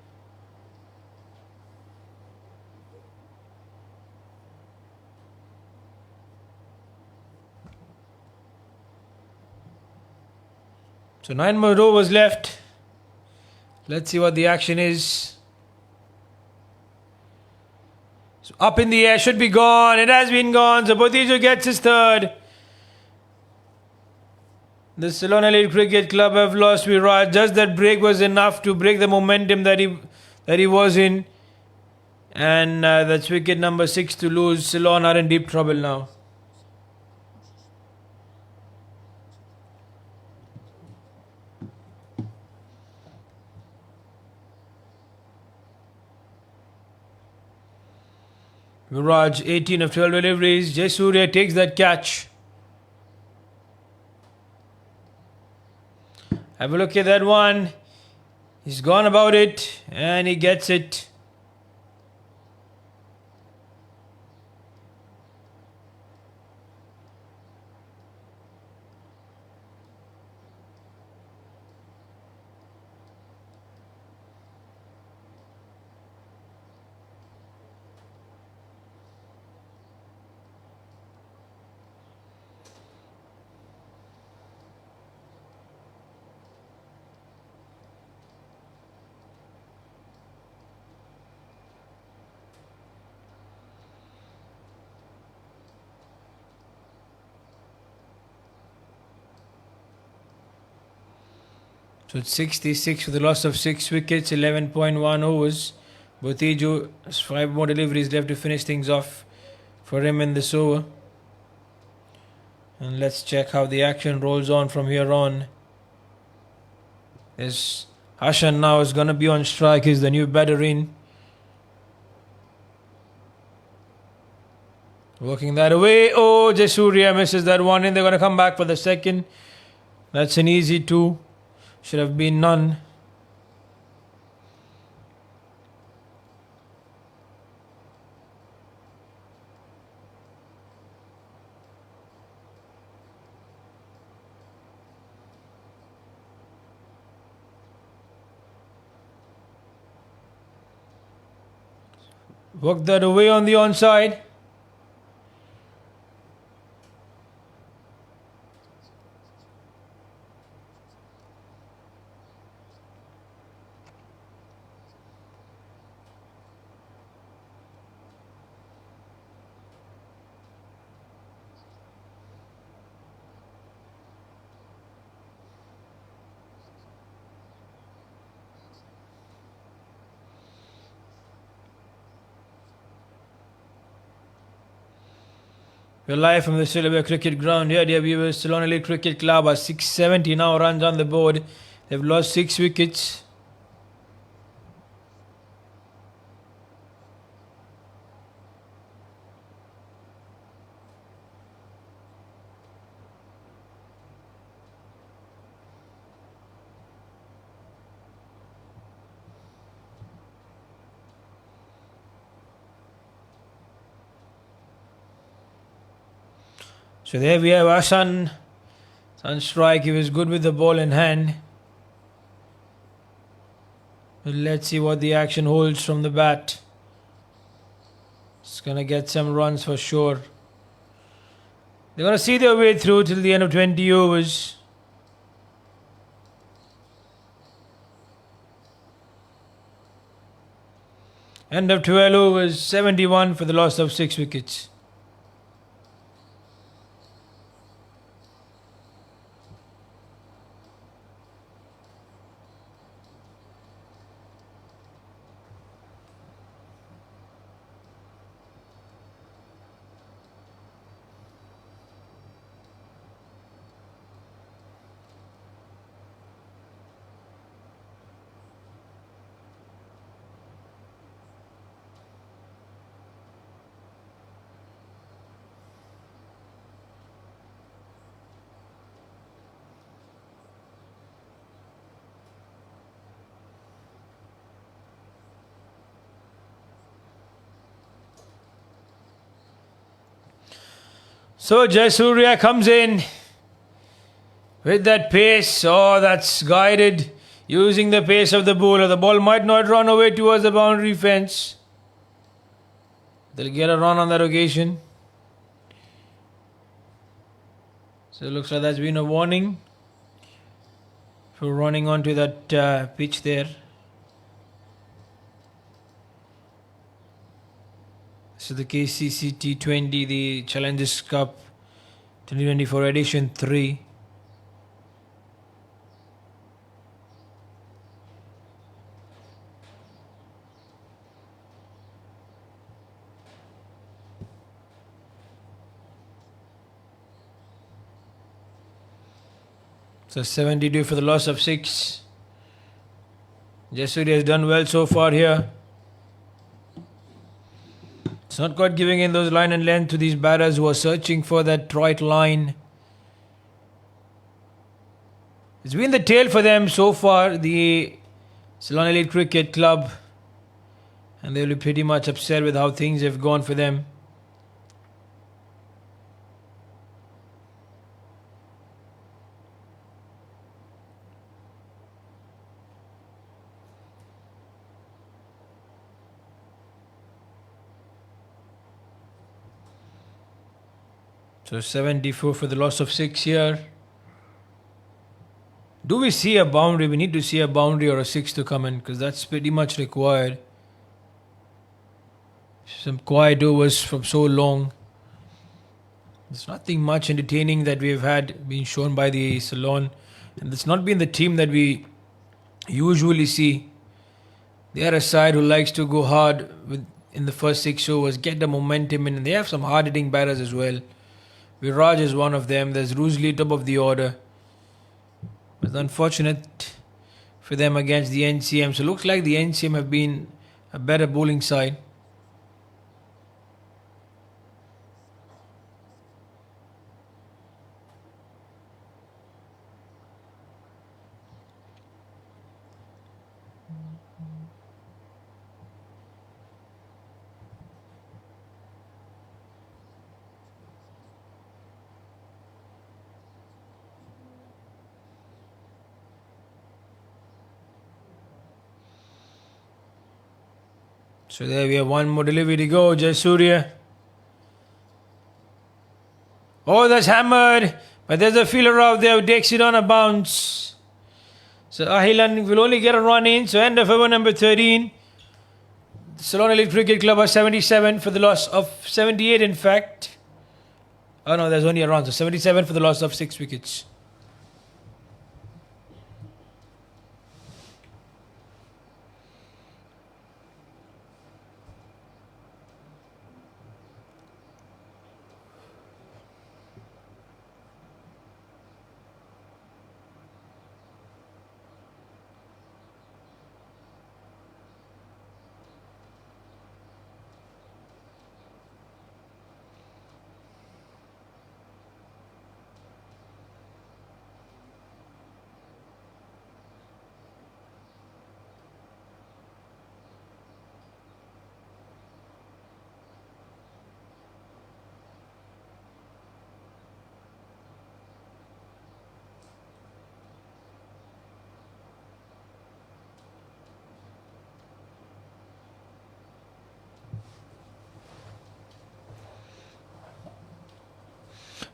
Speaker 2: So 9 more overs left. Let's see what the action is. So up in the air, should be gone. It has been gone. So Bhutiju gets his 3rd. The Ceylon Elite Cricket Club have lost Viraj. Just that break was enough to break the momentum that he was in. And that's wicket number 6 to lose. Ceylon are in deep trouble now. Viraj, 18 of 12 deliveries. Jasurya takes that catch. Have a look at that one. He's gone about it and he gets it. So it's 66 for the loss of 6 wickets, 11.1 overs. Botiju has 5 more deliveries left to finish things off for him in this over. And let's check how the action rolls on from here on. As Hashan now is going to be on strike. He's the new batter in. Working that away. Oh, Jayasuriya misses that one in. They're going to come back for the second. That's an easy 2. Should have been none. Work that away on the onside. We're live from the Silver Cricket Ground here, dear viewers. Ceylon Elite Cricket Club are 670 now runs on the board. They've lost 6 wickets. So there we have Hassan on strike. He was good with the ball in hand. But let's see what the action holds from the bat. It's going to get some runs for sure. They're going to see their way through till the end of 20 overs. End of 12 overs, 71 for the loss of 6 wickets. So Jayasuriya comes in with that pace. Oh, that's guided using the pace of the bowler. The ball might not run away towards the boundary fence. They'll get a run on that occasion. So it looks like that's been a warning for running onto that pitch there. So the CECC T20, the Challengers Cup 2024 edition 3. So 72 for the loss of 6. Jayasuriya has done well so far here. It's not quite giving in those line and length to these batters who are searching for that right line. It's been the tail for them so far, the Ceylon Elite Cricket Club. And they'll be pretty much upset with how things have gone for them. So 74 for the loss of 6 here. Do we see a boundary? We need to see a boundary or a 6 to come in, because that's pretty much required. Some quiet overs from so long. There's nothing much entertaining that we've had being shown by the Ceylon. And it's not been the team that we usually see. They are a side who likes to go hard in the first 6 overs, get the momentum in, and they have some hard-hitting batters as well. Viraj is one of them. There's Roosley top of the order. It's unfortunate for them against the NCM. So looks like the NCM have been a better bowling side. So there we have one more delivery to go. Jasurya. Oh, that's hammered. But there's a fielder out there who takes it on a bounce. So Ahilan will only get a run in. So end of over number 13. Ceylon Elite Cricket Club are 77 for the loss of 78 in fact. Oh no, there's only a run. So 77 for the loss of 6 wickets.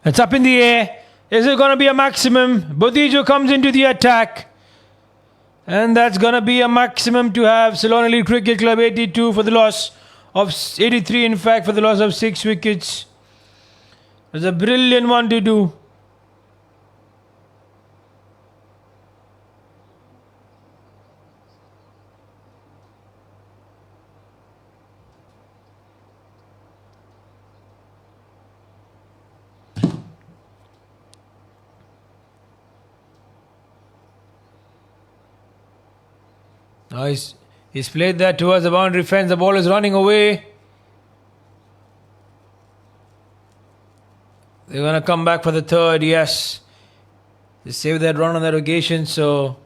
Speaker 2: It's up in the air. Is it going to be a maximum? Bodijo comes into the attack. And that's going to be a maximum to have Ceylon Elite Cricket Club 82 for the loss of 83 in fact for the loss of 6 wickets. It's a brilliant one to do. Nice. He's played that towards the boundary fence. The ball is running away. They're going to come back for the third. Yes. They saved that run on that occasion. So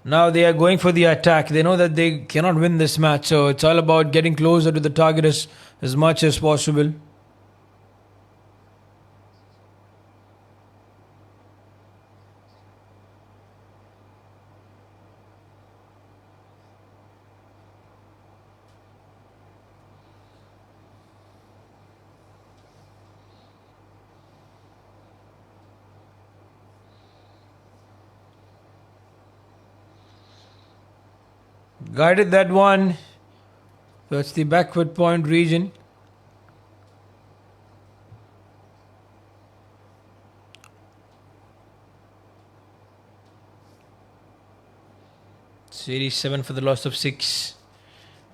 Speaker 2: now they are going for the attack. They know that they cannot win this match. So it's all about getting closer to the target as much as possible. Guided that one. That's the backward point region. It's 87 for the loss of 6.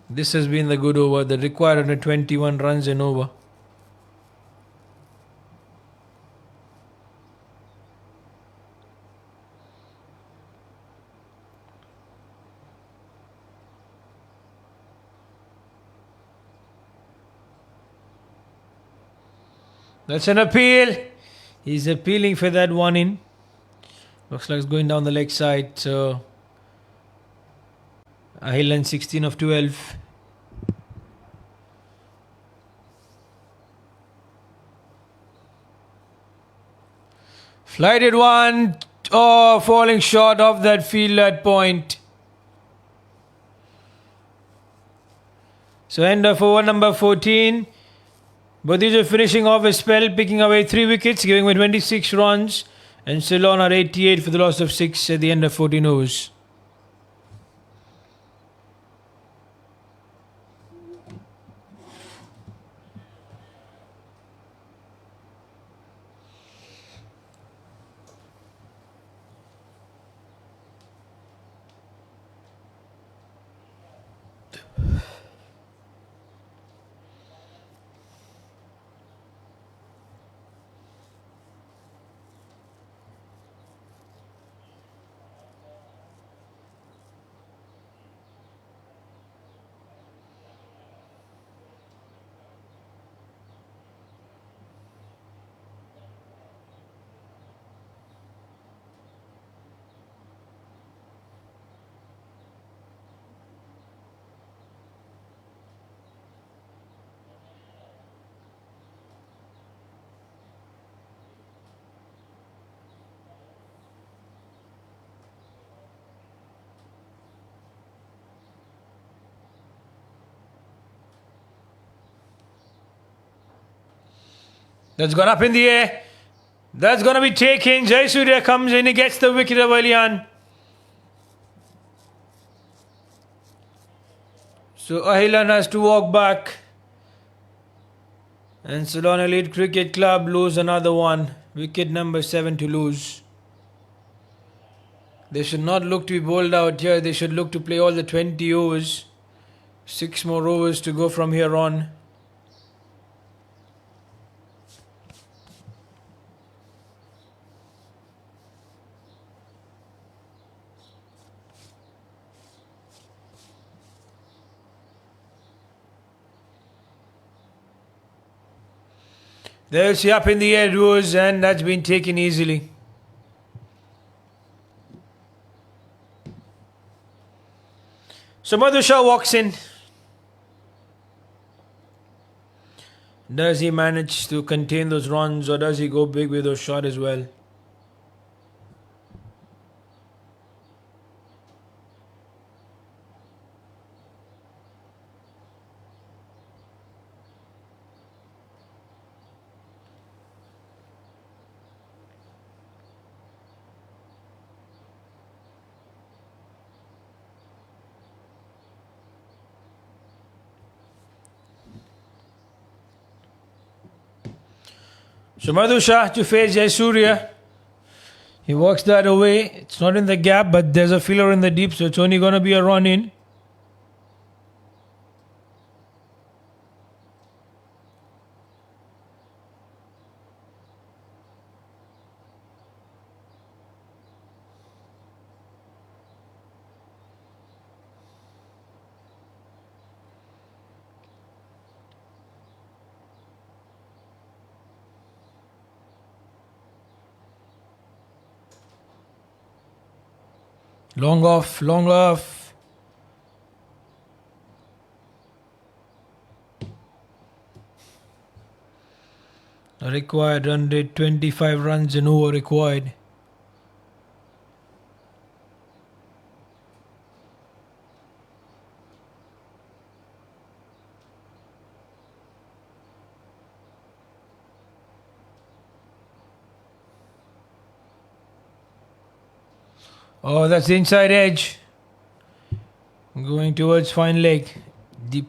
Speaker 2: This has been the good over. The required 121 runs and over. That's an appeal. He's appealing for that one in. Looks like it's going down the leg side. So Ahilan 16 of 12. Flighted one. Oh, falling short of that field at point. So end of over number 14. Bodijo finishing off his spell, picking away 3 wickets, giving away 26 runs. And Ceylon are 88 for the loss of 6 at the end of 14 overs. That's gone up in the air. That's going to be taken. Jayasurya comes in. He gets the wicket of early on. So Ahilan has to walk back. And Ceylon Elite Cricket Club lose another one. Wicket number 7 to lose. They should not look to be bowled out here. They should look to play all the 20 overs. 6 more overs to go from here on. There's the up in the air rose, and that's been taken easily. So Madhu Shah walks in. Does he manage to contain those runs, or does he go big with those shots as well? So Madhu Shah to face Jayasurya. He walks that away. It's not in the gap, but there's a filler in the deep, so it's only going to be a run in. Long off, long off. The required run rate 25 runs an over required. Oh, that's the inside edge. Going towards fine leg. Deep.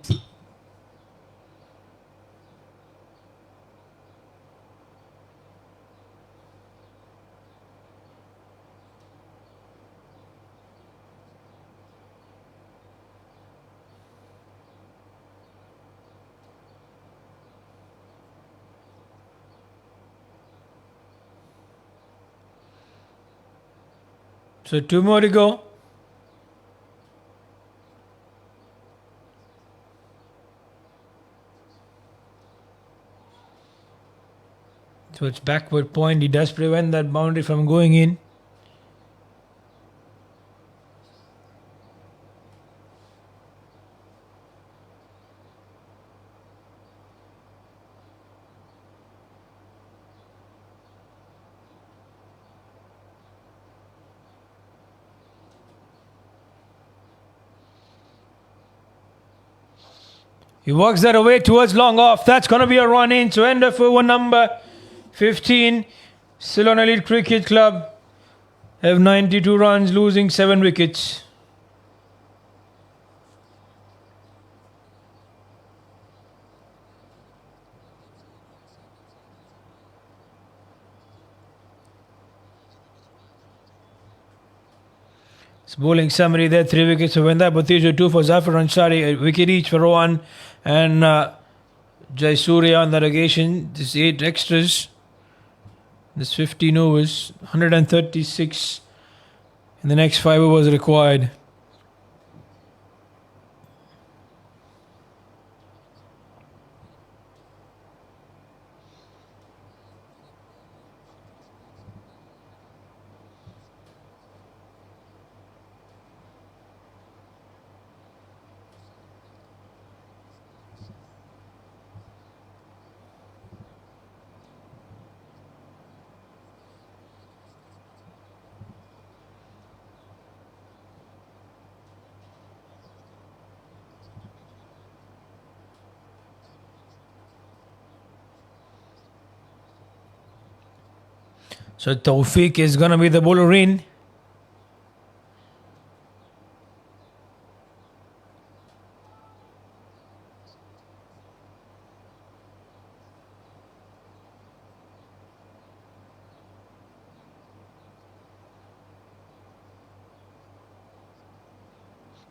Speaker 2: So 2 more to go. So it's backward point. He does prevent that boundary from going in. He walks that away towards long off. That's going to be a run in. So end of over number 15. Ceylon Elite Cricket Club have 92 runs, losing 7 wickets. It's bowling summary there. 3 wickets for Venda Bhatija, 2 for Zafar Ansari, a wicket each for Rohan and Jayasurya on that occasion. This 8 extras. This 15 overs. 136 in the next 5 overs required. So Tawfiq is going to be the bowler in.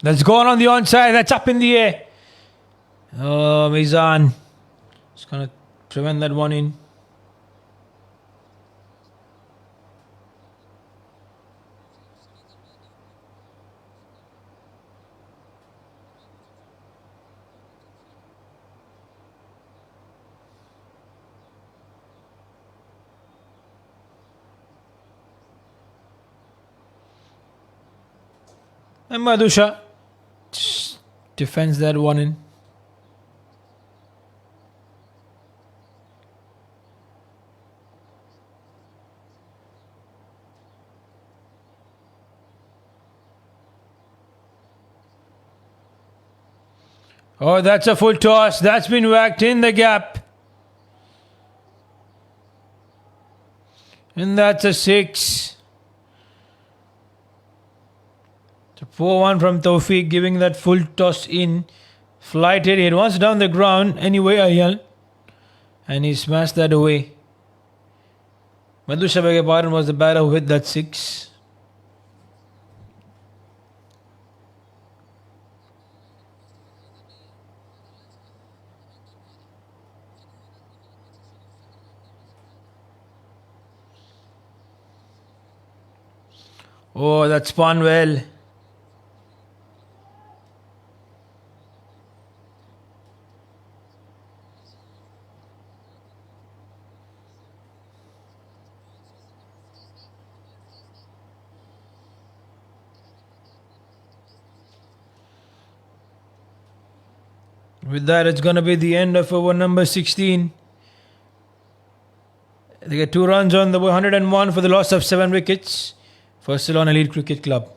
Speaker 2: That's gone on the onside. That's up in the air. Oh, Mizan. Just going to prevent that one in. And Madusha defends that one in. Oh, that's a full toss. That's been whacked in the gap. And that's a 6. So 4-1 from Tawfiq, giving that full toss in. Flighted. It was down the ground. Anyway, Ayal. And he smashed that away. Madhusha Begaparan was the batter who hit that 6. Oh, that spun well. With that, it's going to be the end of over number 16. They get 2 runs on the 101 for the loss of 7 wickets for Ceylon Elite Cricket Club.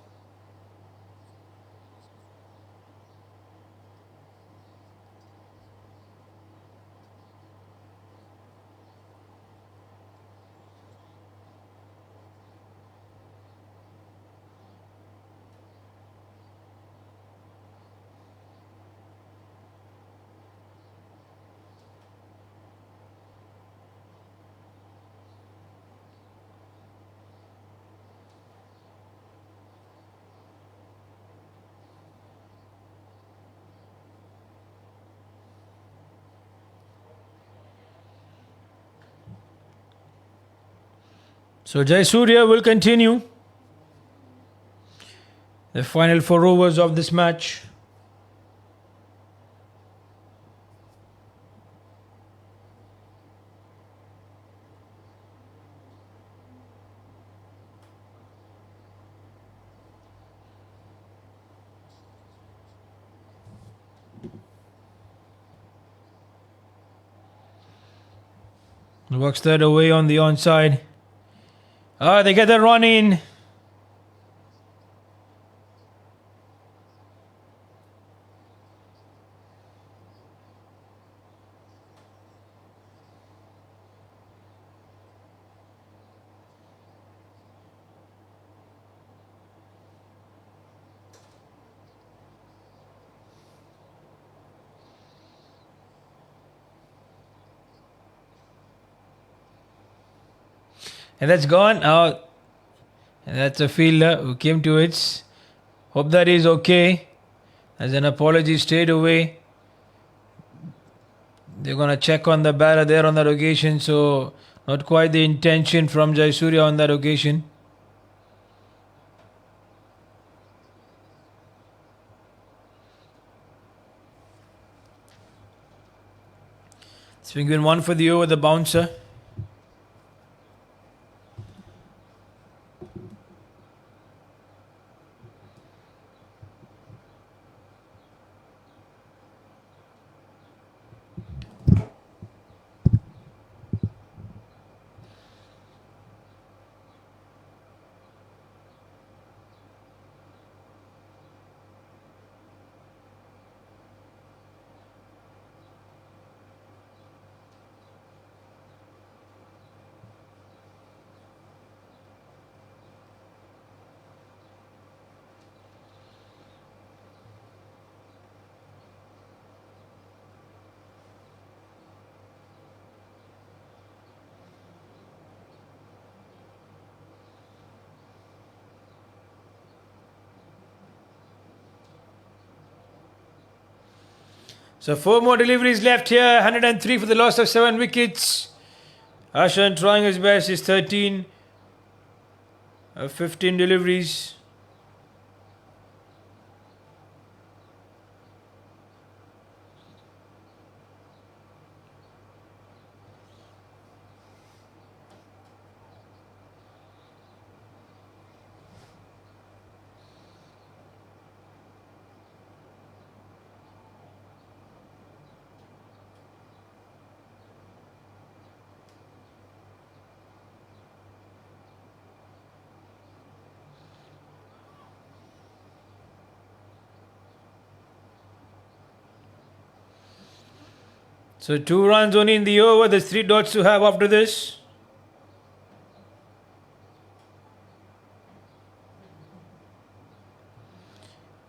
Speaker 2: So Jayasuriya will continue the final 4 overs of this match. Works that away on the onside. They get the run in. And that's gone out. And that's a fielder who came to it. Hope that is okay. As an apology straight away. They're going to check on the batter there on that occasion. So not quite the intention from Jayasuriya on that occasion. Swing in 1 for the over, the bouncer. So 4 more deliveries left here. 103 for the loss of 7 wickets. Ashan trying his best. Is 13 of 15 deliveries. So 2 runs only in the over. There's 3 dots to have after this.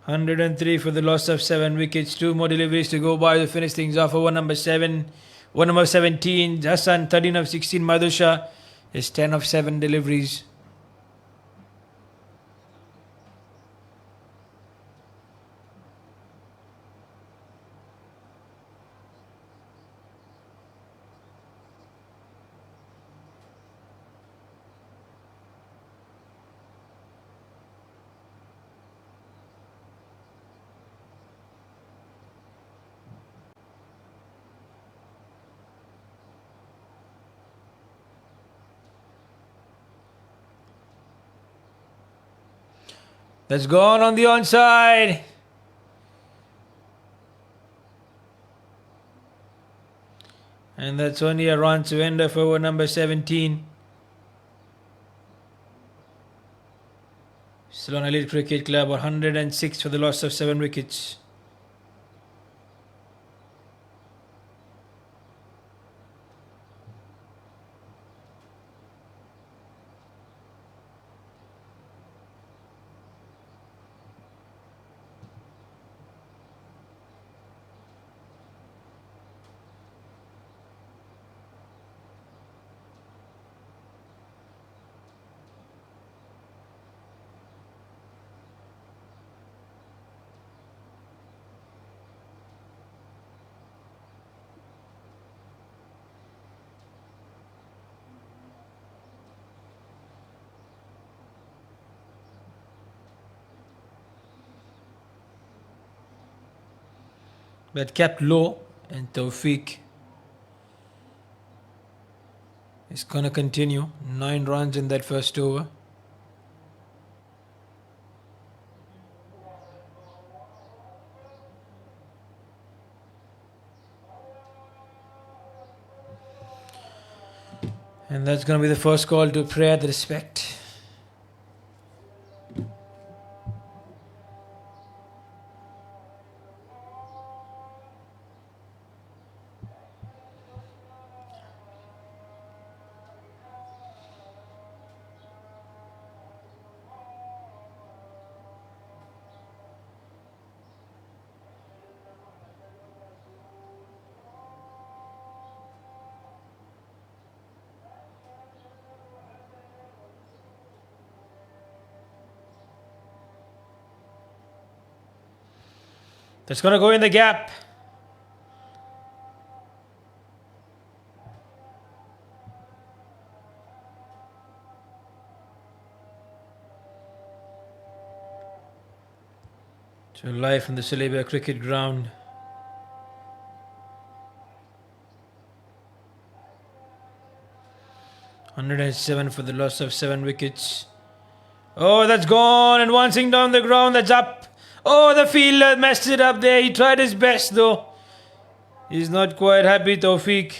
Speaker 2: $103 for the loss of 7 wickets. 2 more deliveries to go by to finish things off. Over number 7. Over number 17. Hassan 13 of 16. Madhusha is 10 of 7 deliveries. That's gone on the onside. And that's only a run to end of over number 17. Ceylon Elite Cricket Club 106 for the loss of 7 wickets. But kept low, and Tawfiq is going to continue. 9 runs in that first over. And that's going to be the first call to pay the respect. That's going to go in the gap. So live from the Salibia cricket ground. $107 for the loss of 7 wickets. Oh, that's gone, and one thing down the ground, that's up. Oh, the fielder messed it up there. He tried his best though. He's not quite happy, Tawfiq.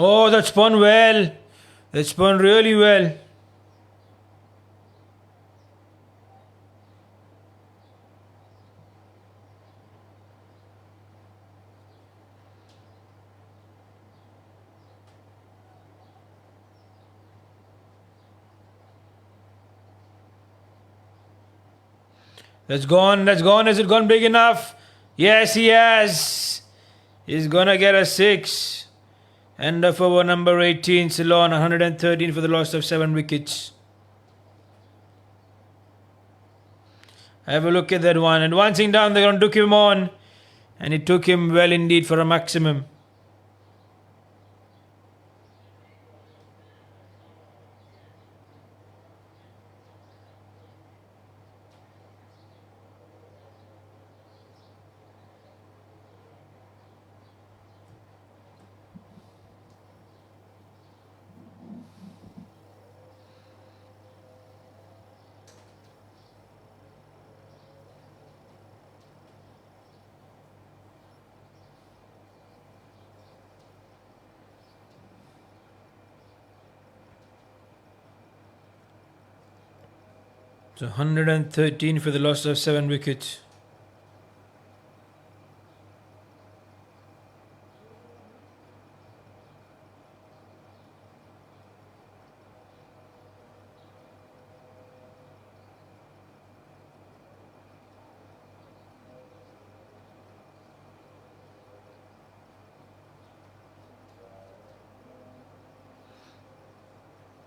Speaker 2: Oh, that spun well. That spun really well. That's gone. That's gone. Has it gone big enough? Yes, he has. He's gonna get a 6. End of over number 18. Ceylon 113 for the loss of 7 wickets. Have a look at that one. Advancing down the ground, took him on. And it took him well indeed for a maximum. So 113 for the loss of 7 wickets.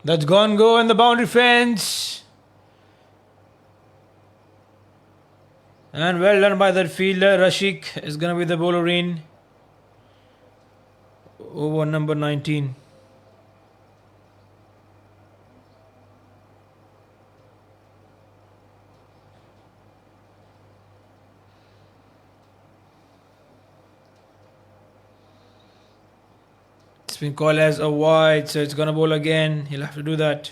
Speaker 2: That's gone go in the boundary fence. And well done by that fielder. Rashik is going to be the bowler in. Over number 19. It's been called as a wide, so it's going to bowl again. He'll have to do that.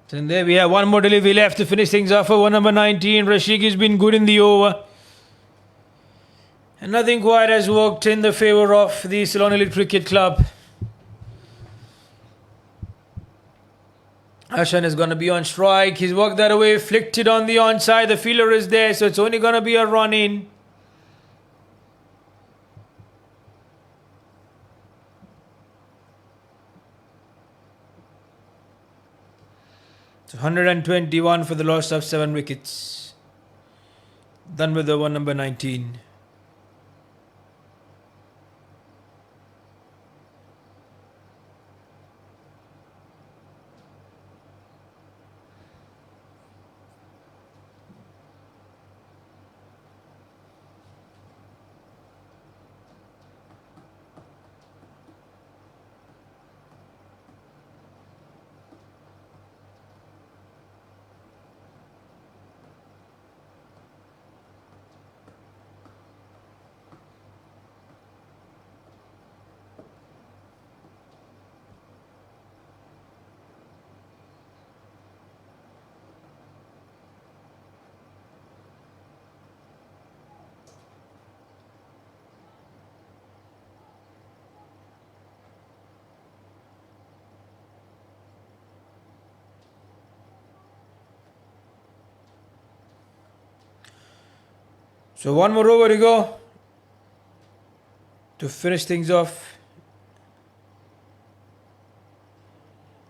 Speaker 2: So there we have one more delivery left to finish things off over number 19. Rashik has been good in the over. And nothing quite has worked in the favour of the Ceylon Elite Cricket Club. Ashan is going to be on strike. He's worked that away, flicked it on the onside. The fielder is there, so it's only going to be a run in. So 121 for the loss of 7 wickets. Done with over number 19. So one more over to go to finish things off.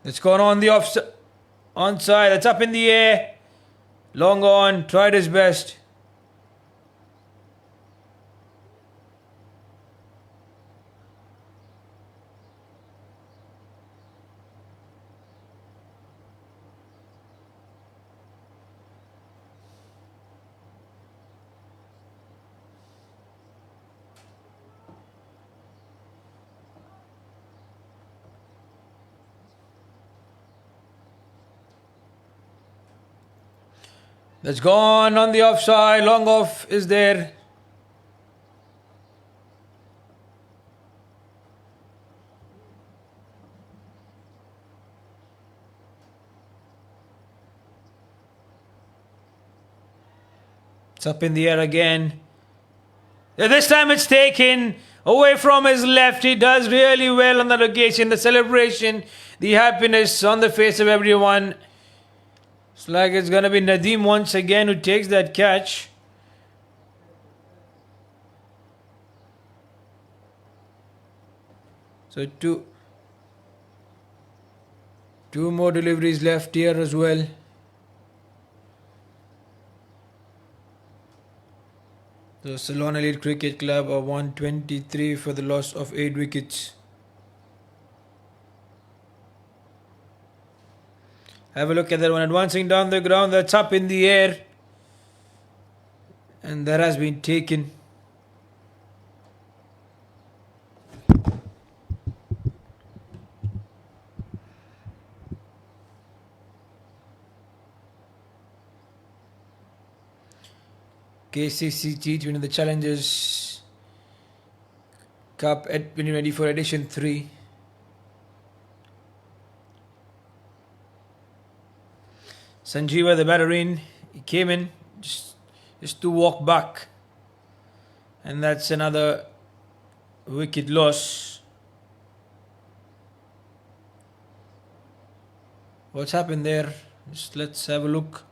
Speaker 2: It's gone on the onside. That's up in the air. Long on. Tried his best. That's gone on the offside. Long off is there. It's up in the air again. This time it's taken away from his left. He does really well on that occasion. The celebration, the happiness on the face of everyone. It's like it's going to be Nadeem once again who takes that catch. So two more deliveries left here as well. The Ceylon Elite Cricket Club are 123 for the loss of 8 wickets. Have a look at that one advancing down the ground. That's up in the air. And that has been taken. CECC T20 the Challengers Cup at 2024 edition 3. Sanjeeva the batter in. He came in just to walk back. And that's another wicket loss. What's happened there? Just let's have a look.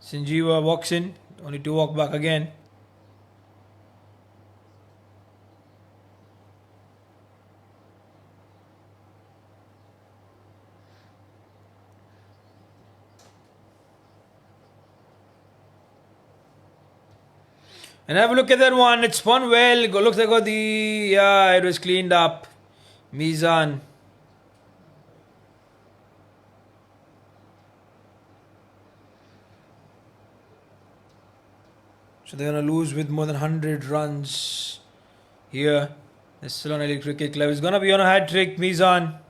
Speaker 2: Sanjeeva walks in, only to walk back again. And have a look at that one. It spun well. Looks like it was cleaned up. Mizan. So they're going to lose with more than 100 runs here. The Ceylon Elite Cricket Club is going to be on a hat trick. Mizan.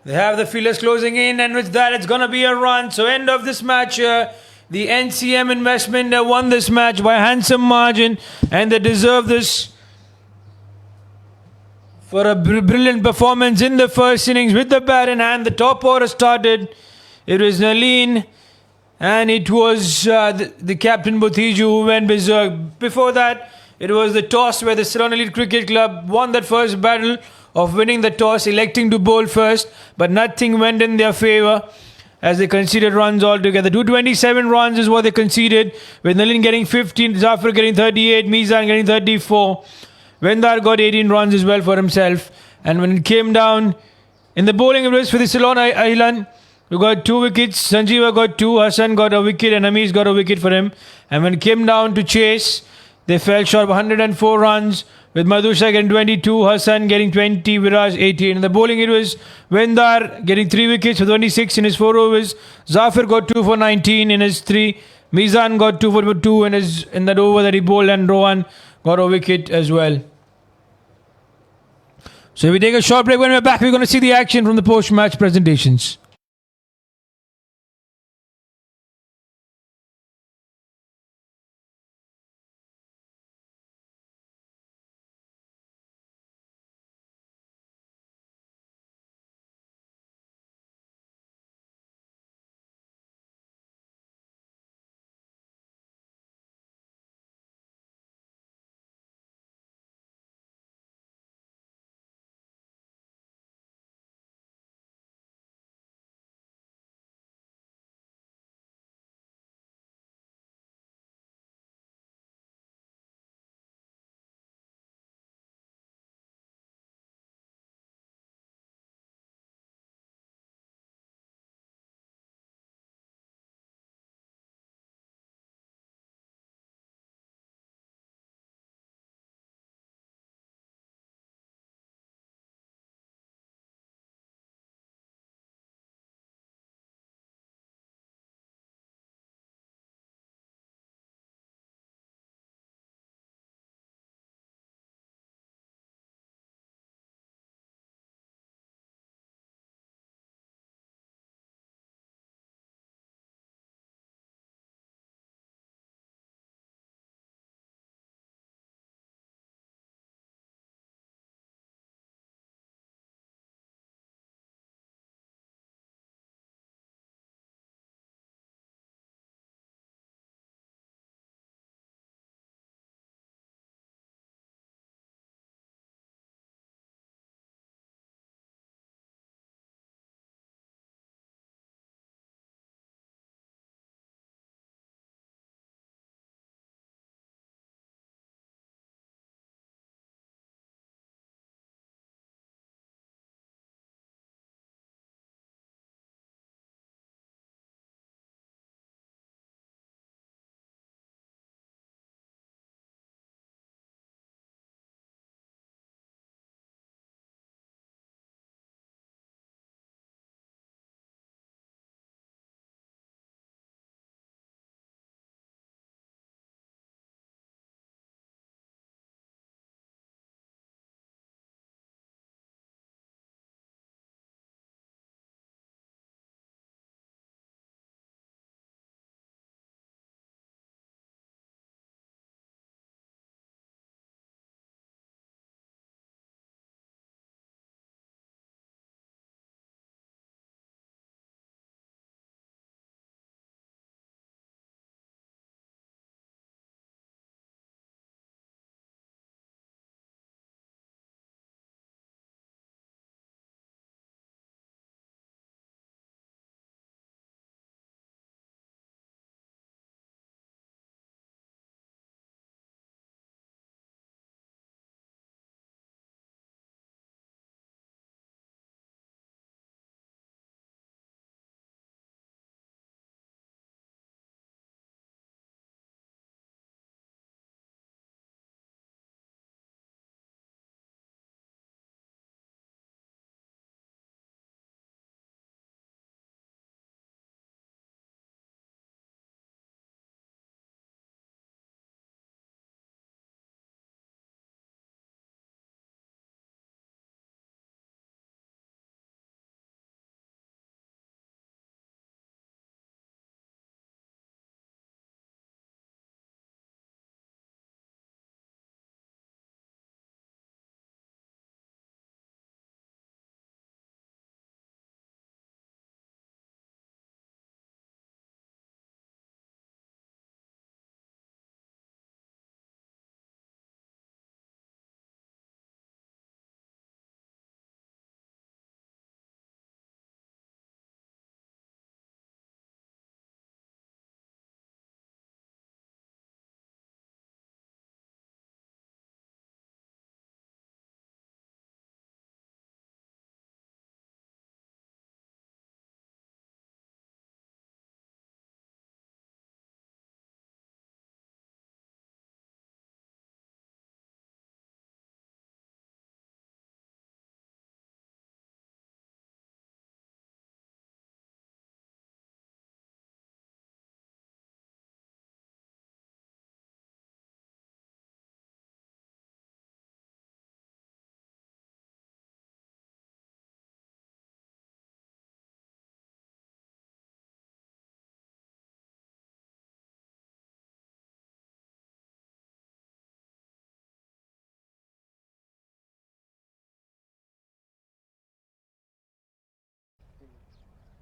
Speaker 2: They have the fielders closing in, and with that, it's going to be a run. So, end of this match. The NCM Investment won this match by a handsome margin, and they deserve this for a brilliant performance in the first innings with the bat in hand. The top order started. It was Nalin, and it was the captain Butiju who went berserk. Before that, it was the toss where the Ceylon Elite Cricket Club won that first battle of winning the toss, electing to bowl first, but nothing went in their favour as they conceded runs altogether. 227 runs is what they conceded, with Nalin getting 15, Zafar getting 38, Mizan getting 34. Vendar got 18 runs as well for himself. And when it came down in the bowling, it was for the Ceylon Island. We got 2 wickets. Sanjeeva got 2, Hassan got a wicket, and Amiz got a wicket for him. And when it came down to chase, they fell short of 104 runs, with Madhusha getting 22, Hassan getting 20, Viraj 18. In the bowling, it was Vendar getting 3 wickets for 26 in his 4 overs. Zafar got 2 for 19 in his 3. Mizan got 2 for 2 in that over that he bowled, and Rohan got a wicket as well. So we take a short break. When we're back, we're going to see the action from the post-match presentations.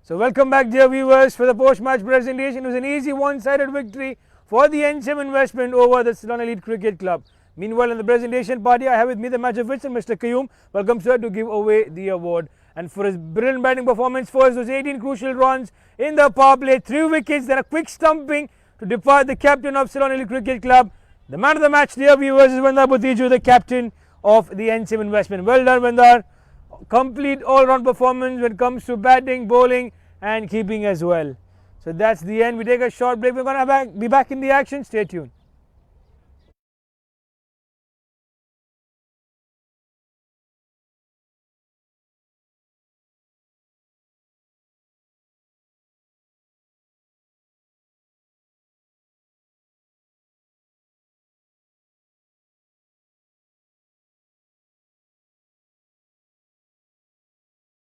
Speaker 1: So welcome back, dear viewers, for the post-match presentation. It was an easy one-sided victory for the NCM Investment over the Ceylon Elite Cricket Club. Meanwhile, in the presentation party, I have with me the match of Mr. Qayyum. Welcome, sir, to give away the award. And for his brilliant batting performance, first those 18 crucial runs in the power play, 3 wickets, then a quick stumping to depart the captain of Ceylon Elite Cricket Club. The man of the match, dear viewers, is Vandar Butiju, the captain of the NCM Investment. Well done, Vandar. Complete all-round performance when it comes to batting, bowling and keeping as well. So that's the end. We take a short break. We're going to be back in the action. Stay tuned.